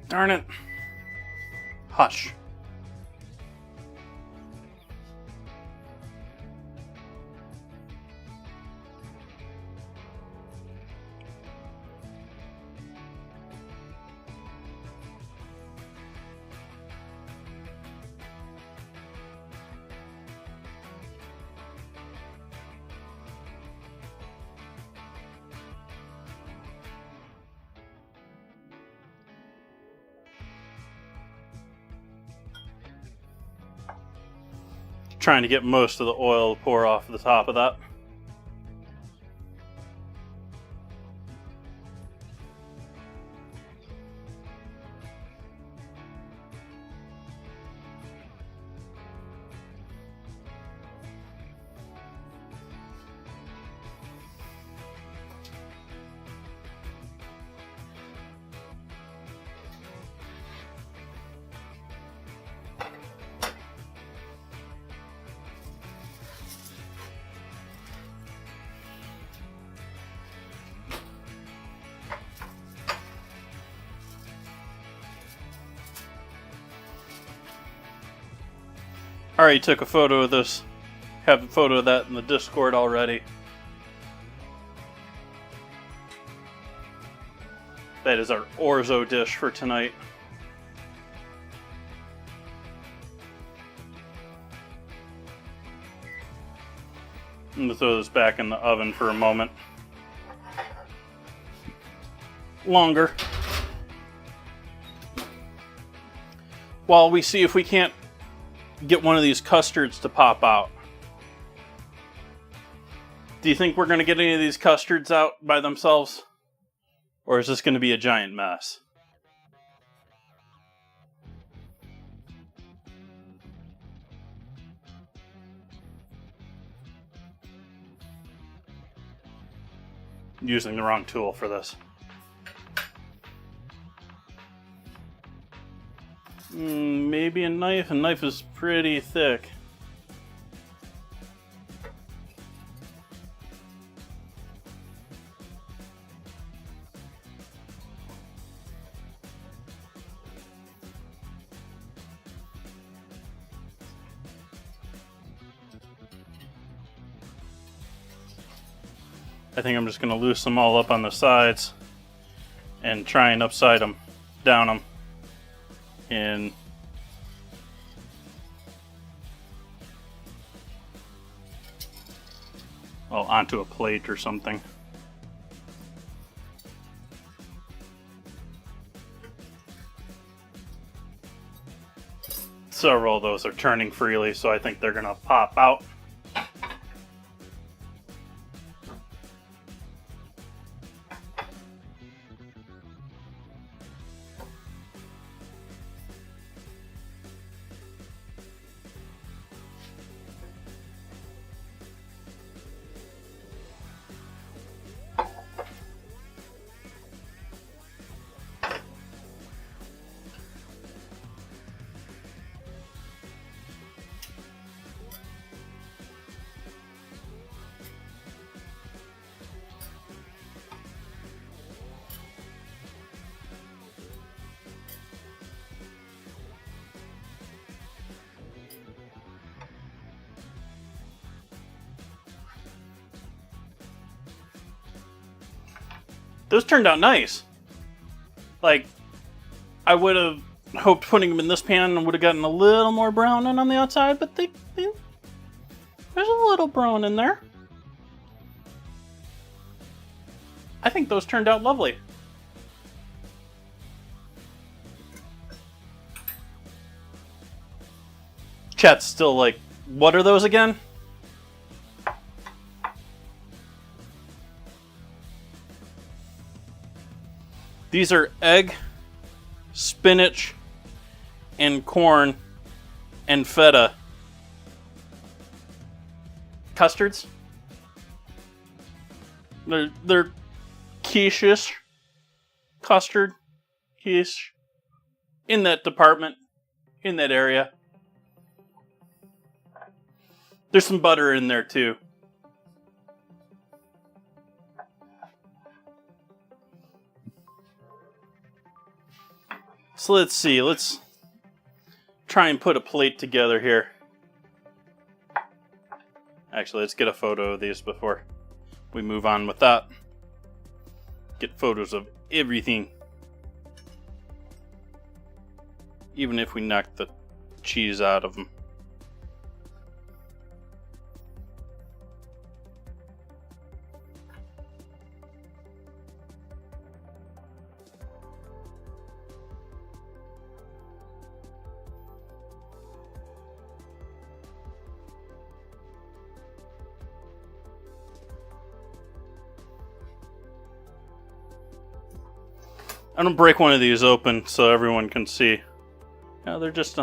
Darn it. Hush. Trying to get most of the oil to pour off the top of that. I already took a photo of this. Have a photo of that in the Discord already. That is our Orzo dish for tonight. I'm going to throw this back in the oven for a moment. Longer. While we see if we can't get one of these custards to pop out. Do you think we're going to get any of these custards out by themselves? Or is this going to be a giant mess? Using the wrong tool for this. Maybe a knife. A knife is pretty thick. I think I'm just going to loose them all up on the sides and try and upside them, down them in onto a plate or something. Several of those are turning freely, so I think they're going to pop out. Those turned out nice. Like, I would have hoped putting them in this pan would have gotten a little more brown on the outside, but there's a little brown in there. I think those turned out lovely. Chat's still like, what are those again? These are egg, spinach, and corn, and feta custards. They're quiche-ish, custard, quiche, in that department, in that area. There's some butter in there too. So let's see, let's try and put a plate together here. Actually, let's get a photo of these before we move on with that. Get photos of everything. Even if we knock the cheese out of them. I'm gonna break one of these open so everyone can see. Yeah, they're just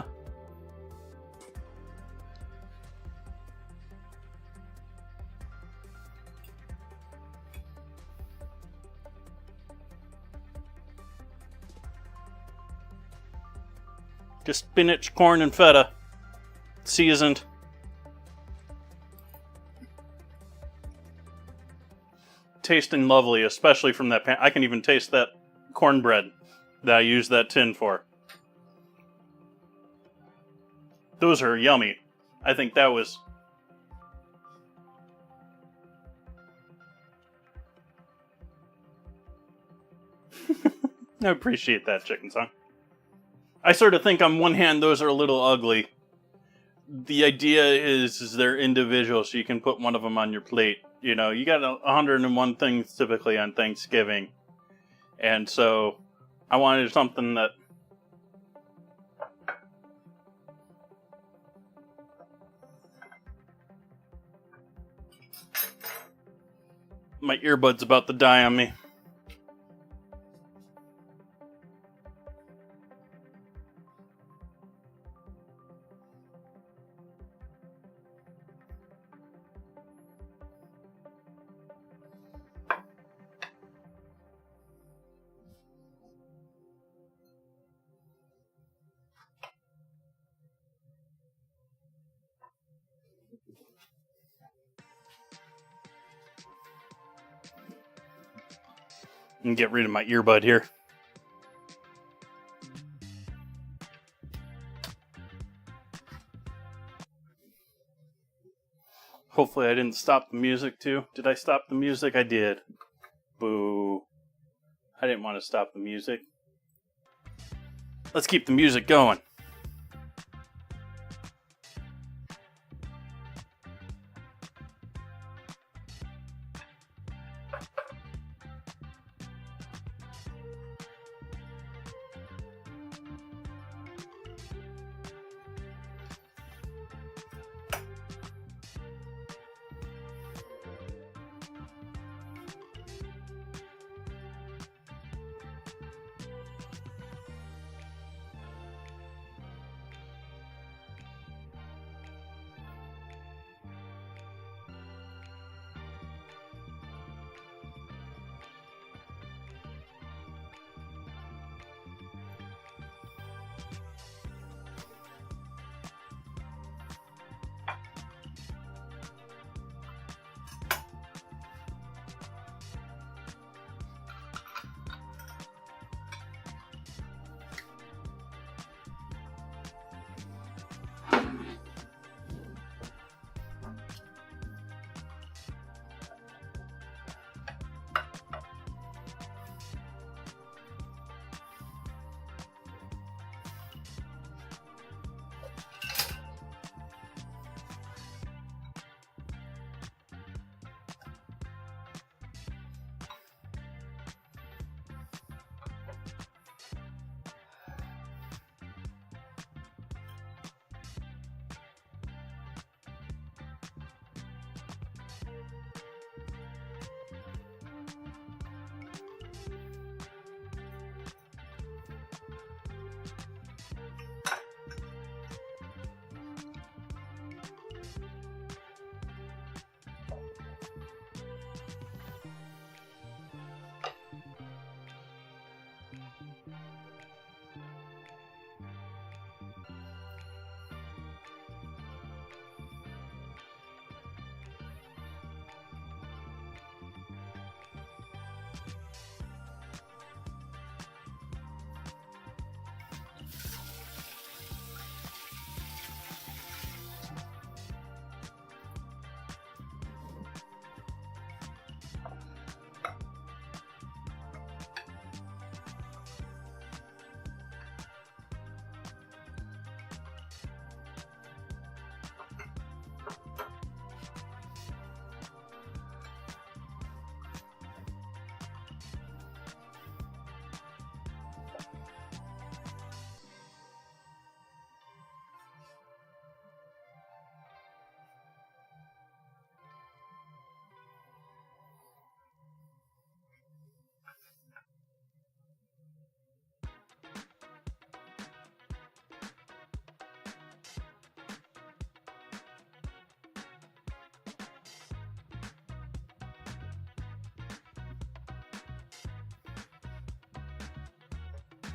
spinach, corn, and feta, seasoned. Tasting lovely, especially from that pan. I can even taste that cornbread that I used that tin for. Those are yummy. I think that was... I appreciate that, Chicken Song. I sort of think on one hand those are a little ugly. The idea is they're individual, so you can put one of them on your plate. You know, you got 101 things typically on Thanksgiving. And so I wanted something that My earbud's about to die on me. And get rid of my earbud here. Hopefully I didn't stop the music too. Did I stop the music? I did. Boo. I didn't want to stop the music. Let's keep the music going.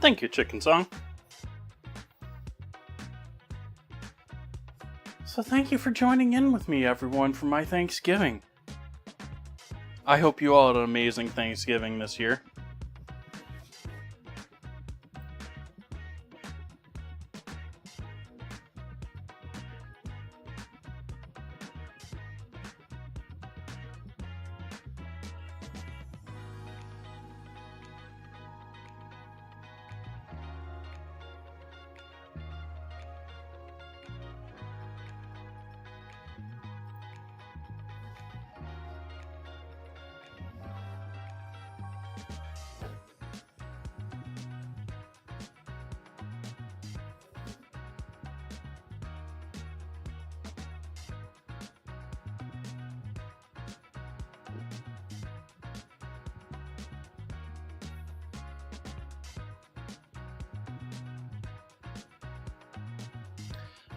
Thank you, Chicken Song. So thank you for joining in with me, everyone, for my Thanksgiving. I hope you all had an amazing Thanksgiving this year.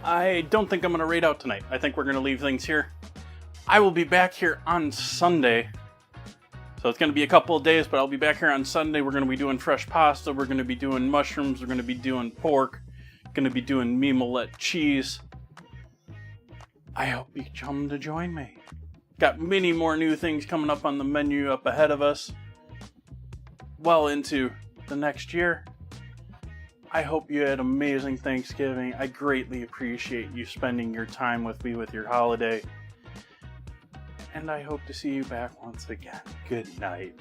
I don't think I'm going to raid out tonight. I think we're going to leave things here. I will be back here on Sunday. So it's going to be a couple of days, but I'll be back here on Sunday. We're going to be doing fresh pasta. We're going to be doing mushrooms. We're going to be doing pork. Going to be doing mimolette cheese. I hope you come to join me. Got many more new things coming up on the menu up ahead of us. Well into the next year. I hope you had an amazing Thanksgiving. I greatly appreciate you spending your time with me with your holiday. And I hope to see you back once again. Good night.